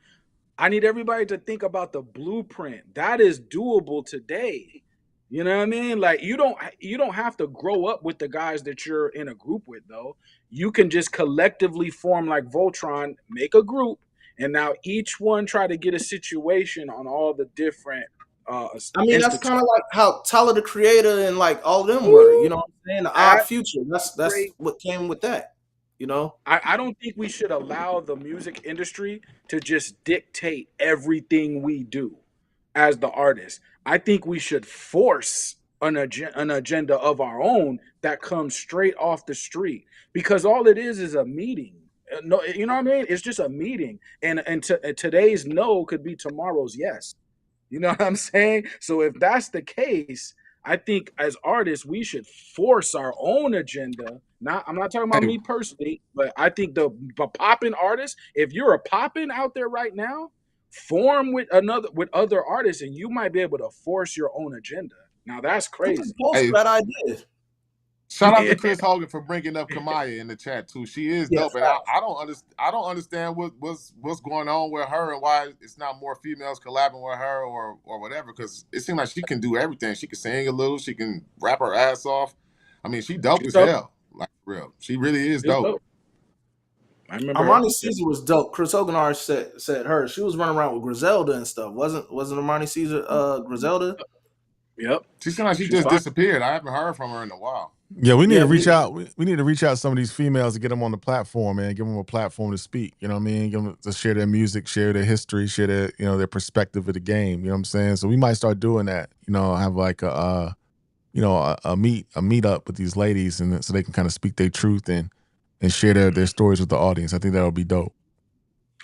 I need everybody to think about the blueprint. That is doable today. You know what I mean? Like you don't have to grow up with the guys that you're in a group with though. You can just collectively form like Voltron, make a group, and now each one try to get a situation on all the different I mean, that's institutes. kind of like how Tyler the Creator and like all of them were. Ooh, You know what I'm saying? The Odd that's Future. That's great. what came with that. You know. I don't think we should allow the music industry to just dictate everything we do as the artist. I think we should force an agenda of our own that comes straight off the street because all it is a meeting. No, you know what I mean? It's just a meeting, and today's no could be tomorrow's yes. You know what I'm saying? So if that's the case, I think as artists we should force our own agenda. Not I'm not talking about Hey, me personally, but I think the popping artist, if you're a popping out there right now, form with other artists and you might be able to force your own agenda. Now that's I'm just crazy. opposed to hey, that idea. shout out to Chris Hogan for bringing up Kamaya in the chat too. She is Yeah, dope, and I don't understand what's going on with her and why it's not more females collabing with her or whatever. Because it seems like she can do everything. She can sing a little. She can rap her ass off. I mean, she dope She's as dope. hell. Like for real, she really is She's dope. dope. I remember her. Armani Caesar was dope. Chris Hogan already said her. She was running around with Griselda and stuff. Wasn't Armani Caesar Griselda? Yep. She seems like she She's just fine. disappeared. I haven't heard from her in a while. Yeah, we need Yeah, to reach out. We need to reach out to some of these females to get them on the platform, man. Give them a platform to speak. You know what I mean? Give them to share their music, share their history, share their their perspective of the game. You know what I'm saying? So we might start doing that. You know, have like a meet up with these ladies, and so they can kind of speak their truth and share their stories with the audience. I think that'll be dope.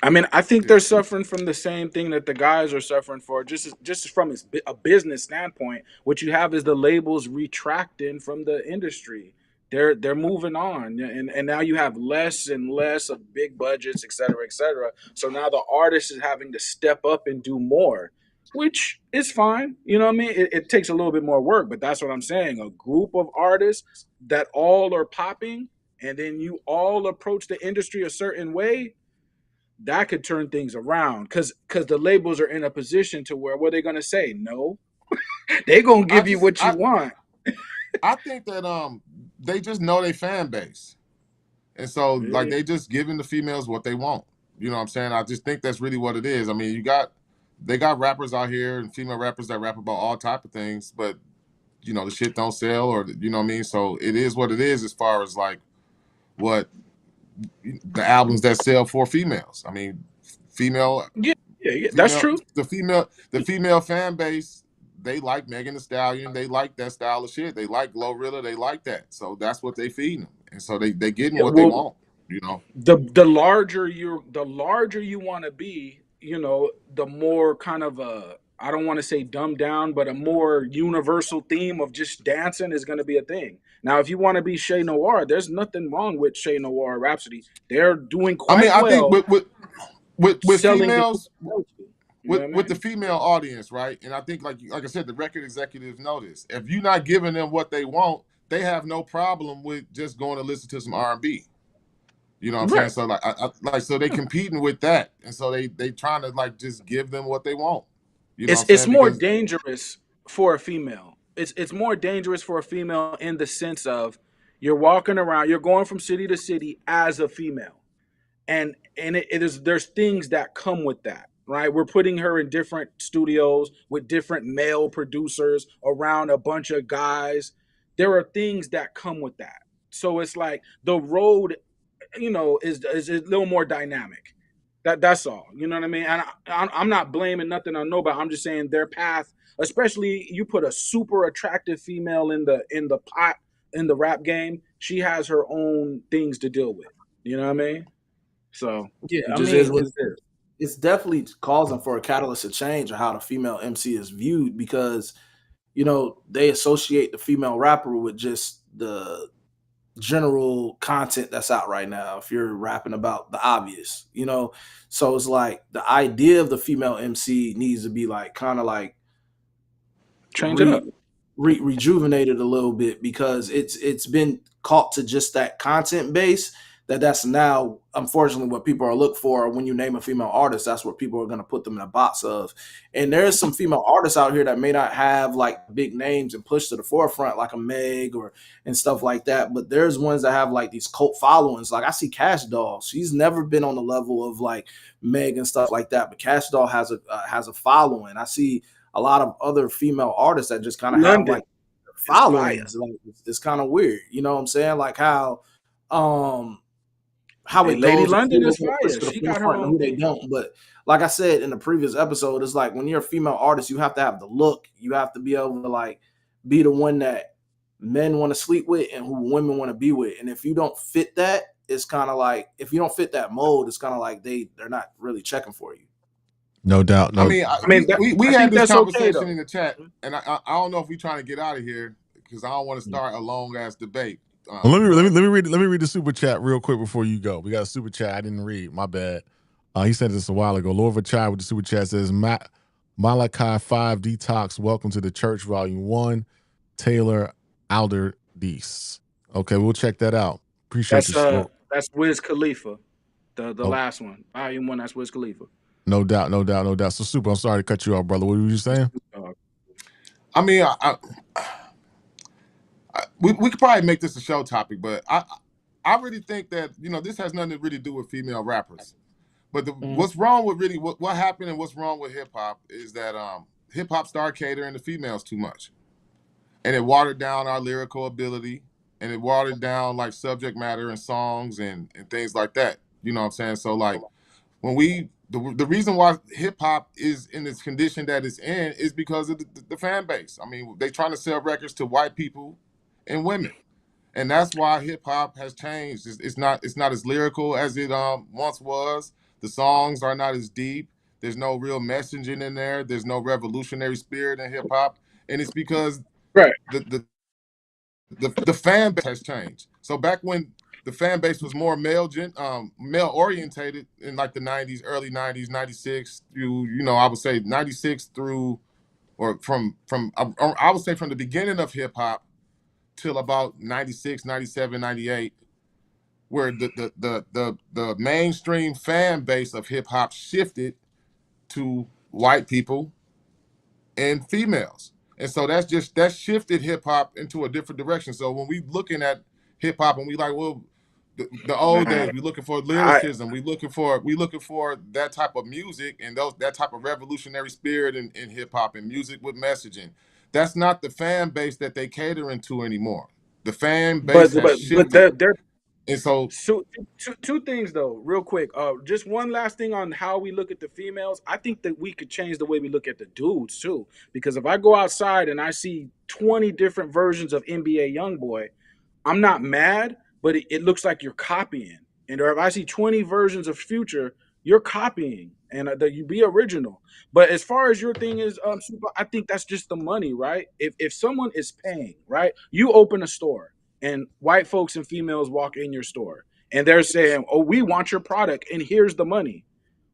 I mean, I think Yeah. they're suffering from the same thing that the guys are suffering for. Just from a business standpoint, what you have is the labels retracting from the industry. They're moving on, and now you have less and less of big budgets, et cetera, et cetera. So now the artist is having to step up and do more, which is fine. You know what I mean? It takes a little bit more work, but that's what I'm saying. A group of artists that all are popping, and then you all approach the industry a certain way that could turn things around because the labels are in a position to where what they're gonna say no, they're gonna I give you just what you want. I think that they just know their fan base. And so, like, Yeah. they just giving the females what they want. You know what I'm saying? I just think that's really what it is. I mean, they got rappers out here and female rappers that rap about all type of things, but you know, the shit don't sell, or you know what I mean. So it is what it is as far as like what the albums that sell for females. I mean, female, Yeah, that's true. the female fan base, they like Megan Thee Stallion. They like that style of shit. They like Glorilla. They like that. So that's what they feed them, and so they getting Yeah, what they well, want. You know. the larger you want to be, the more kind of I don't want to say dumbed down, but a more universal theme of just dancing is going to be a thing. Now, if you want to be Shay Noir, there's nothing wrong with Shay Noir Rhapsody. They're doing I mean, quite I think well with selling the females, you know what I with the mean? female audience, right? And I think like I said, the record executives know this. If you're not giving them what they want, they have no problem with just going to listen to some R&B. You know what I'm saying? Right. So like so they competing with that, and so they trying to like just give them what they want. You know what I'm It's saying? more Because dangerous for a female. It's more dangerous for a female in the sense of you're walking around, you're going from city to city as a female, and it is there's things that come with that, right? We're putting her in different studios with different male producers around a bunch of guys. There are things that come with that. So it's like the road, is a little more dynamic. That's all. You know what I mean? And I'm not blaming nothing on nobody. I'm just saying their path, especially you put a super attractive female in the pot in the rap game, she has her own things to deal with. You know what I mean? So Yeah, it I just is mean, what it is. it's definitely causing for a catalyst of change of how the female MC is viewed because they associate the female rapper with just the general content that's out right now. If you're rapping about the obvious, so it's like the idea of the female MC needs to be like kind of like Change it up. rejuvenated a little bit because it's been caught to just that content base that's now unfortunately what people are looking for when you name a female artist. That's what people are going to put them in a box of. And there's some female artists out here that may not have like big names and push to the forefront like a Meg or and stuff like that, but there's ones that have like these cult followings. Like I see Cash Doll, she's never been on the level of like Meg and stuff like that, but Cash Doll has a following. I see a lot of other female artists that just kind of have London like is fire. followings. Like it's kind of weird, you know what I'm saying? Like how Hey, it Lady goes and who London they're is going to push fire. to the She got her forefront and own who they thing. don't. But like I said in the previous episode, it's like when you're a female artist, you have to have the look. You have to be able to like be the one that men want to sleep with and who women want to be with. And if you don't fit that, it's kind of like if you don't fit that mold, it's kind of like they're not really checking for you. No doubt. I No. mean, I mean, we I had think this that's okay conversation though. in the chat, and I don't know if we're trying to get out of here because I don't want to start a long ass debate. Well, let But me read the super chat real quick before you go. We got a super chat I didn't read. My bad. He sent this a while ago. Lord of a Child with the super chat says Malachi 5 Detox. Welcome to the Church Volume 1. Taylor Alderdice. Okay, we'll check that out. Appreciate the show. That's Wiz Khalifa, the last one, Volume 1. That's Wiz Khalifa. No doubt. So super. I'm sorry to cut you off, brother. What were you saying? I mean, we could probably make this a show topic, but I really think that this has nothing to really do with female rappers. But what's wrong with really what happened and what's wrong with hip hop is that hip hop started catering to females too much, and it watered down our lyrical ability, and it watered down like subject matter and songs and things like that. You know what I'm saying? So like when the reason why hip hop is in this condition that it's in is because of the fan base. I mean, they trying to sell records to white people and women, and that's why hip hop has changed. It's not as lyrical as it once was. The songs are not as deep. There's no real messaging in there. There's no revolutionary spirit in hip hop, and it's because Right. the fan base has changed. So back when the fan base was more male orientated in like the 90s, early 90s, 96 through, I would say 96 through, or from I would say from the beginning of hip hop till about 96, 97, 98, where the mainstream fan base of hip hop shifted to white people and females. And so that shifted hip hop into a different direction. So when we looking at hip hop and we like, well, the old days, we looking for lyricism, we looking for that type of music and that type of revolutionary spirit in hip hop and music with messaging. That's not the fan base that they catering to anymore. The fan base has shifted. And so So two things though, real quick. Just one last thing on how we look at the females. I think that we could change the way we look at the dudes too. Because if I go outside and I see 20 different versions of NBA YoungBoy, I'm not mad, but it looks like you're copying. And or if I see 20 versions of Future, you're copying, and that you be original. But as far as your thing is, Super, I think that's just the money, right? If someone is paying, right, you open a store, and white folks and females walk in your store, and they're saying, "Oh, we want your product, and here's the money."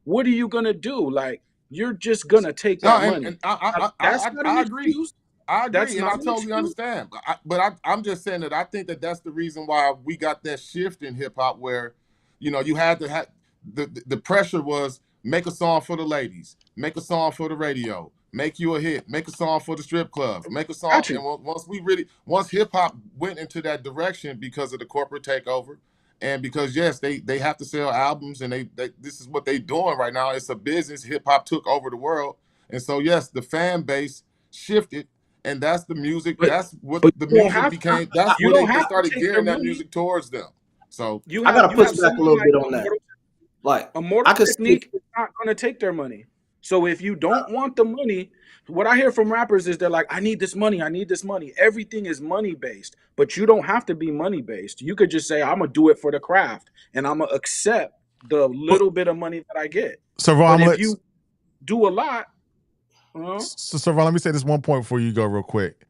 What are you gonna do? Like, you're just gonna take no, that money. and That's not an I agree. excuse. I That's agree, and not I an totally excuse. understand. I'm just saying that I think that that's the reason why we got that shift in hip hop, where, you had to have the pressure was make a song for the ladies, make a song for the radio, make you a hit, make a song for the strip clubs, make a song. Got you. And once hip hop went into that direction because of the corporate takeover, and because yes, they have to sell albums, and they this is what they doing right now. It's a business. Hip hop took over the world, and so yes, the fan base shifted, and that's the music. But That's what but the you don't music have became. That's you where don't they have to started take their gearing that money. music towards them. So You I have gotta push back a someone little like bit on that. Like, Immortal I could see. Technique is not going to take their money. So if you don't want the money, what I hear from rappers is they're like, I need this money. I need this money. Everything is money based, but you don't have to be money based. You could just say, I'm going to do it for the craft, and I'm going to accept the But little bit of money that I get. so Ron, But if let's you do a lot, so Ron, let me say this one point before you go real quick.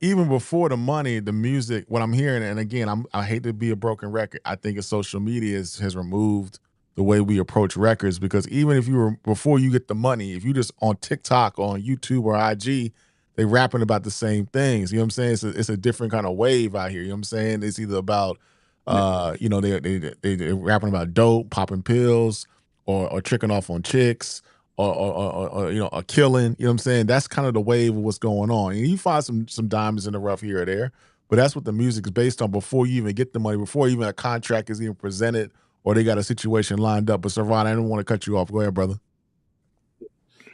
Even before the money, the music, what I'm hearing, and again, I hate to be a broken record. I think social media has removed the way we approach records, because even if you were before you get the money, if you just on TikTok, on YouTube or IG, they rapping about the same things. You know what I'm saying? It's a different kind of wave out here. You know what I'm saying? It's either about they're rapping about dope, popping pills, or tricking off on chicks, or a killing. You know what I'm saying? That's kind of the wave of what's going on. And you find some diamonds in the rough here or there, but that's what the music is based on before you even get the money, before even a contract is even presented, or they got a situation lined up. But Savon, I didn't want to cut you off. Go ahead, brother.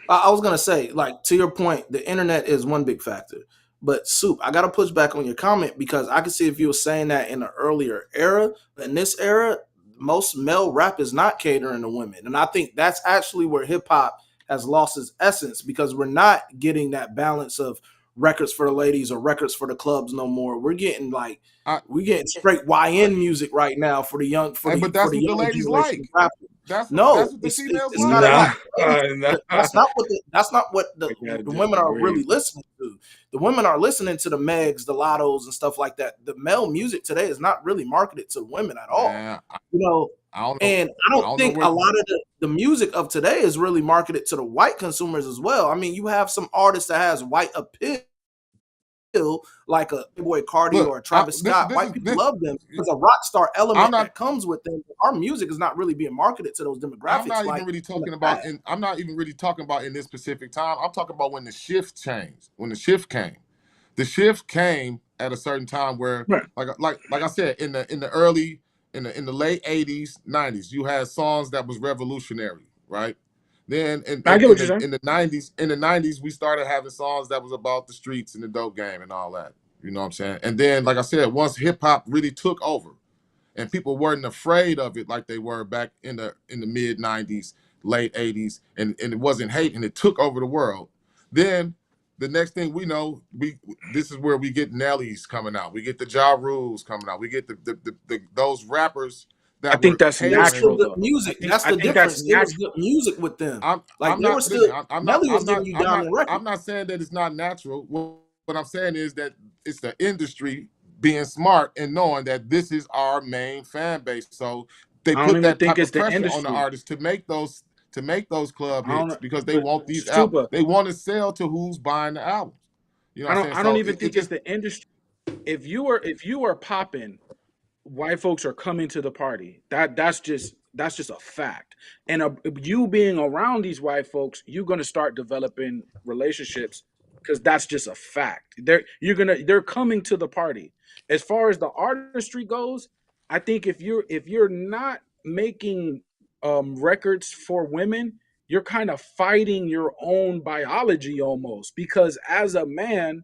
I was gonna say, like, to your point, the internet is one big factor. But Soup, I gotta push back on your comment, because I can see if you were saying that in an earlier era. In this era, most male rap is not catering to women, and I think that's actually where hip hop has lost its essence, because we're not getting that balance of records for the ladies or records for the clubs no more. I, We're getting straight YN music right now for the young for but the for that's the what the younger ladies generation like. of rappers. That's No, what the females it's not like. nah, about the ladies. nah. That's not what I gotta the women are disagree. really listening to. The women are listening to the Megs, the Lottos, and stuff like that. The male music today is not really marketed to women at all. Man, You know, I don't know. and I I don't don't know think where. a lot of the music of today is really marketed to the white consumers as well. I mean, you have some artists that has white appeal, like a Boy Cardi Look, or a Travis Scott. this White is people this. love them because a rock star I'm element not. that comes with them. Our music is not really being marketed to those I'm demographics not even like really in the talking about past. in. I'm not even really talking about in this specific time. I'm talking about when the shift changed. When the shift came, the shift came at a certain time where, Right. like I said, in the early in the late '80s, '90s, you had songs that was revolutionary, right? Then I get what you're saying. in the '90s, we started having songs that was about the streets and the dope game and all that. You know what I'm saying? And then, like I said, once hip hop really took over, and people weren't afraid of it like they were back in the mid '90s, late '80s, and it wasn't hate, and it took over the world. Then the next thing we know, this is where we get Nellies coming out, we get the Ja Rules coming out, we get those rappers I that think were that's It was catering. still natural, good though. music. That's I the think that's difference. It was natural. good music with them. Like I'm they were not still listen. Nelly was giving you diamond records. I'm not saying that it's not natural. What I'm saying is that it's the industry being smart and knowing that this is our main fan base. So they I don't put even that think type it's of the pressure on the industry. artists to make those club I don't hits know, because they but want these out. Stupa, They want to sell to who's buying the albums. You know what I'm saying? I don't So even it think it's just the industry. If you are popping, white folks are coming to the party. That's just a fact. And you being around these white folks, you're gonna start developing relationships because that's just a fact. They're coming to the party. As far as the artistry goes, I think if you're not making records for women, you're kind of fighting your own biology almost, because as a man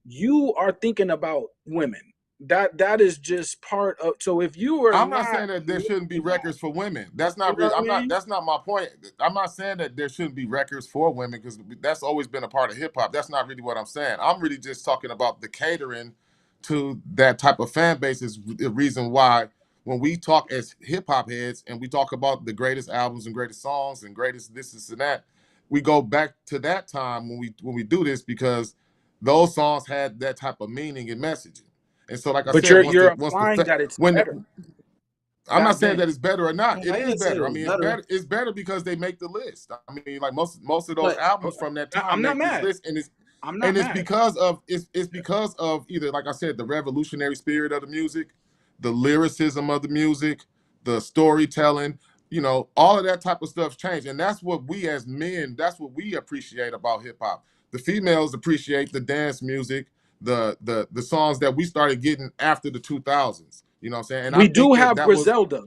you are thinking about women. that is just part of. So if you are I'm not not saying that there shouldn't be records for women. That's you not know really. what I mean? That's not my point. I'm not saying that there shouldn't be records for women because that's always been a part of hip hop. That's not really what I'm saying. I'm really just talking about the catering to that type of fan base is the reason why when we talk as hip hop heads and we talk about the greatest albums and greatest songs and greatest this and that, we go back to that time when we do this because those songs had that type of meaning and messaging. And so, like I But said, you're implying that it's when better I'm not back saying then. that it's better or not. No, It I is didn't say better. it I was mean, it's better, better. It's better because they make the list. I mean, like most of those but albums from that time I'm not make this mad. list, I'm not and it's mad. because of it's because of either, like I said, the revolutionary spirit of the music, the lyricism of the music, the storytelling. You know, all of that type of stuff changed, and that's what we as men, that's what we appreciate about hip hop. The females appreciate the dance music, the songs that we started getting after the 2000s. You know what I'm saying? And I We think do that have that was. Griselda.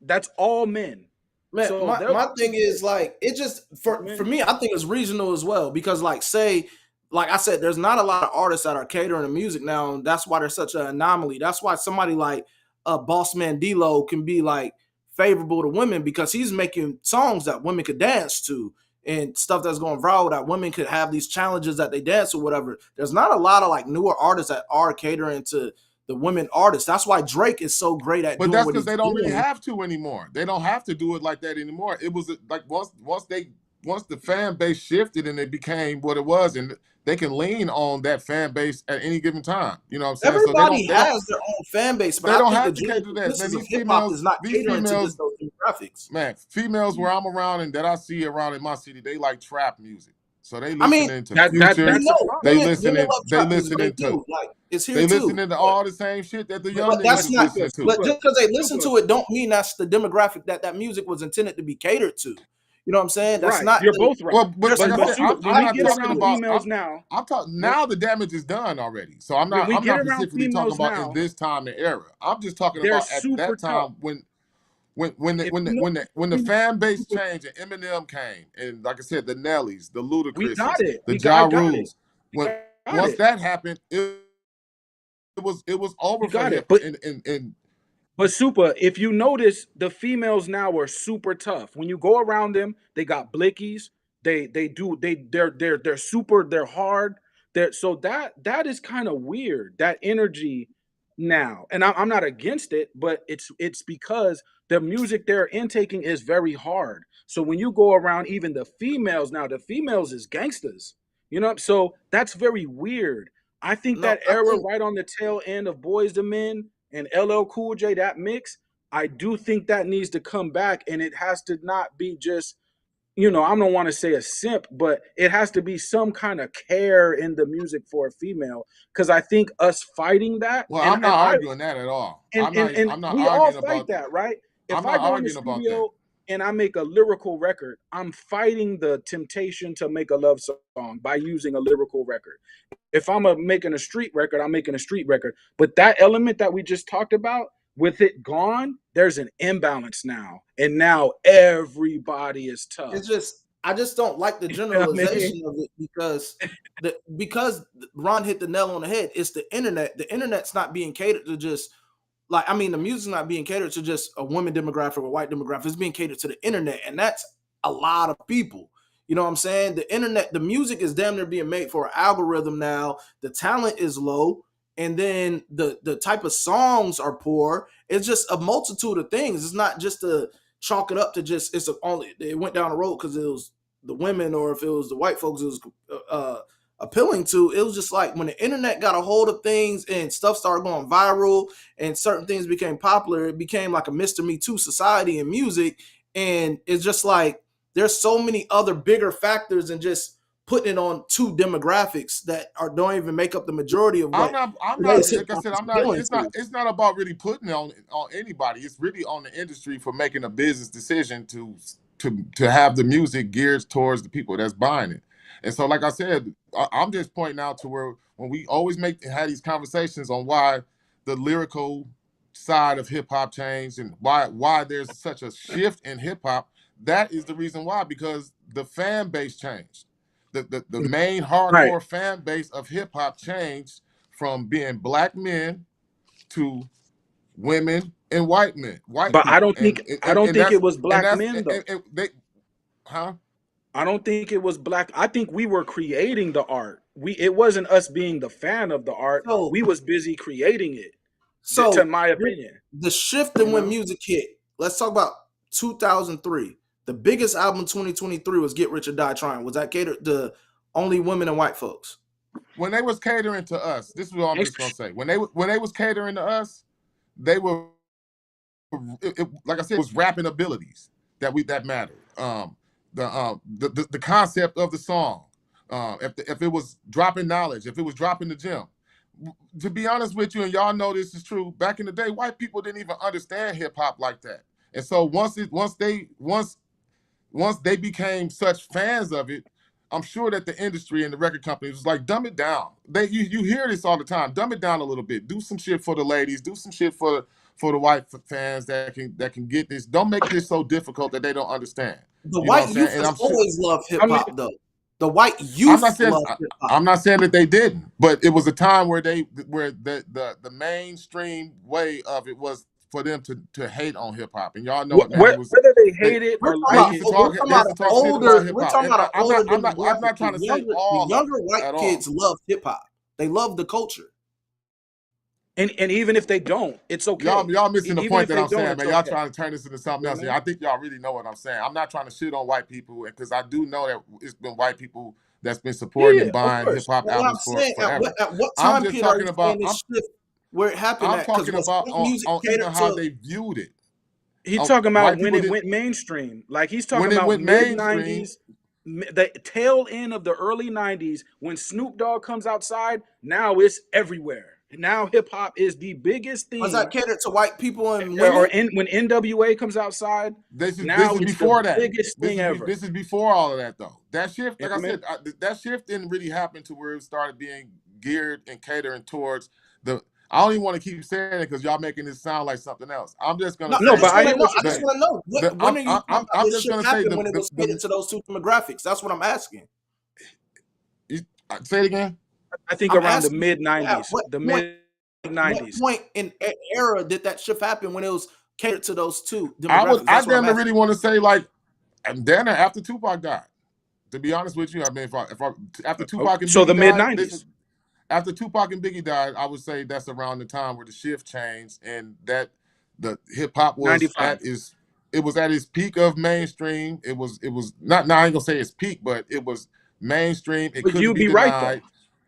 That's all men. man, So my, they'll my thing is like it just for men. me, I think it's regional as well because like say, like I said, there's not a lot of artists that are catering to music now, and that's why there's such an anomaly. That's why somebody like Boss Man D-Lo can be like favorable to women because he's making songs that women could dance to and stuff that's going viral that women could have these challenges that they dance or whatever. There's not a lot of like newer artists that are catering to the women artists. That's why Drake is so great at But doing that's what because he's they don't really doing. have to anymore. They don't have to do it like that anymore. It was like once the fan base shifted and it became what it was, and they can lean on that fan base at any given time. You know what I'm saying? So Everybody has their own fan base, but they I don't think the have to general cater to that. Man, consensus of hip hop is not these catering to just females, those demographics. man, females where I'm around and that I see around in my city, they like trap music. So they I mean, listening to we Future, That's a know problem. women love they trap music. They listening to do. Like it's here they too. listening to all the same shit that the young But niggas that's is not. Super, listening to. But super, just because they listen super. to it, don't mean that's the demographic that music was intended to be catered to. You know what I'm saying? That's Right. not. You're both right. Well, but There's like I But said, super, multiple when I'm we not get factors talking to around it. about. females now, I'm talking when, now. The damage is done already. So when we I'm get not around specifically talking females about in now, this time and era. I'm just talking they're about at super that tough. time when If you know when the fan base changed and Eminem came and like I said, the Nellies, the we got Ludacris's, it. the I Ja got it. Rules. We When got once it. that happened, it was We over for got it. hip But and super, if you notice, the females now are super tough. When you go around them, they got blickies. They're super. They're hard. So that is kind of weird. That energy now, and I'm not against it, but it's because the music they're intaking is very hard. So when you go around, even the females now, the females is gangsters. So that's very weird. I think No, that I era think right on the tail end of Boys to Men and LL Cool J, that mix, I do think that needs to come back, and it has to not be just, I don't want to say a simp, but it has to be some kind of care in the music for a female. Because I think us fighting that, well, and I'm and not I arguing that at all. and I'm not we all arguing fight about that, right? I'm If I not go in the arguing about that. studio and I make a lyrical record, I'm fighting the temptation to make a love song by using a lyrical record. If making a street record, I'm making a street record. But that element that we just talked about, with it gone, there's an imbalance now. And now everybody is it's tough. just I just don't like the You know what I mean? generalization of it because Ron hit the nail on the head. It's the internet. The internet's not being catered to just like I mean the music's not being catered to just a woman demographic or white demographic. It's being catered to the internet, and that's a lot of people. You know what I'm saying? The internet, the music is damn near being made for an algorithm now. The talent is low, and then the type of songs are poor. It's just a multitude of things. It's not just to chalk it up to just only it went down the road because it was the women or if it was the white folks it was appealing to. It was just like when the internet got a hold of things and stuff started going viral and certain things became popular, it became like a Mr. Me Too society in music. And it's just like there's so many other bigger factors than just putting it on two demographics that don't even make up the majority of what I'm not today's hip like I hop said, is I'm not appealing to. it's not about really putting it on anybody. It's really on the industry for making a business decision to have the music geared towards the people that's buying it. And so like I said, I'm just pointing out to where when we always have these conversations on why the lyrical side of hip hop changed and why there's such a shift in hip hop, that is the reason why, because the fan base changed. The main Right. hardcore fan base of hip hop changed from being black men to women and white men, white But I people, don't think it was black that's men though. and they, huh? I don't think it was black. I think we were creating the art. It wasn't us being the fan of the art. So, We was busy creating it. To so my opinion, the shift you in when know. music hit. Let's talk about 2003. The biggest album 2023 was Get Rich or Die Trying. Was that catered to only women and white folks? When they was catering to us, this is what I'm just gonna say. When they was catering to us, they were like I said, it was rapping abilities that mattered. The concept of the song. If it was dropping knowledge, if it was dropping the gem. To be honest with you, and y'all know this is true, back in the day, white people didn't even understand hip hop like that. And so once they became such fans of it, I'm sure that the industry and the record companies was like, dumb it down. You hear this all the time. Dumb it down a little bit. Do some shit for the ladies. Do some shit for the white fans that can get this. Don't make this so difficult that they don't understand. The You know what white I'm youth saying? And has I'm sure, always loved hip I mean, hop, though. The white I'm youth not saying loved hip hop. I'm not saying that they didn't, but it was a time where the mainstream way of it was for them to hate on hip hop, and y'all know it, man. It was whether they they hate it We're or talking like about, it, we're talking they about used an to talk shit about older, hip we're hop, talking and about an older I'm demographic. not trying to say The all of younger it white at kids all. love hip hop. They love the culture. and even if they don't, it's okay. Y'all missing the Even point if that they I'm don't, saying, it's man. Y'all okay. trying to turn this into something You know else. what I Yeah, mean? I think y'all really know what I'm saying. I'm not trying to shit on white people because I do know that it's been white people that's been supporting Yeah, and of buying hip course. hop But what I'm albums for saying, forever. at what I'm time just period are talking you about saying this shift where it happened I'm at? Because talking was about white music on even catered how to they viewed it. He talking about White when people it did went mainstream. Like he's when talking it about went mid mainstream. '90s, the tail end of the early '90s when Snoop Dogg comes outside. Now it's everywhere. Now hip hop is the biggest was that thing. catered to white people and Or women? when NWA comes outside, This now is it's the before that. biggest thing ever. This is before all of that though. That shift, You like know I what I mean? said, that shift didn't really happen to where it started being geared and catering towards the. I don't even want to keep saying it because y'all making this sound like something else. I'm just gonna No, No, I say but just I want to hear know. what you're I just saying. want to know when are you talking about I'm this just shit gonna say happened when it was catered to those two demographics? That's what I'm asking. you, say it again. I think I'm around the asking mid you at '90s. The mid what '90s. point in era did that shift happen when it was catered to those two demographics? I That's what I'm damn near asking. really want to say like, and then after Tupac died. To be honest with you, I mean, after Tupac and So the Biggie mid died, '90s. after Tupac and Biggie died, I would say that's around the time where the shift changed and that the hip hop was at 95. its peak of mainstream. It was not now I ain't gonna say its peak, but it was mainstream. It But couldn't you'd be be right though. denied.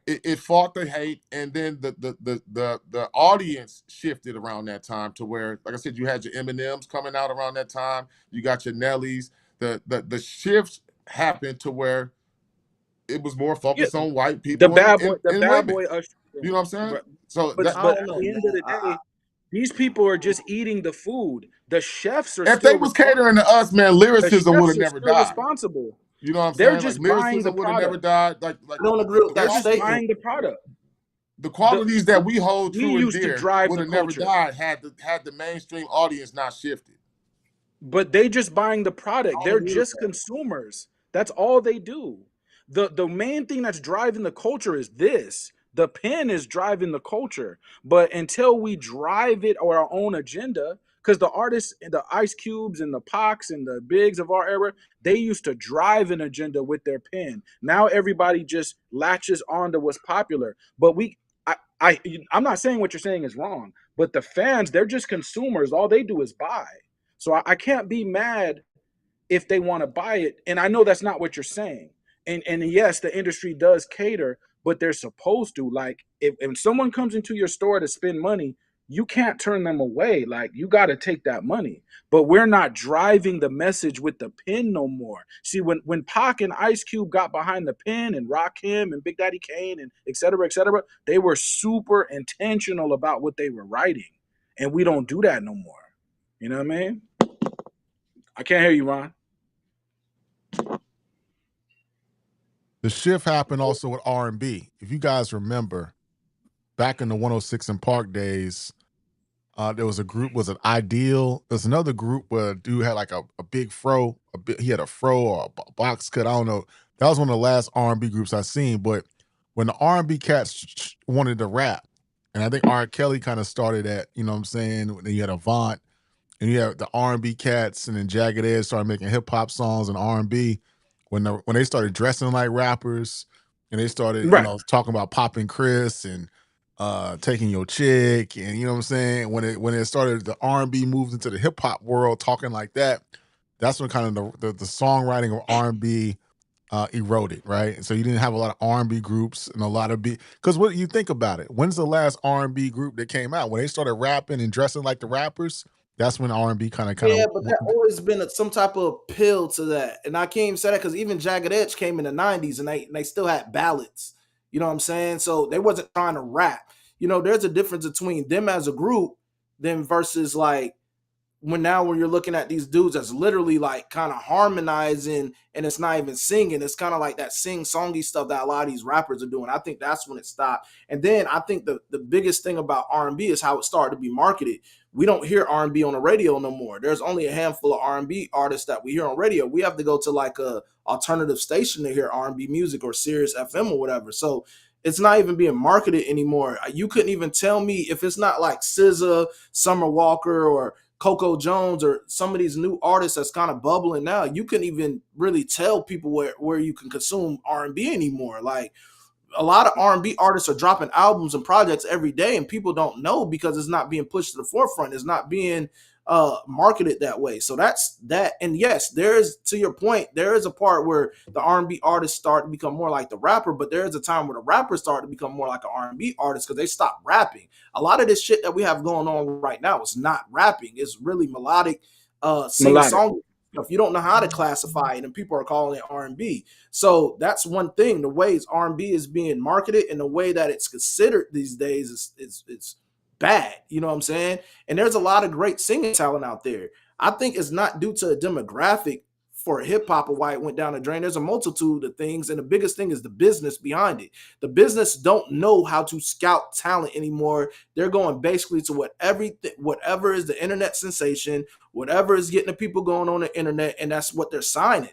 It fought the hate, and then the audience shifted around that time to where, like I said, you had your Eminems coming out around that time. You got your Nellies. The shift happened to where it was more Yeah, focused on white the people bad boy, the and bad women. boy usher You in. know what I'm saying? But So but that I but don't at know, the end of man. the day, these people are just eating the food. The chefs are if they still was responsible. catering to us, man, The lyricism would chefs have are never still died. responsible. You know what I'm They're saying? Like just buying the lyricism would have never product. died. I don't agree with They're that just statement. buying the product. The The qualities that we hold we true and used to dear drive would the have never culture, died had the mainstream audience not shifted. but they just buying the I product. don't They're agree with just that. consumers. That's all they do. The main thing that's driving the culture is this. The pen is driving the culture. But until we drive it or our own agenda, because the artists, the Ice Cubes and the Pox and the Bigs of our era, they used to drive an agenda with their pen. Now everybody just latches on to what's popular. But I, I'm not saying what you're saying is wrong, but the fans, they're just consumers. All they do is buy. So I can't be mad if they want to buy it. And I know that's not what you're saying. And yes, the industry does cater, but they're supposed to. Like if someone comes into your store to spend money, you can't turn them away. Like you got to take that money. But we're not driving the message with the pen no more. See, when Pac and Ice Cube got behind the pen and Rakim and Big Daddy Kane and et cetera, they were super intentional about what they were writing. And we don't do that no more. You know what I mean? I can't hear you, Ron. The shift happened also with R&B. If you guys remember, back in the 106 and Park days, there was a group, was it Ideal? There's another group where a dude had like a big fro, he had a fro or a box cut. I don't know. That was one of the last R&B groups I seen. But when the R&B cats wanted to rap, And I think R. Kelly kind of started that, you know what I'm saying? Then you had Avant, and you have the R&B cats, and then Jagged Edge started making hip hop songs and R&B when they started dressing like rappers, and they started, Right. talking about popping Chris and taking your chick, and you know what I'm saying? When it started, the R&B moved into the hip hop world, talking like that. That's when kind of the songwriting of R&B eroded, right? And so you didn't have a lot of R&B groups and a lot of because what you think about it, when's the last R&B group that came out? When they started rapping and dressing like the rappers, that's when R&B kind Yeah, of but that always been some type of appeal to that. And I can't even say that because even Jagged Edge came in the 90s and they still had ballads. You know what I'm saying? So they wasn't trying to rap. There's a difference between them as a group than versus like when you're looking at these dudes that's literally like kind of harmonizing and it's not even singing. It's kind of like that sing-songy stuff that a lot of these rappers are doing. I think that's when it stopped. And then I think the biggest thing about R&B is how it started to be marketed. We don't hear R&B on the radio no more. There's only a handful of R&B artists that we hear on radio. We have to go to like a alternative station to hear R&B music or Sirius FM or whatever. So it's not even being marketed anymore. You couldn't even tell me if it's not like SZA, Summer Walker, or Coco Jones or some of these new artists that's kind of bubbling now. You couldn't even really tell people where you can consume R&B anymore. Like a lot of R&B artists are dropping albums and projects every day, and people don't know because it's not being pushed to the forefront. It's not being marketed that way. So that's that. And yes, there is, to your point, there is a part where the R&B artists start to become more like the rapper, but there is a time where the rappers start to become more like an R&B artist because they stop rapping. A lot of this shit that we have going on right now is not rapping. It's really melodic, sing-song. If you don't know how to classify it, and people are calling it R&B. So that's one thing. The ways R&B is being marketed and the way that it's considered these days is bad. You know what I'm saying? And there's a lot of great singing talent out there. I think it's not due to a demographic for hip hop or why it went down the drain. There's a multitude of things, and the biggest thing is the business behind it. The business don't know how to scout talent anymore. They're going basically to whatever is the internet sensation, whatever is getting the people going on the internet, and that's what they're signing.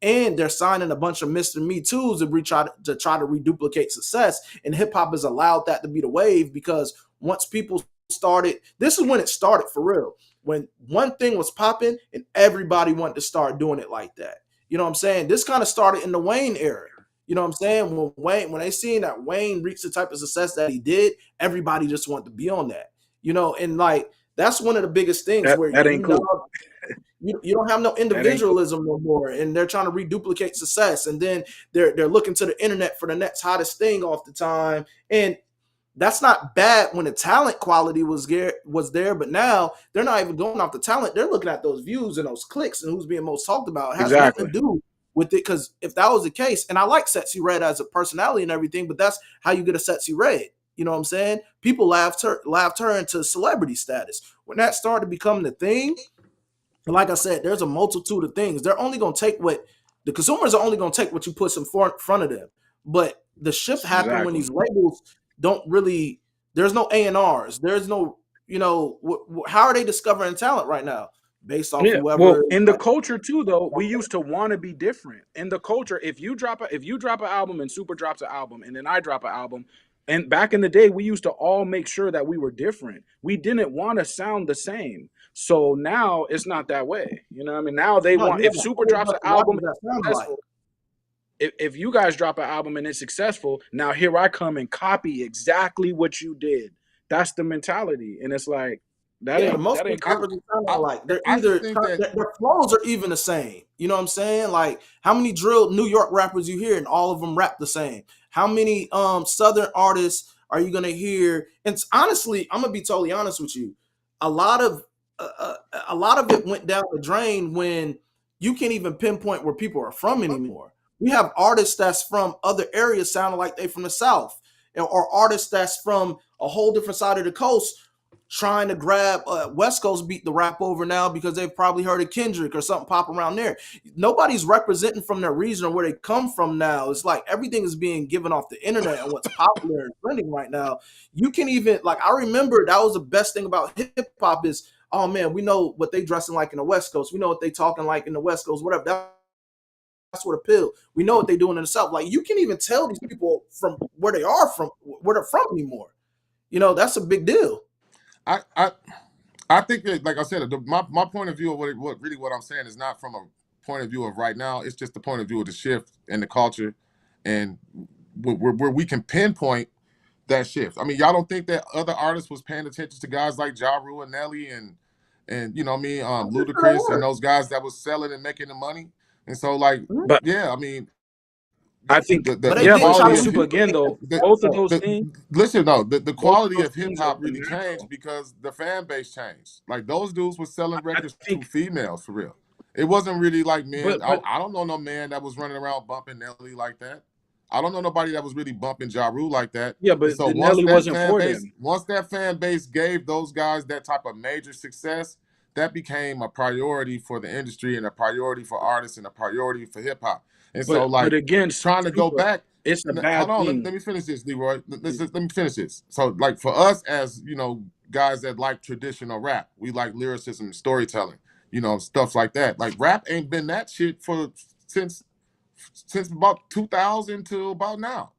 And they're signing a bunch of Mr. Me Too's to try to reduplicate success. And hip hop has allowed that to be the wave because once people started, this is when it started for real. When one thing was popping and everybody wanted to start doing it like that. You know what I'm saying? This kind of started in the Wayne era. You know what I'm saying? When they seen that Wayne reached the type of success that he did, everybody just wanted to be on that. And like that's one of the biggest things where that ain't cool. You don't have no individualism no more, and they're trying to reduplicate success, and then they're looking to the internet for the next hottest thing off the time, and that's not bad when the talent quality was there, but now they're not even going off the talent. They're looking at those views and those clicks and who's being most talked about. It has nothing to do with it, because if that was the case, and I like Sexy Red as a personality and everything, but that's how you get a Sexy Red. You know what I'm saying? People laughed her into celebrity status. When that started becoming the thing, like I said, there's a multitude of things. They're only going to take the consumers are only going to take what you put in front of them. But the shift happened when these labels don't really, there's no A&Rs. There's no, how are they discovering talent right now? Based off whoever. Well, in the culture too, though, we used to want to be different. In the culture, if you drop an album and Super drops an album and then I drop an album, and back in the day, we used to all make sure that we were different. We didn't want to sound the same. So now it's not that way. You know what I mean? Now they want, if Super drops an album, if you guys drop an album and it's successful, now here I come and copy exactly what you did. That's the mentality. And it's like, most rappers sound like they're either their flows are even the same. You know what I'm saying? Like how many drill New York rappers you hear and all of them rap the same? How many Southern artists are you gonna hear? And honestly, I'm gonna be totally honest with you. A lot of it went down the drain when you can't even pinpoint where people are from anymore. We have artists that's from other areas sounding like they from the South, or artists that's from a whole different side of the coast trying to grab West Coast beat the rap over now because they've probably heard of Kendrick or something pop around there. Nobody's representing from their region or where they come from now. It's like everything is being given off the internet and what's popular and trending right now. You can even, like, I remember that was the best thing about hip hop is, oh man, we know what they dressing like in the West Coast. We know what they talking like in the West Coast, whatever. That's what appeal. We know what they're doing in the South. Like you can even tell these people from where they are from, where they're from anymore. You know, that's a big deal. I think that, like I said, my point of view of what I'm saying is not from a point of view of right now. It's just the point of view of the shift in the culture, and where we can pinpoint that shift. I mean, y'all don't think that other artists was paying attention to guys like Ja Rule and Nelly and you know what I mean, Ludacris and those guys that was selling and making the money. And so, like, But yeah, I mean, I think, But they the yeah, but didn't try quality to of Super, sweep again, it. though, the, both of those things, listen, no, the both of quality those of hip things are hop really changed natural. because the fan base changed. Like those dudes were selling I records to think, females for real. It wasn't really like men. but I don't know no man that was running around bumping Nelly like that. I don't know nobody that was really bumping Ja Rule like that. yeah, And but so the Nelly wasn't for them. once that fan base gave those guys that type of major success, that became a priority for the industry and a priority for artists and a priority for hip hop. And so, But like, again, trying to go Super, back. it's a Hold bad on, thing. let me finish this, Leroy. Let me finish this. So, like, for us as you know, guys that like traditional rap, we like lyricism and storytelling, you know, stuff like that. Like, rap ain't been that shit for since about 2000 to about now,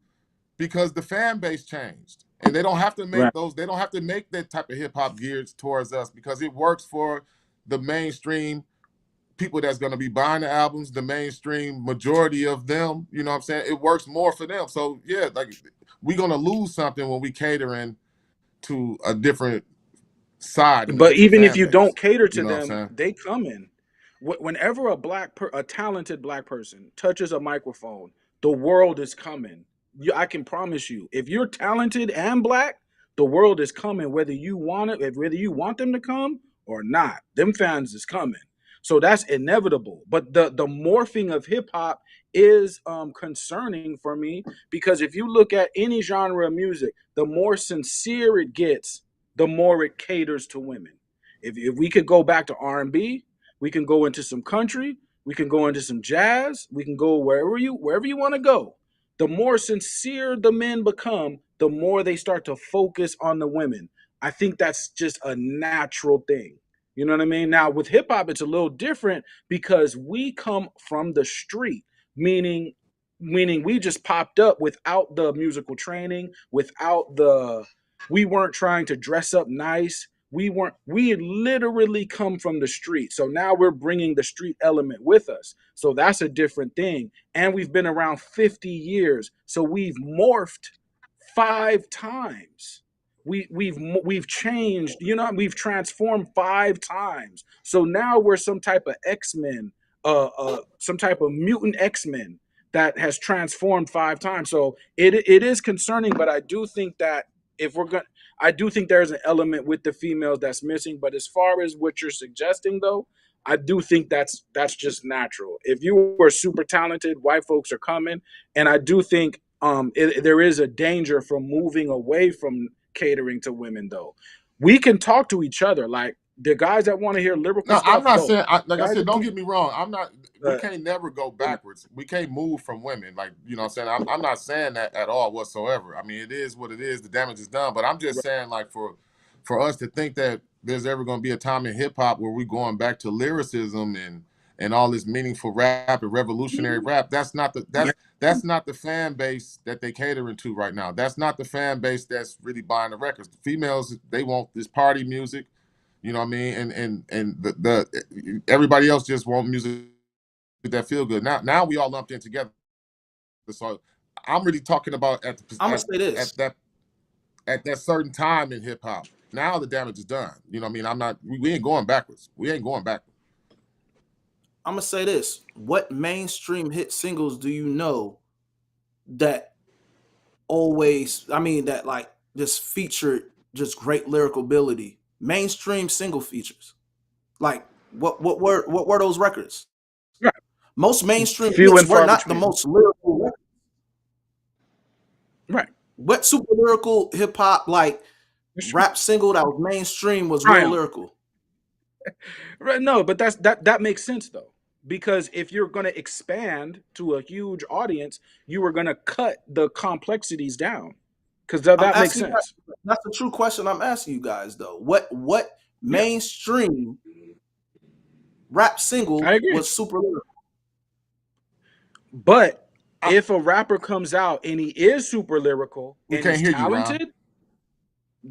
because the fan base changed, and they don't have to make Right. those. They don't have to make that type of hip hop geared towards us because it works for the mainstream people that's going to be buying the albums, the mainstream majority of them, you know what I'm saying? It works more for them. So yeah, like we're going to lose something when we catering to a different side and a But different even if fan you don't base. cater You to know what I'm them, saying? they come in. Whenever a talented black person touches a microphone, the world is coming. I can promise you, if you're talented and black, the world is coming, whether you want it, whether you want them to come or not. Them fans is coming. So that's inevitable. But the morphing of hip hop is concerning for me, because if you look at any genre of music, the more sincere it gets, the more it caters to women. If we could go back to R&B, we can go into some country, we can go into some jazz, we can go wherever you want to go. The more sincere the men become, the more they start to focus on the women. I think that's just a natural thing. You know what I mean? Now with hip hop, it's a little different because we come from the street, meaning we just popped up without the musical training, without the we weren't trying to dress up nice. We had literally come from the street. So now we're bringing the street element with us. So that's a different thing. And we've been around 50 years. So we've morphed 5 times. We've changed, we've transformed 5 times. So now we're some type of X-Men, some type of mutant X-Men that has transformed 5 times. So it is concerning, but I do think that if we're going I do think there's an element with the females that's missing. But as far as what you're suggesting, though, I do think that's just natural. If you were super talented, white folks are coming, and I do think there is a danger from moving away from catering to women. Though we can talk to each other, like the guys that want to hear lyrical No, I'm stuff, not dope. saying. Like I Guys said, that don't do, get me wrong. I'm not. We uh, can't never go you know, backwards. We can't move from women. Like you know, what I'm saying. I'm not saying that at all whatsoever. I mean, it is what it is. The damage is done. But I'm just right, saying, like for us to think that there's ever going to be a time in hip hop where we're going back to lyricism and all this meaningful rap and revolutionary rap. That's not the fan base that they catering to right now. That's not the fan base that's really buying the records. The females, they want this party music. You know what I mean? And the everybody else just want music that feel good. Now we all lumped in together. So I'm really talking about I'm gonna say this. at that at that certain time in hip hop. Now the damage is done. You know what I mean? I'm not. We ain't going backwards. We ain't going backwards. I'm gonna say this. What mainstream hit singles do you know that that like just featured just great lyrical ability? Mainstream single features. Like what were those records? right. Most mainstream Few hits and were far not the between. most lyrical records. Right. What super lyrical hip hop like That's true. rap single that was mainstream was real Triumph. lyrical? Right. No, but that makes sense though. Because if you're going to expand to a huge audience, you are going to cut the complexities down. Because I'm that makes asking you sense. that's a true question I'm asking you guys though. What Yeah, mainstream rap I single agree. was super lyrical? But I, if a rapper comes out and he is super lyrical we and can't he's hear you, Ron. talented,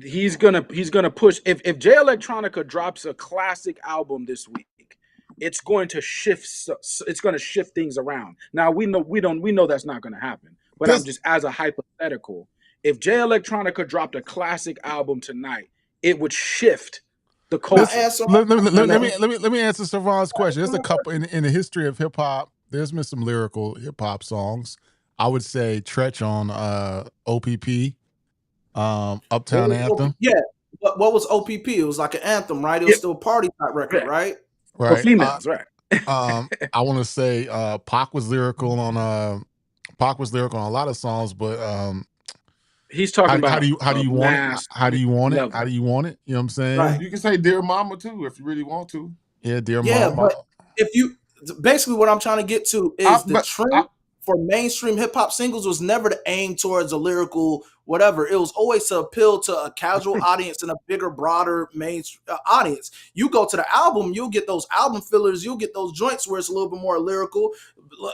he's gonna push. If Jay Electronica drops a classic album this week, it's going to shift things around. Now we know that's not going to happen. But I'm This just, as a hypothetical, if Jay Electronica dropped a classic album tonight, it would shift the Can I this culture. answer? let me answer Savon's question. There's a couple in the history of hip hop. There's been some lyrical hip hop songs. I would say Tretch on OPP, Uptown Anthem. Yeah. What was OPP? It was like an anthem, right? It was still a party type record, right? For Right. females, right? I want to say Pac was lyrical on a lot of songs, but He's talking how about do you want it? mass How do you want it? level. How do you want it? You know what I'm saying? Right. You can say "Dear Mama" too if you really want to. Yeah, Dear Yeah, Mama. but if you basically what I'm trying to get to is the trend for mainstream hip hop singles was never to aim towards a lyrical whatever. It was always to appeal to a casual audience and a bigger, broader mainstream audience. You go to the album, you'll get those album fillers, you'll get those joints where it's a little bit more lyrical.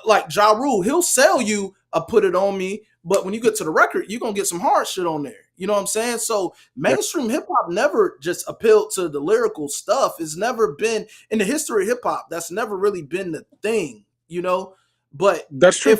Like Ja Rule, he'll sell you a "Put It On Me," but when you get to the record, you're gonna get some hard shit on there. You know what I'm saying? So mainstream hip hop never just appealed to the lyrical stuff. It's never been in the history of hip hop. That's never really been the thing, you know. But That's true.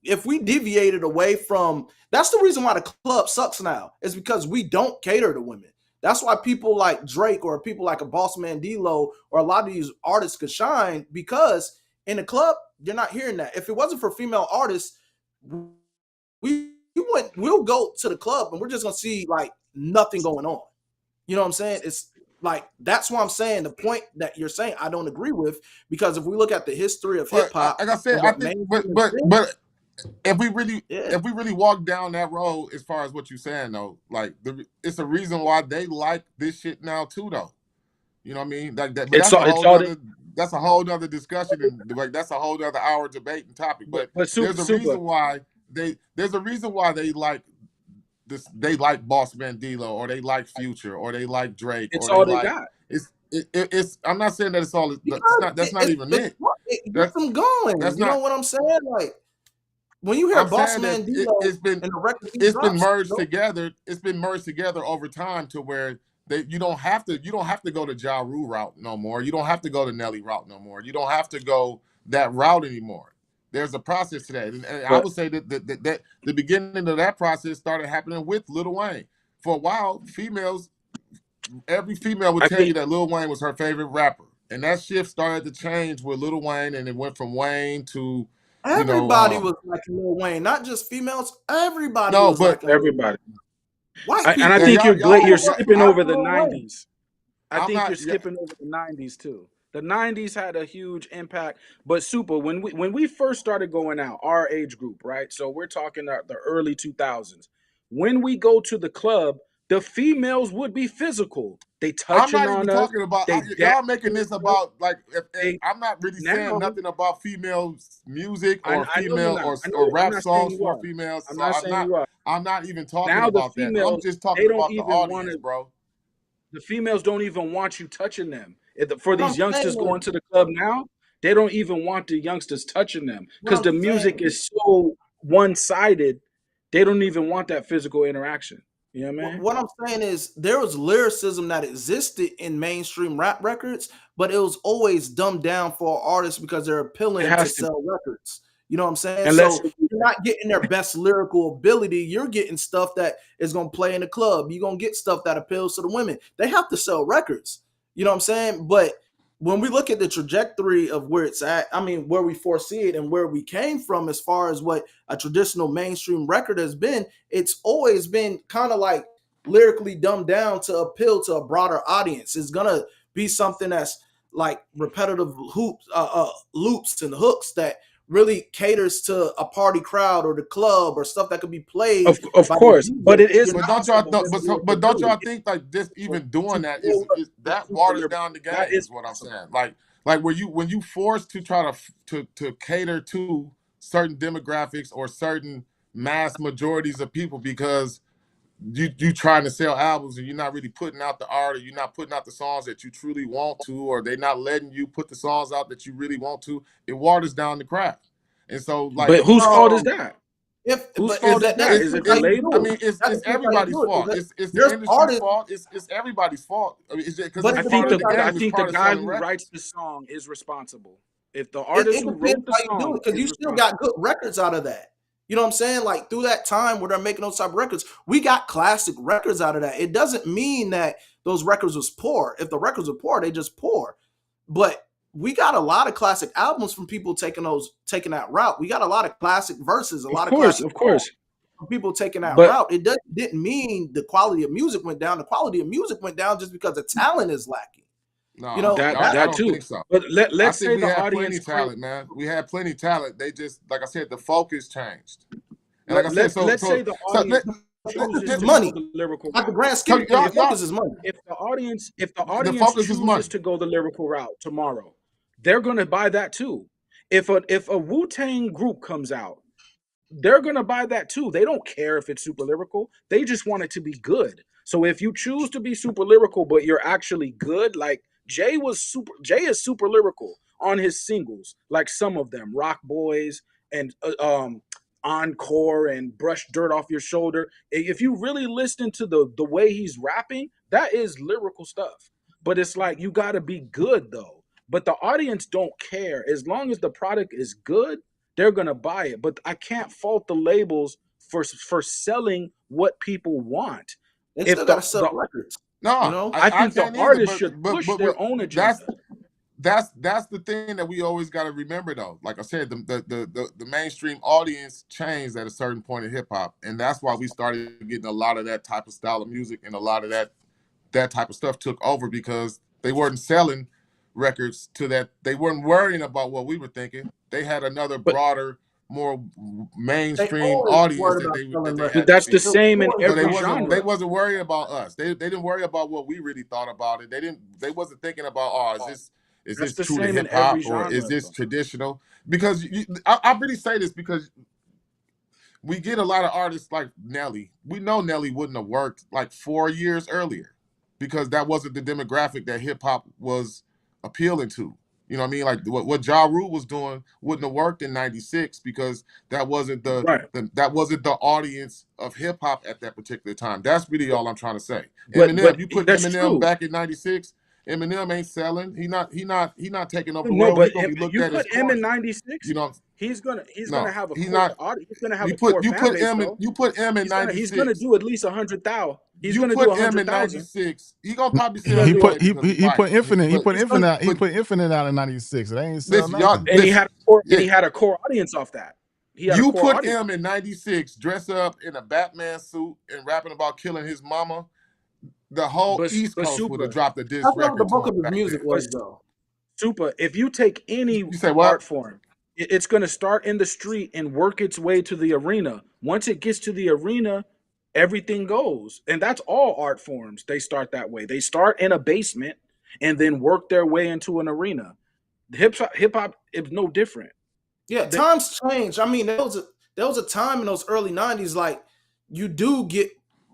if we deviated away from, that's the reason why the club sucks now, is because we don't cater to women. That's why people like Drake or people like a Boss Man D-Lo or a lot of these artists could shine, because in the club, you're not hearing that. If it wasn't for female artists, we'll go to the club and we're just gonna see like nothing going on. You know what I'm saying? It's like, that's why I'm saying the point that you're saying I don't agree with, because if we look at the history of hip hop, like I said, I think, but if we really walk down that road, as far as what you're saying though, like it's a reason why they like this shit now too, though. You know what I mean? Like that, but that's a whole nother discussion, and like that's a whole nother hour debate and topic. But there's a reason why they like this. They like Boss Man D-Lo, or they like Future, or they like Drake. It's or all they they like, got. It's. I'm not saying that it's all. That's not even it. It gets them going. You know what I'm saying? Like, when you hear Boss Man D-Lo, it's been merged together. It's been merged together over time to where you don't have to go to Ja Rule route no more. You don't have to go to Nelly route no more. You don't have to go that route anymore. There's a process to that, and I would say that the beginning of that process started happening with Lil Wayne. For a while, every female would tell you that Lil Wayne was her favorite rapper, and that shift started to change with Lil Wayne, and it went from Wayne to everybody was like Lil Wayne, not just females. Everybody was like everybody. White people. And I think you're skipping over the 90s. I think you're skipping over the 90s too. The 90s had a huge impact, but Super, when we first started going out, our age group, right? So we're talking the early 2000s. When we go to the club, the females would be physical. They touching on us. I'm not even talking about y'all making this about like. I'm not really saying nothing about female music or female or rap songs for females. I'm not saying you are. I'm not even talking about that. I'm just talking about the audience, bro. The females don't even want you touching them. For these youngsters going to the club now, they don't even want the youngsters touching them because the music is so one-sided. They don't even want that physical interaction. You know what I mean? What I'm saying is there was lyricism that existed in mainstream rap records, but it was always dumbed down for artists because they're appealing to sell records. You know what I'm saying? So you're not getting their best lyrical ability. You're getting stuff that is going to play in the club. You're going to get stuff that appeals to the women. They have to sell records. You know what I'm saying? But when we look at the trajectory of where it's at, I mean, where we foresee it and where we came from as far as what a traditional mainstream record has been, it's always been kind of like lyrically dumbed down to appeal to a broader audience. It's going to be something that's like repetitive loops and hooks that really caters to a party crowd or the club or stuff that could be played. Of course, but it is. But don't y'all think like just even doing that is that waters down the game? Is what I'm saying. Like when you forced to try to cater to certain demographics or certain mass majorities of people because you trying to sell albums and you're not really putting out the art, or you're not putting out the songs that you truly want to, or they're not letting you put the songs out that you really want to, it waters down the craft. And so, like, but whose fault is that? Whose fault is that? Is it the I label? mean, it's everybody's fault. It's the There's industry's artists, fault. It's everybody's fault. I mean, because but it's it part of depends the how game. I It's think the part of guy selling who writes records. the song is responsible. If the it artist who depends wrote the how you do song it, because is you still responsible. got good records out of that. You know what I'm saying? Like through that time where they're making those type of records, we got classic records out of that. It doesn't mean that those records was poor. If the records were poor, they just poor. But we got a lot of classic albums from people taking that route. We got a lot of classic verses, a lot of classic Of course. from people taking that But route. It didn't mean the quality of music went down. The quality of music went down just because the talent is lacking. No, You know, I that don't too. think so. But I let's think say we the had audience plenty talent, man. We had plenty talent. They just, like I said, the focus changed. And like I said, let's say the audience chooses is to money. go the lyrical Like the route. grand scheme, the focus is money. If the audience the focus is money. chooses to go the lyrical route tomorrow, they're gonna buy that too. If a Wu-Tang group comes out, they're gonna buy that too. They don't care if it's super lyrical. They just want it to be good. So if you choose to be super lyrical, but you're actually good, like Jay is super lyrical on his singles, like some of them, Rock Boys and Encore and Brush Dirt Off Your Shoulder. If you really listen to the way he's rapping, that is lyrical stuff. But it's like you gotta be good though. But the audience don't care. As long as the product is good, they're gonna buy it. But I can't fault the labels for selling what people want. They If still got to sell records. No, You know, I I think the can't either. artists should push their own agenda. That's the thing that we always got to remember, though. Like I said, the mainstream audience changed at a certain point in hip hop, and that's why we started getting a lot of that type of style of music, and a lot of that type of stuff took over because they weren't selling records to that. They weren't worrying about what we were thinking. They had another broader, more mainstream audience that they had to That's the feed. same in So every genre. they wasn't worried about us. They didn't worry about what we really thought about it. They wasn't thinking about, oh, is this true to hip hop or is this traditional? Because I really say this because we get a lot of artists like Nelly. We know Nelly wouldn't have worked like 4 years earlier because that wasn't the demographic that hip hop was appealing to. You know what I mean? Like what Ja Rule was doing wouldn't have worked in '96 because that wasn't that wasn't the audience of hip hop at that particular time. That's really all I'm trying to say. Eminem, you put Eminem back in '96. Eminem ain't selling. He not taking over the world. But he's gonna be looked you at put as M in corny. '96. You know, he's gonna have a he's core not. audience. He's gonna have You a core put fan base, M in you put M in '96. He's gonna do at least 100,000. He's You gonna do put M 100,000. in '96. He gonna probably sell He anyway put because he's he white. put Infinite. He But put Infinite out. He but put Infinite out in '96. It ain't sell listen, y'all, nothing. And he listen, had a core audience off that. He had a you core put audience. M in '96, dress up in a Batman suit and rapping about killing his mama. The whole East Coast would have dropped a diss that's record. what the bulk to of him his back music then. was, though. Super. If you take any You say what? art form, it's going to start in the street and work its way to the arena. Once it gets to the arena, everything goes. And that's all art forms. They start that way. They start in a basement and then work their way into an arena. Hip hop is no different. Yeah, times change. I mean, there was a time in those early '90s, like you do get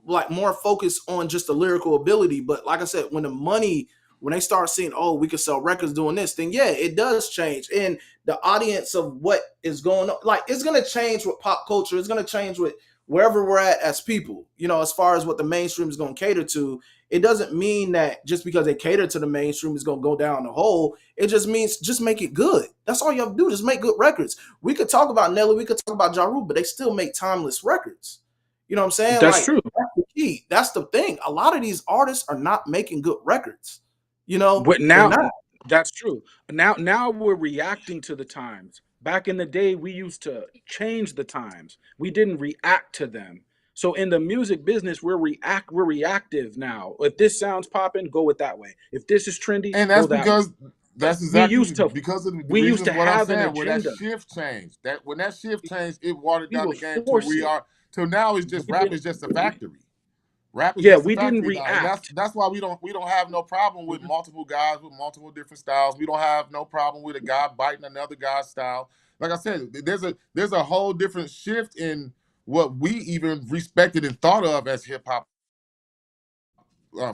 like more focus on just the lyrical ability. But like I said, when they start seeing, oh, we could sell records doing this, then yeah, it does change. And the audience of what is going on, like it's gonna change with pop culture. It's gonna change with wherever we're at as people. You know, as far as what the mainstream is gonna cater to. It doesn't mean that just because they cater to the mainstream is gonna go down the hole. It just means just make it good. That's all you have to do. Just make good records. We could talk about Nelly, we could talk about Ja Rule, but they still make timeless records. You know what I'm saying? That's true. That's the key. That's the thing. A lot of these artists are not making good records. You know, but now that's true. Now we're reacting to the times. Back in the day, we used to change the times. We didn't react to them. So in the music business, we're reactive now. If this sounds popping, go it that way. If this is trendy, and that's go that because way. that's exactly because of the reason what I'm saying. Where that shift changed. When that shift changed, it watered down the game to we are. So now it's just rap is just a factory. Rap is just a factory. Didn't react. That's why we don't have no problem with multiple guys with multiple different styles. We don't have no problem with a guy biting another guy's style. Like I said, there's a whole different shift in what we even respected and thought of as hip hop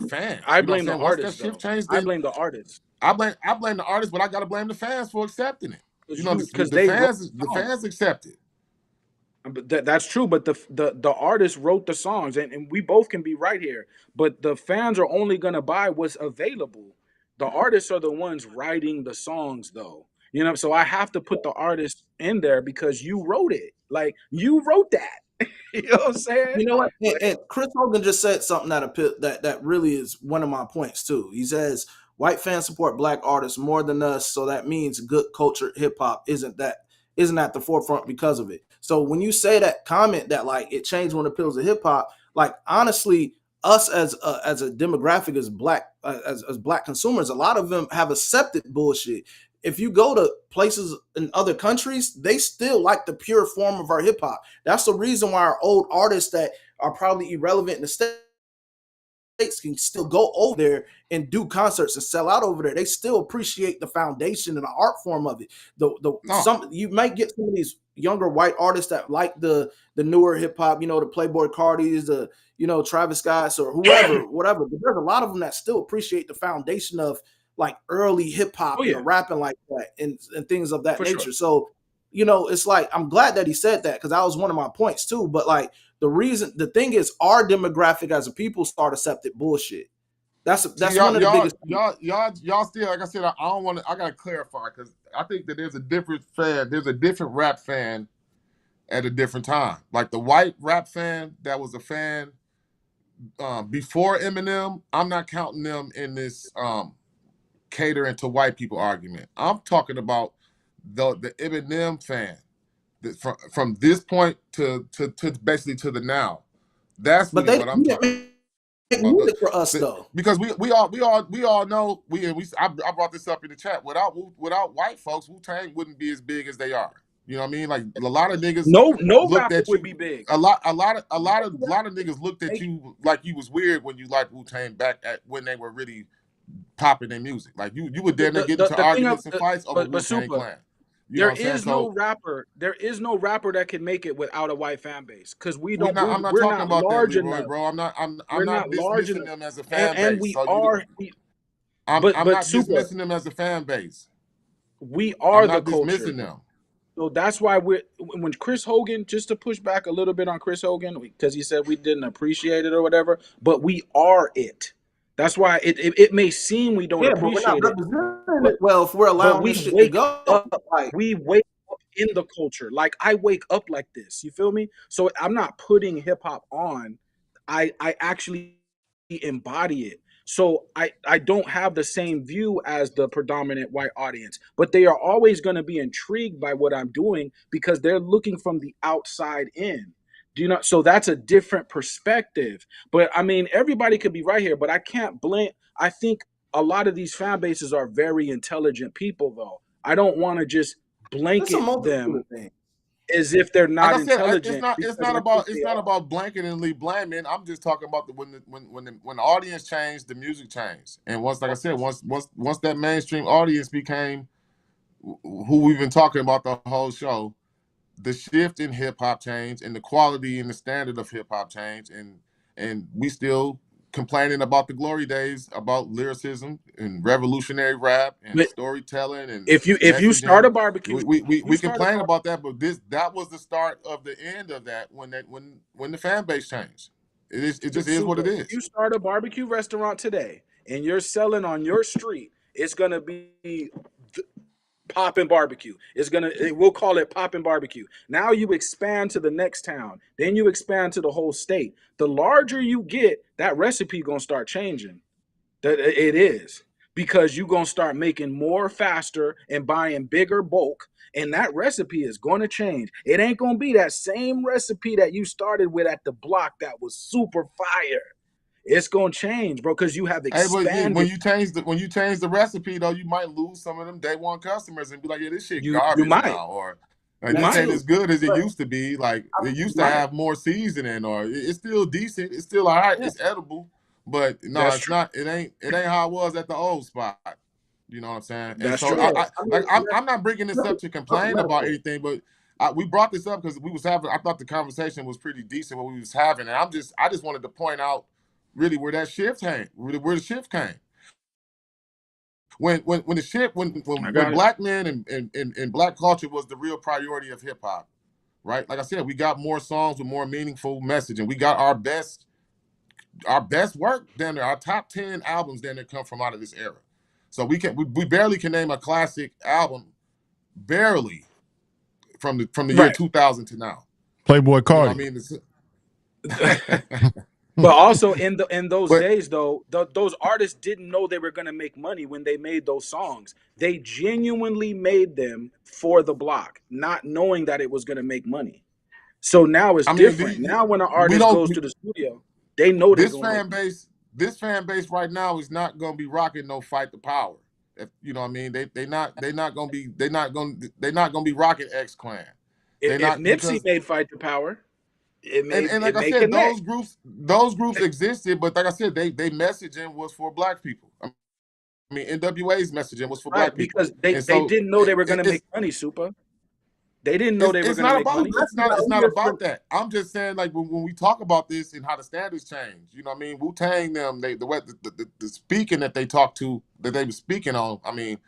fans. I blame the artist. That shift changed, I blame the artist. I blame the artist, but I gotta blame the fans for accepting it. You know, the fans accept it. But that's true. But the artist wrote the songs, and we both can be right here. But the fans are only gonna buy what's available. The artists are the ones writing the songs, though. You know, so I have to put the artist in there because you wrote it. Like you wrote that. You know what I'm saying? You know what? And, Like, and Chris Hogan just said something that really is one of my points too. He says white fans support black artists more than us, so that means good culture hip hop isn't at the forefront because of it. So when you say that comment that like it changed when it appeals to hip hop, like honestly, us as a demographic as black consumers, a lot of them have accepted bullshit. If you go to places in other countries, they still like the pure form of our hip hop. That's the reason why our old artists that are probably irrelevant in the States can still go over there and do concerts and sell out over there. They still appreciate the foundation and the art form of it. Some you might get some of these younger white artists that like the newer hip hop, the Playboy Cardis, the Travis Scotts or whoever, whatever. But there's a lot of them that still appreciate the foundation of like early hip hop and the rapping like that and things of that nature. Sure. So, it's like I'm glad that he said that because that was one of my points too. But like the thing is, our demographic as a people start accepted bullshit. That's one of the biggest. Y'all still, like I said, I don't want to. I gotta clarify because I think that there's a different fan. There's a different rap fan at a different time. Like the white rap fan that was a fan before Eminem. I'm not counting them in this catering to white people argument. I'm talking about the Eminem fan from this point to basically to the now. That's really what I'm talking about. Music for us though, because we all know I brought this up in the chat. Without white folks, Wu-Tang wouldn't be as big as they are. You know what I mean? Like a lot of niggas no looked rapper at you. would be big. A lot of niggas looked at you like you was weird when you liked Wu-Tang back at when they were really popping their music. Like you would damn near get into arguments and fights over Wu-Tang Clan. There is no rapper that can make it without a white fan base because we're not talking about large that, Leroy, enough, bro. I'm not dismissing them as a fan and base. I'm not dismissing them as a fan base. We are the culture. Dismissing them. So that's why when Chris Hogan, just to push back a little bit on Chris Hogan, because he said we didn't appreciate it or whatever, but we are it. That's why it may seem we don't appreciate it. Well, if we're allowing this shit to go, we wake up in the culture. Like I wake up like this. You feel me? So I'm not putting hip hop on. I actually embody it. So I don't have the same view as the predominant white audience, but they are always going to be intrigued by what I'm doing because they're looking from the outside in. Do you know? So that's a different perspective. But I mean, everybody could be right here, but I can't blame. I think a lot of these fan bases are very intelligent people, though. I don't want to just blanket them as if they're not intelligent. It's not about blanketly blaming. I'm just talking about when the audience changed, the music changed, and once that mainstream audience became who we've been talking about the whole show, the shift in hip hop changed, and the quality and the standard of hip hop changed, and we still complaining about the glory days about lyricism and revolutionary rap and storytelling and if you start a barbecue, we complain about that, but that was the start of the end of that when the fan base changed. It just is what it is. If you start a barbecue restaurant today and you're selling on your street, it's gonna be Poppin' Barbecue. We'll call it Poppin' Barbecue. Now you expand to the next town, then you expand to the whole state. The larger you get, that recipe gonna start changing. That it is because you're gonna start making more faster and buying bigger bulk, and that recipe is gonna change. It ain't gonna be that same recipe that you started with at the block that was super fire. It's gonna change, bro, because you have expanded. Hey, but when you change the recipe, though, you might lose some of them day one customers and be like, "Yeah, this shit garbage now," or this ain't as good as it used to be. Like it used to have more seasoning, or it's still decent. It's still all right. It's edible, but no, it's not. It ain't how it was at the old spot. You know what I'm saying? And so I'm not bringing this up to complain about anything, but we brought this up because we was having. I thought the conversation was pretty decent what we was having, and I just wanted to point out. Really, where that shift came, where the shift came, when black men and black culture was the real priority of hip hop, right? Like I said, we got more songs with more meaningful message, and we got our best work down there. Our top 10 albums down there come from out of this era. So we barely can name a classic album, barely, from the year Right. 2000 to now. Playboy You know what I Cardi. mean? But also in those But days though, those artists didn't know they were gonna make money when they made those songs. They genuinely made them for the block, not knowing that it was gonna make money. So now it's I mean, different. Now when an we artist don't. goes to the studio, they know they're This gonna make fan money. base, this fan base right now is not going to be rocking no Fight the Power. If you know what I mean, they're not going to be rocking X Clan. They're If not, Nipsey because made Fight the Power, and like it I may said, connect. those groups existed, but like I said, they messaging was for black people. I mean, NWA's messaging was for Right, black people, because they and so didn't know they were gonna make money, Super. They didn't know they were it's gonna not make about money. it's not about that. I'm just saying, like, when we talk about this and how the standards change, you know what I mean? Wu-Tang, them, the way the speaking that they talked to, that they were speaking on, I mean,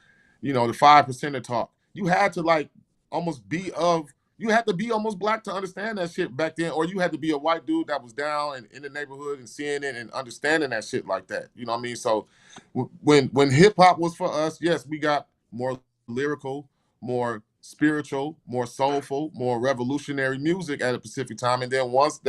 you know, the 5% talk, you had to like almost be of you had to be almost black to understand that shit back then, or you had to be a white dude that was down and in the neighborhood and seeing it and understanding that shit like that. You know what I mean? So when hip hop was for us, yes, we got more lyrical, more spiritual, more soulful, more revolutionary music at a specific time. And then once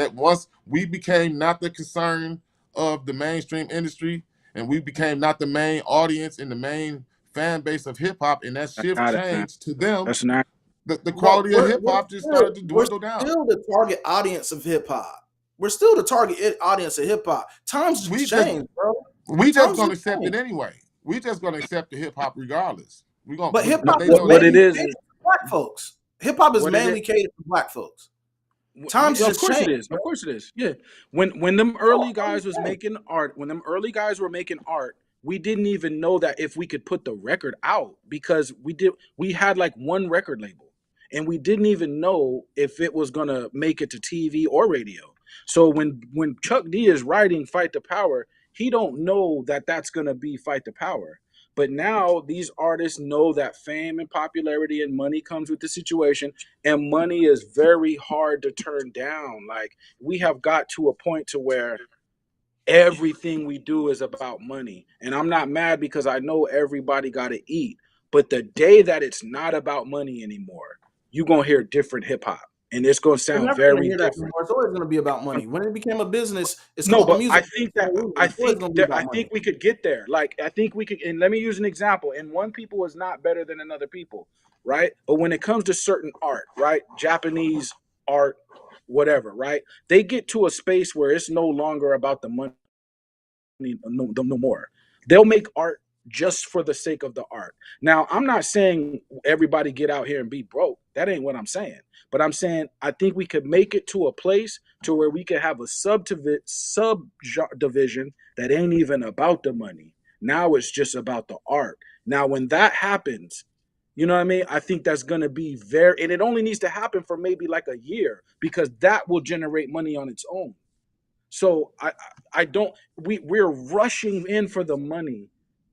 we became not the concern of the mainstream industry, and we became not the main audience and the main fan base of hip hop, and that That's shift not it, man. changed to them, That's not. the Well, quality of hip hop just started to we're dwindle down. still the target audience of hip hop. We're still the target audience of hip hop. Times We just just changed, bro. we just Times gonna just accept it changed. anyway. We just gonna accept the hip hop regardless. We gonna, But hip but hop they is know What that. it mainly is catered to black folks. Hip hop is what it is. mainly catered to black folks. Times Of just course it changed. is. Of course it is. Yeah. When them early guys was making art, when them early guys were making art, we didn't even know that if we could put the record out because we had like one record label and we didn't even know if it was gonna make it to TV or radio. So when Chuck D is writing Fight the Power, he don't know that that's gonna be Fight the Power. But now these artists know that fame and popularity and money comes with the situation, and money is very hard to turn down. Like we have got to a point to where everything we do is about money. And I'm not mad because I know everybody got to eat. But the day that it's not about money anymore, you're going to hear different hip hop. And it's going to You're sound never going to very hear that different. anymore. It's always going to be about money. When it became a business, it's No, called the but music. It's always going to be I about think money. we could get there. Like I think we could, and let me use an example. And one people is not better than another people, right? But when it comes to certain art, right? Japanese art, whatever, right? They get to a space where it's no longer about the money no more. They'll make art just for the sake of the art. Now, I'm not saying everybody get out here and be broke. That ain't what I'm saying. But I'm saying I think we could make it to a place to where we could have a subdivision that ain't even about the money. Now it's just about the art. Now, when that happens, you know what I mean? I think that's gonna be very, and it only needs to happen for maybe like a year because that will generate money on its own. So I don't we're rushing in for the money,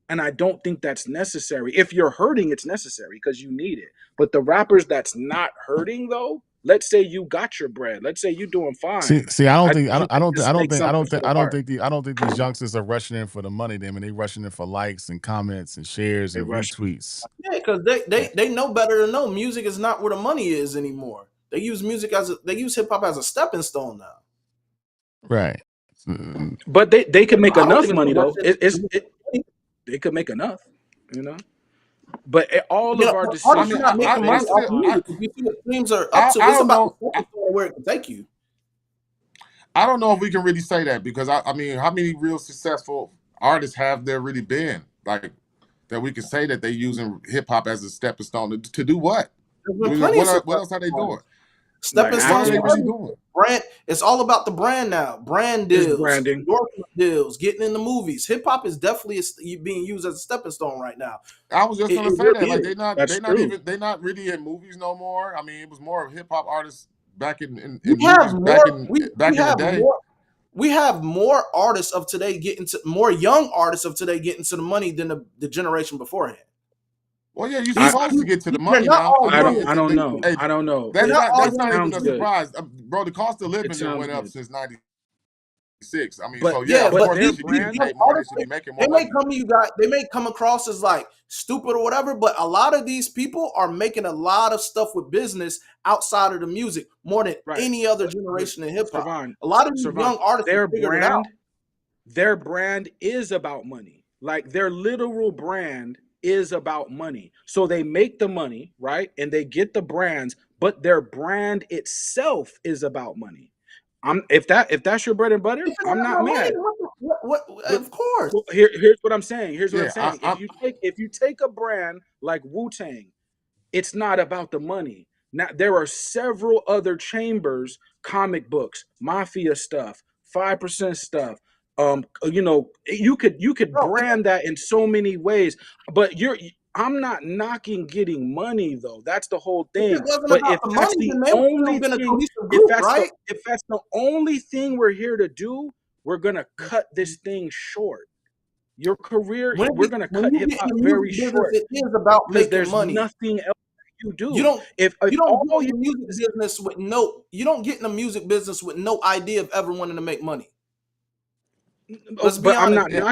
and I don't think that's necessary. If you're hurting, it's necessary because you need it. But the rappers that's not hurting though, let's say you got your bread, let's say you're doing fine. See, I don't think, You can just make something for the art. I don't think these youngsters are rushing in for the money. Them and they rushing in for likes and comments and shares They and rush. retweets. Yeah, because they know better to know music is not where the money is anymore. They use music they use hip hop as a stepping stone now. Right. But they could make I don't enough think money though. it's They could make enough, you know. But all you of know, our I artists mean, are decisions not are making I money based off still, of upon. music. If you see what streams are up to, I it's don't about the know. stepping stone where it can take you. I don't know if we can really say that, because I mean, how many real successful artists have there really been, like, that we can say that they using hip hop as a stepping stone to do what? There's been plenty of What successful else are they doing? artists. Like Stepping What are stones they for acting really everything. doing? Brand. It's all about the brand now. Brand is deals, branding. endorsement deals, getting in the movies. Hip hop is definitely being used as a stepping stone right now. I was just It gonna say that, really like, is. That's true. they not really in movies no more. I mean, it was more of hip hop artists back We in have movies more. We back in the have day. more. We have more artists of today getting to more young artists of today getting to the money than the generation beforehand. Well, yeah, you're I supposed to get to the They're money not now. all I mean, young. I don't know. hey, I don't know. They're not all that's young. not even Sounds a good. surprise, bro. The cost of It living then sounds went up good. since '96. I mean, But so yeah, of but course their they should get brand, paid more. They should be making They more may money. come to you guys, they may come across as like stupid or whatever, but a lot of these people are making a lot of stuff with business outside of the music more than right? any other But generation in hip hop. Servan, A lot of these Servan, young artists have their figured it out. brand is about money. Like their literal brand is about money. So they make the money, right? And they get the brands, but their brand itself is about money. If that's your bread and butter, If it's I'm not not about money, mad. But of course. well, here's what I'm saying. Here's what I'm Yeah, saying. If you take a brand like Wu-Tang, it's not about the money. Now there are several other chambers, comic books, mafia stuff, 5% stuff. You could Bro, brand that in so many ways, but I'm not knocking getting money though. That's the whole if it thing. wasn't But about if the that's money, the then they would still only been a thing, cohesive group, right? if that's the only thing we're here to do, we're gonna cut this thing short. Your career, we're gonna When cut you hip get in hop the music very business, short it is about because making there's money. nothing else you You do. don't If you don't get all in you the music business with you don't get in the music business with no idea of ever wanting to make money. Let's be but honest. yeah.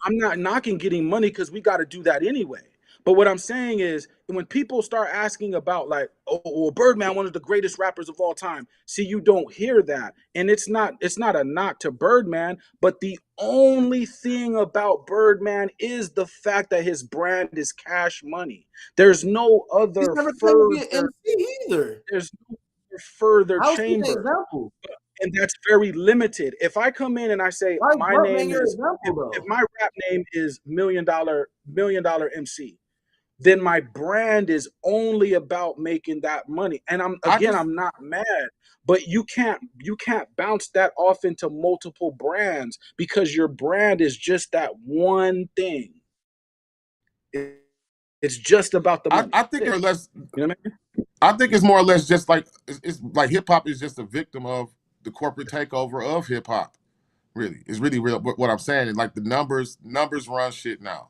I'm not knocking getting money because we got to do that anyway. But what I'm saying is when people start asking about like, oh, Birdman, one of the greatest rappers of all time. See, you don't hear that. And it's not a knock to Birdman, but the only thing about Birdman is the fact that his brand is cash money. There's no He's other never claimed to be an further, MC either. there's no further How's he the chamber. example? And that's very limited. If I come in and I say Why is my Birdman name your is, example if though? my rap name is million dollar MC, then my brand is only about making that money. And I'm not mad, but you can't bounce that off into multiple brands because your brand is just that one thing. It's just about the money. I think That's they're it. less. You know what I mean? I think it's more or less just like it's like hip hop is just a victim of the corporate takeover of hip hop. Really, it's really real. But what I'm saying is like the numbers run shit now,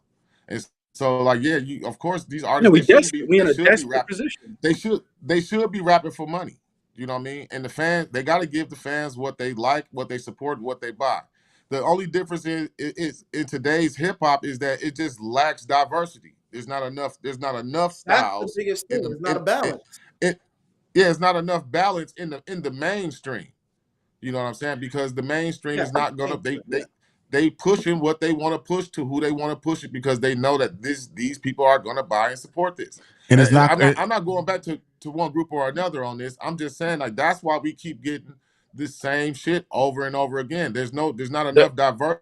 and so like yeah, you of course these No, artists we desperate. We they in a should be desperate rapping position. they should be rapping for money. You know what I mean? And the fans they got to give the fans what they like, what they support, what they buy. The only difference is in today's hip hop is that it just lacks diversity. There's not enough That's the styles biggest in thing. the It's not a balance. it yeah, it's not enough balance in the mainstream. You know what I'm saying? Because the mainstream Yeah, is I not gonna think so. Yeah. they pushing what they want to push to who they want to push it because they know that these people are gonna buy and support this. And it's not. I'm not going back to one group or another on this. I'm just saying like that's why we keep getting the same shit over and over again. There's not The enough diversity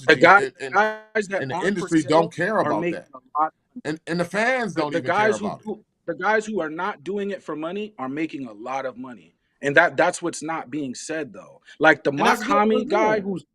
the guys, and guys that and the aren't for industry don't sale care are about making that. a lot. And the fans The, don't the even care guys who about it. do, the guys who are not doing it for money are making a lot of money, and that's what's not being said though. Like the And that's good for Makami guy, them. who's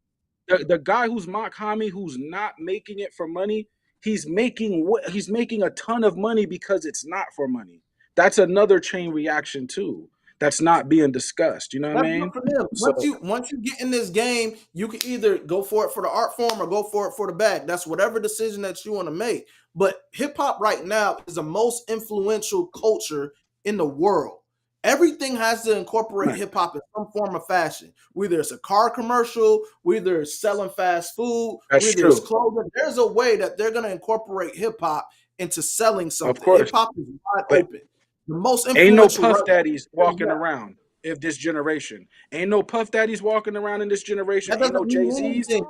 the guy who's Makami, who's not making it for money. He's making a ton of money because it's not for money. That's another chain reaction too. That's not being discussed. You know what I That's good mean? for them. So Once you get in this game, you can either go for it for the art form or go for it for the bag. That's whatever decision that you want to make. But hip hop right now is the most influential culture in the world. Everything has to incorporate right. hip hop in some form or fashion. Whether it's a car commercial, whether it's selling fast food, That's whether it's true. clothing. There's a way that they're going to incorporate hip hop into selling Of something. Hip course, hop is wide but open. The most ain't no influential puff right daddies walking now. around if this generation. Ain't no puff daddies walking around in this generation. That Ain't no doesn't mean Jay-Z's. anything.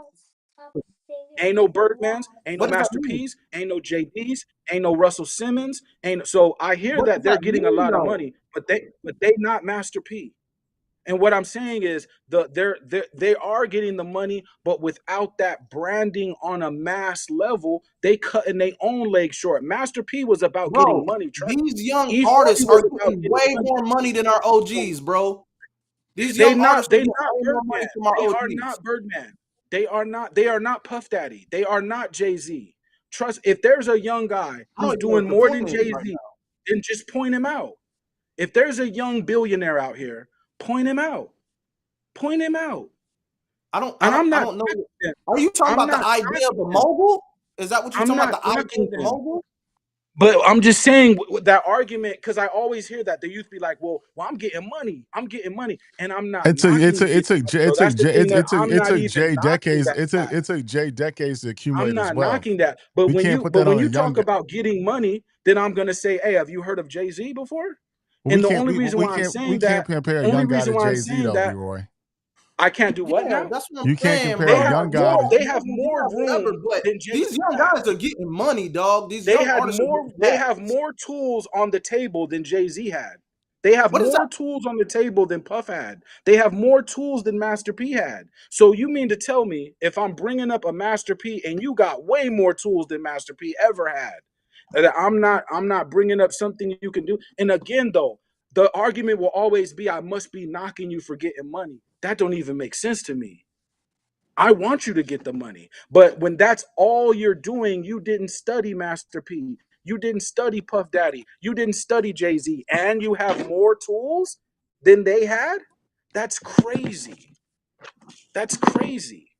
Ain't no Birdmans. Ain't no What does that Master mean? P's. Ain't no JD's. Ain't no Russell Simmons. Ain't so I hear What does that they're that getting a mean lot of though? money, but they not Master P. And what I'm saying is they are getting the money, but without that branding on a mass level, they cutting their own leg short. Master P was about getting Bro, money. Trust me. these young E40 artists are was about getting getting way money. more money than our So OGs, bro. These they young not artists are they getting not way more money Birdman. from our They are OGs. not Birdman. They are not Puff Daddy. They are not Jay-Z. Trust if there's a young guy I don't who's even know doing what the more point than is right Jay-Z, then just point him out. If there's a young billionaire out here, point him out. Point him out. now. And I'm I not don't know. knocking them. Are you talking I'm about not the idea of knocking a them. mogul? Is that what you're I'm talking not about? The idea knocking of a them. mogul? But I'm just saying that argument because I always hear that the youth be like, "Well, I'm getting money," and I'm not knocking getting money, bro. That's the thing that I'm it not took even Jay knocking decades. that fact. It took Jay decades to I'm accumulate his not wealth. knocking that. But We when can't you put but that on when a you young talk guy. about getting money, then I'm gonna say, "Hey, have you heard of Jay-Z before?" We And the can't only reason why I'm we saying can't that, compare a only young guy reason to why I'm Jay-Z saying though, that, Leroy. I can't do what Yeah, now? that's what I'm You can't saying, compare They a bro. have young Like, guy more. to They have yeah, more whatever. room But than Jay these Z young had. guys are getting money, dog. These They young had artists are more. getting They that. have more tools on the table than Jay Z had. They have What is that? more tools on the table than Puff had. They have more tools than Master P had. So you mean to tell me if I'm bringing up a Master P and you got way more tools than Master P ever had, that I'm not bringing up something you can do? And again, though, the argument will always be I must be knocking you for getting money. That don't even make sense to me. I want you to get the money. But when that's all you're doing, you didn't study Master P. You didn't study Puff Daddy. You didn't study Jay-Z, and you have more tools than they had? That's crazy. That's crazy.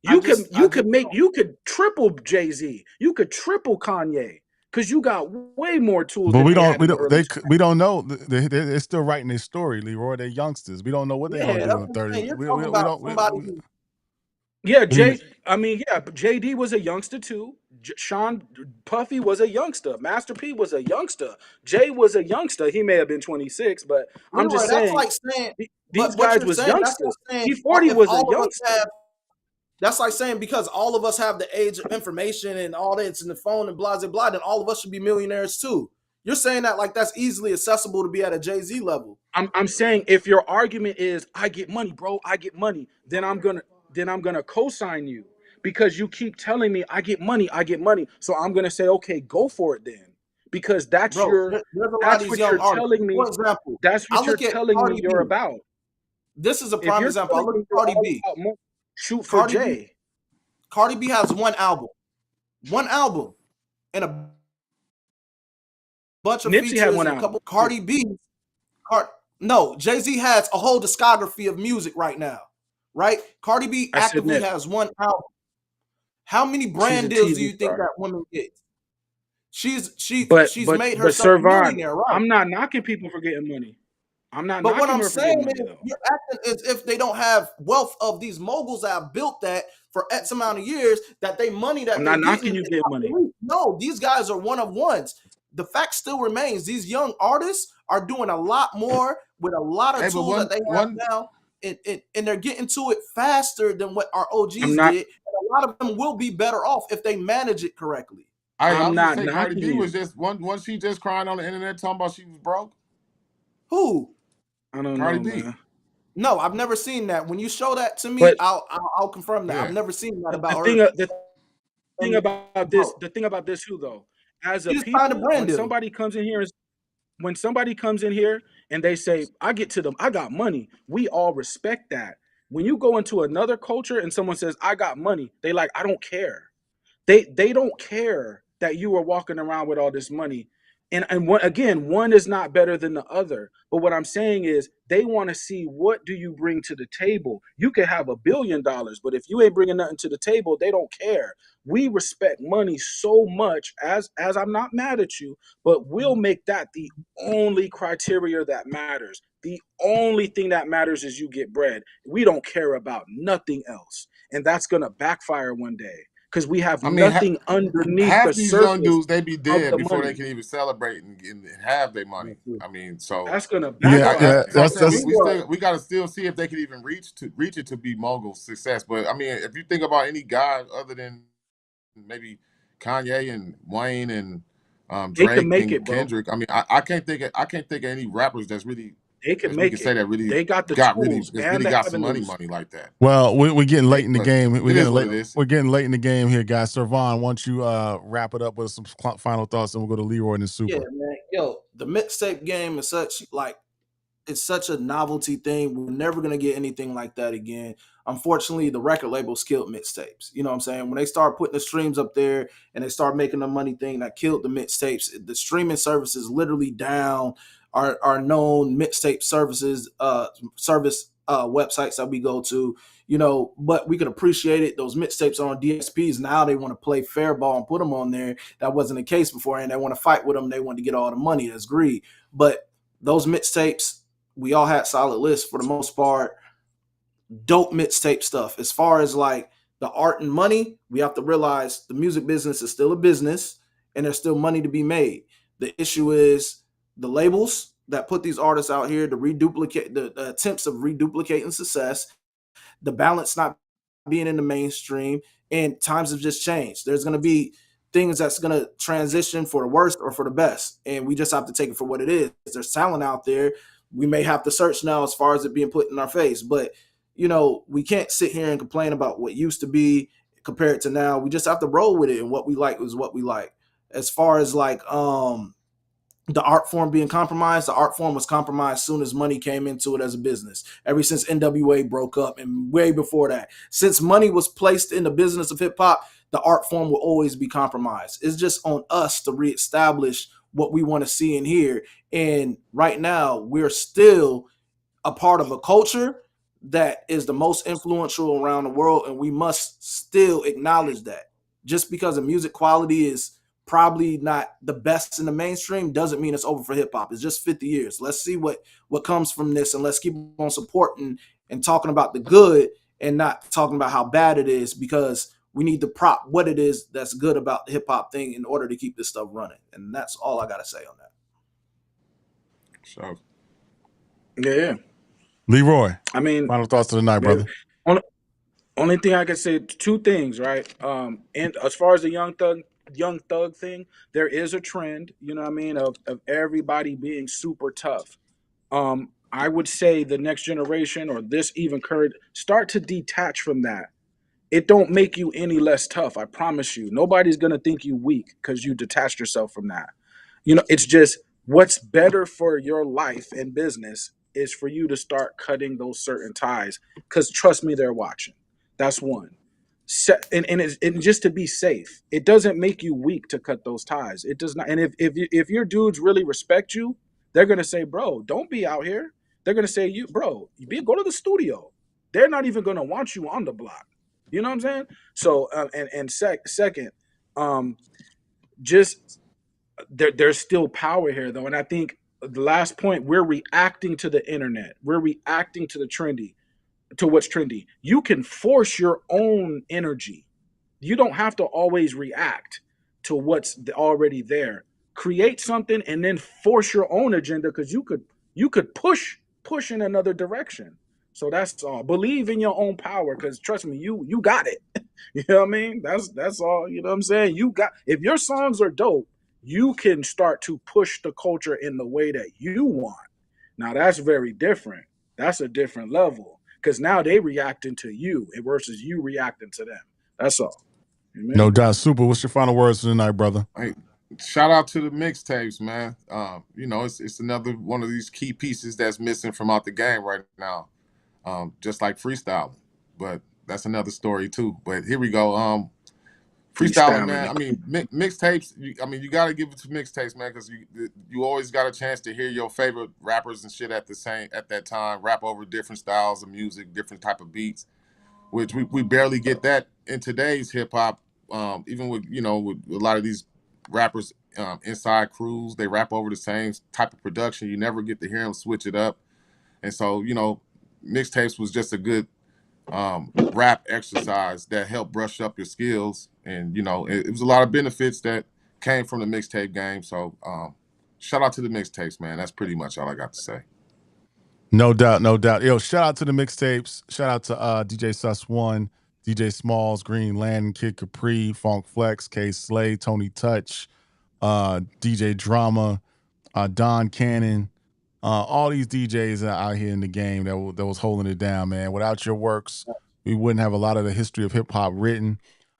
You could I you just could make you could triple Jay-Z. You could triple Kanye because you got way more tools but than they had in the early we don't know. They're still writing their story, Leroy. They're youngsters. We don't know what they're yeah, gonna that's do in what the I'm saying. 30s. You're talking about somebody who Yeah, We- but JD was a youngster too. Sean Puffy was a youngster. Master P was a youngster. Jay was a youngster. He may have been 26, but I'm Leroy, just that's saying like saying, these but what guys you're was saying, that's youngsters. like saying P40 if was a all of us youngster. have, that's like saying because all of us have the age of information and all that's in the phone and blah, blah, blah, then all of us should be millionaires too. You're saying that like that's easily accessible to be at a Jay-Z level. I'm saying if your argument is I get money, bro, I get money, then I'm gonna co-sign you because you keep telling me I get money, I get money. So I'm gonna say, okay, go for it then. Because Bro, there's a lot of that's these what young you're artists. telling For me. example, That's I what you're look at telling me Cardi you're B. about. This is a If prime you're example. I telling look me at you're Cardi all B. about money, shoot for Cardi B. Jay. Cardi B has one album, and a bunch of Nipsey had features one and a couple. album. Cardi B. No, Jay-Z has a whole discography of music right now, right? Cardi B I said actively Nip. has one album. How many She's a brand deals do TV you think star. that woman gets? But She's but made but herself a Servan, millionaire, right? I'm not knocking people for getting money. I'm not But what knocking I'm her for getting saying money is, though. you're acting as if they don't have wealth of these moguls that have built that for X amount of years, that they money I'm that they're not getting knocking is you getting not money. the reach. No, these guys are one of ones. The fact still remains, these young artists are doing a lot more with a lot of Hey, but tools that they have one now, and they're getting to it faster than what our I'm OGs not did. And a lot of them will be better off if they manage it correctly. I I'm was gonna not say Cardi knocking B was you. just one she just crying on the internet talking about she was broke. Who? I don't Cardi know, B. man. No, I've never seen that. When you show that to me, But I'll confirm that. I've Yeah. never seen that the about thing her. the thing about this who though, as a She just signed a people, brand deal. when somebody comes in here and they say, I get to them, I got money, we all respect that. When you go into another culture and someone says, I got money, they like, I don't care. They don't care that you are walking around with all this money. And one, again, one is not better than the other. But what I'm saying is they want to see what do you bring to the table. You could have $1 billion, but if you ain't bringing nothing to the table, they don't care. We respect money so much as I'm not mad at you, but we'll make that the only criteria that matters. The only thing that matters is you get bread. We don't care about nothing else. And that's going to backfire one day because we have I mean, nothing underneath the half these young surface dudes they be of dead the before they money. can even celebrate and have their money. I mean, so That's gonna yeah, I backfire. yeah. so I'm saying That's we got to still see if they can even reach it to be mogul success. But I mean, if you think about any guy other than maybe Kanye and Wayne and They can Drake make it, and bro. Kendrick, I mean, I can't think of any rappers that's really They can as we can make say it. that really They got the got really tools that's and really the got some avenues. money like that. well, we're getting late in the But game. it is what it is. We're getting late in the game here, guys. Servan, why don't you wrap it up with some final thoughts, and we'll go to Leroy and the Yeah, Super. man. Yo, the mixtape game is such like it's such a novelty thing. We're never gonna get anything like that again. Unfortunately, the record labels killed mixtapes. You know what I'm saying? When they start putting the streams up there and they start making the money thing, that killed the mixtapes. The streaming services literally down our known mixtape services service websites that we go to, but we could appreciate it. Those mixtapes are on DSPs. Now they want to play fair ball and put them on there. That wasn't the case before, and they want to fight with them. They want to get all the money. That's greed. But those mixtapes, we all had solid lists for the most part. Dope mixtape stuff. As far as like the art and money, we have to realize the music business is still a business and there's still money to be made. The issue is the labels that put these artists out here to reduplicate the attempts of reduplicating success, the balance not being in the mainstream, and times have just changed. There's going to be things that's going to transition for the worst or for the best, and we just have to take it for what it is. There's talent out there. We may have to search now as far as it being put in our face, but we can't sit here and complain about what used to be compared to now. We just have to roll with it, and what we like is what we like. As far as like the art form being compromised, the art form was compromised as soon as money came into it as a business. Ever since NWA broke up and way before that. Since money was placed in the business of hip hop, the art form will always be compromised. It's just on us to reestablish what we want to see and hear. And right now, we're still a part of a culture that is the most influential around the world, and we must still acknowledge that. Just because the music quality is probably not the best in the mainstream doesn't mean it's over for hip hop. It's just 50 years. Let's see what comes from this, and let's keep on supporting and talking about the good and not talking about how bad it is, because we need to prop what it is that's good about the hip hop thing in order to keep this stuff running. And that's all I got to say on that. So, Yeah. Leroy, I mean, final thoughts of the night, brother. Only thing I can say, two things, right? And as far as the young thug thing, there is a trend, you know what I mean, of everybody being super tough. I would say the next generation, or this even current, start to detach from that. It don't make you any less tough. I promise you. Nobody's gonna think you weak because you detached yourself from that. It's just what's better for your life and business is for you to start cutting those certain ties. Because trust me, they're watching. That's one. And just to be safe, it doesn't make you weak to cut those ties. It does not. And if your dudes really respect you, they're gonna say, "Bro, don't be out here." They're gonna say, "You, bro, go to the studio." They're not even gonna want you on the block. You know what I'm saying? So, second, just there's still power here though, and I think the last point, we're reacting to the internet. We're reacting to what's trendy. You can force your own energy. You don't have to always react to what's already there. Create something and then force your own agenda, because you could push in another direction. So that's all. Believe in your own power, because trust me, you got it. You know what I mean? That's all. You know what I'm saying? If your songs are dope, you can start to push the culture in the way that you want. Now that's very different. That's a different level, because now they reacting to you versus you reacting to them. That's all. Amen. No doubt. Super. What's your final words for the night, brother? hey, shout out to the mixtapes, man. It's another one of these key pieces that's missing from out the game right now. Just like freestyling, but that's another story too. But here we go. Freestyling, man. I mean, mixtapes. You got to give it to mixtapes, man, because you always got a chance to hear your favorite rappers and shit at that time rap over different styles of music, different type of beats, which we barely get that in today's hip hop. Even with with a lot of these rappers inside crews, they rap over the same type of production. You never get to hear them switch it up, and so mixtapes was just a good rap exercise that helped brush up your skills, and it was a lot of benefits that came from the mixtape game. So shout out to the mixtapes, man. That's pretty much all I got to say. No doubt, no doubt. Yo, shout out to the mixtapes. Shout out to DJ Sus One, DJ Smalls, Green Land, Kid Capri, Funk Flex, K Slay, Tony Touch, DJ Drama, Don Cannon. All these DJs out here in the game that was holding it down, man. Without your works, we wouldn't have a lot of the history of hip hop written.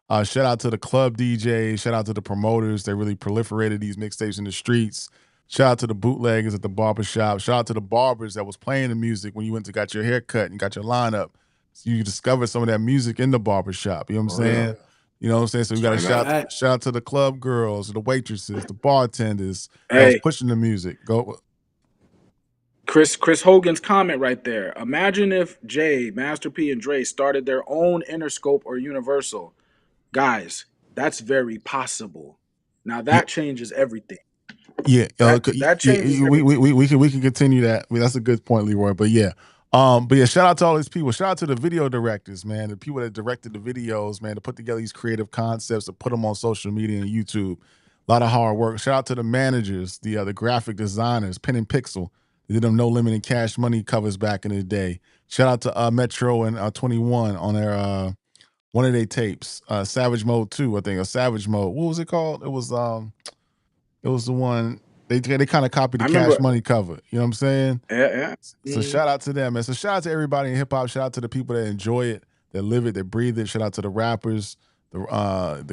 Shout out to the club DJs. Shout out to the promoters. They really proliferated these mixtapes in the streets. Shout out to the bootleggers at the barbershop. Shout out to the barbers that was playing the music when you went to got your hair cut and got your lineup. So you discovered some of that music in the barbershop. You know what I'm saying? You know what I'm saying? So we got to shout out to the club girls, the waitresses, the bartenders that was pushing the music. Go. Chris Hogan's comment right there. Imagine if Jay, Master P, and Dre started their own Interscope or Universal. Guys, that's very possible. Now Yeah, that changes everything. yeah, That changes everything. we can continue that. I mean, that's a good point, Leroy. But yeah, shout out to all these people. Shout out to the video directors, man. The people that directed the videos, man, to put together these creative concepts, to put them on social media and YouTube. A lot of hard work. Shout out to the managers, the graphic designers, Pen and Pixel. They did them No Limit and Cash Money covers back in the day. Shout out to Metro and 21 on their one of their tapes, Savage Mode 2, I think, or Savage Mode. What was it called? It was the one they kind of copied the I remember. Cash Money cover. You know what I'm saying? Yeah. So shout out to them, man. So shout out to everybody in hip hop. Shout out to the people that enjoy it, that live it, that breathe it. Shout out to the rappers, the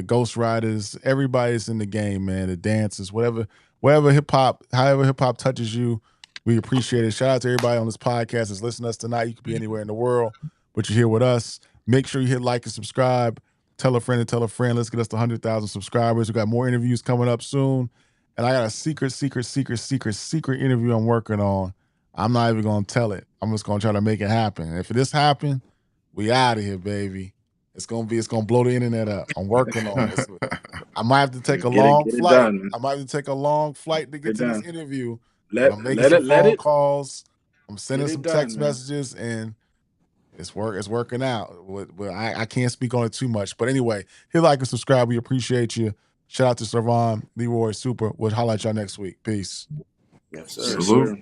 ghostwriters, everybody's in the game, man. The dancers, however hip hop touches you, we appreciate it. Shout out to everybody on this podcast that's listening to us tonight. You could be anywhere in the world, but you're here with us. Make sure you hit like and subscribe. Tell a friend and tell a friend. Let's get us to 100,000 subscribers. We got more interviews coming up soon. And I got a secret interview I'm working on. I'm not even gonna tell it. I'm just gonna try to make it happen. And if this happen, we out of here, baby. It's gonna blow the internet up. I'm working on it. I might have to take a long flight. I might have to take a long flight to get to this interview. I'm making some phone calls. I'm sending some text messages, and it's working out. I can't speak on it too much, but anyway, hit like and subscribe. We appreciate you. Shout out to Servan, Leroy, Super. We'll highlight y'all next week. Peace. Yes, sir. Salute.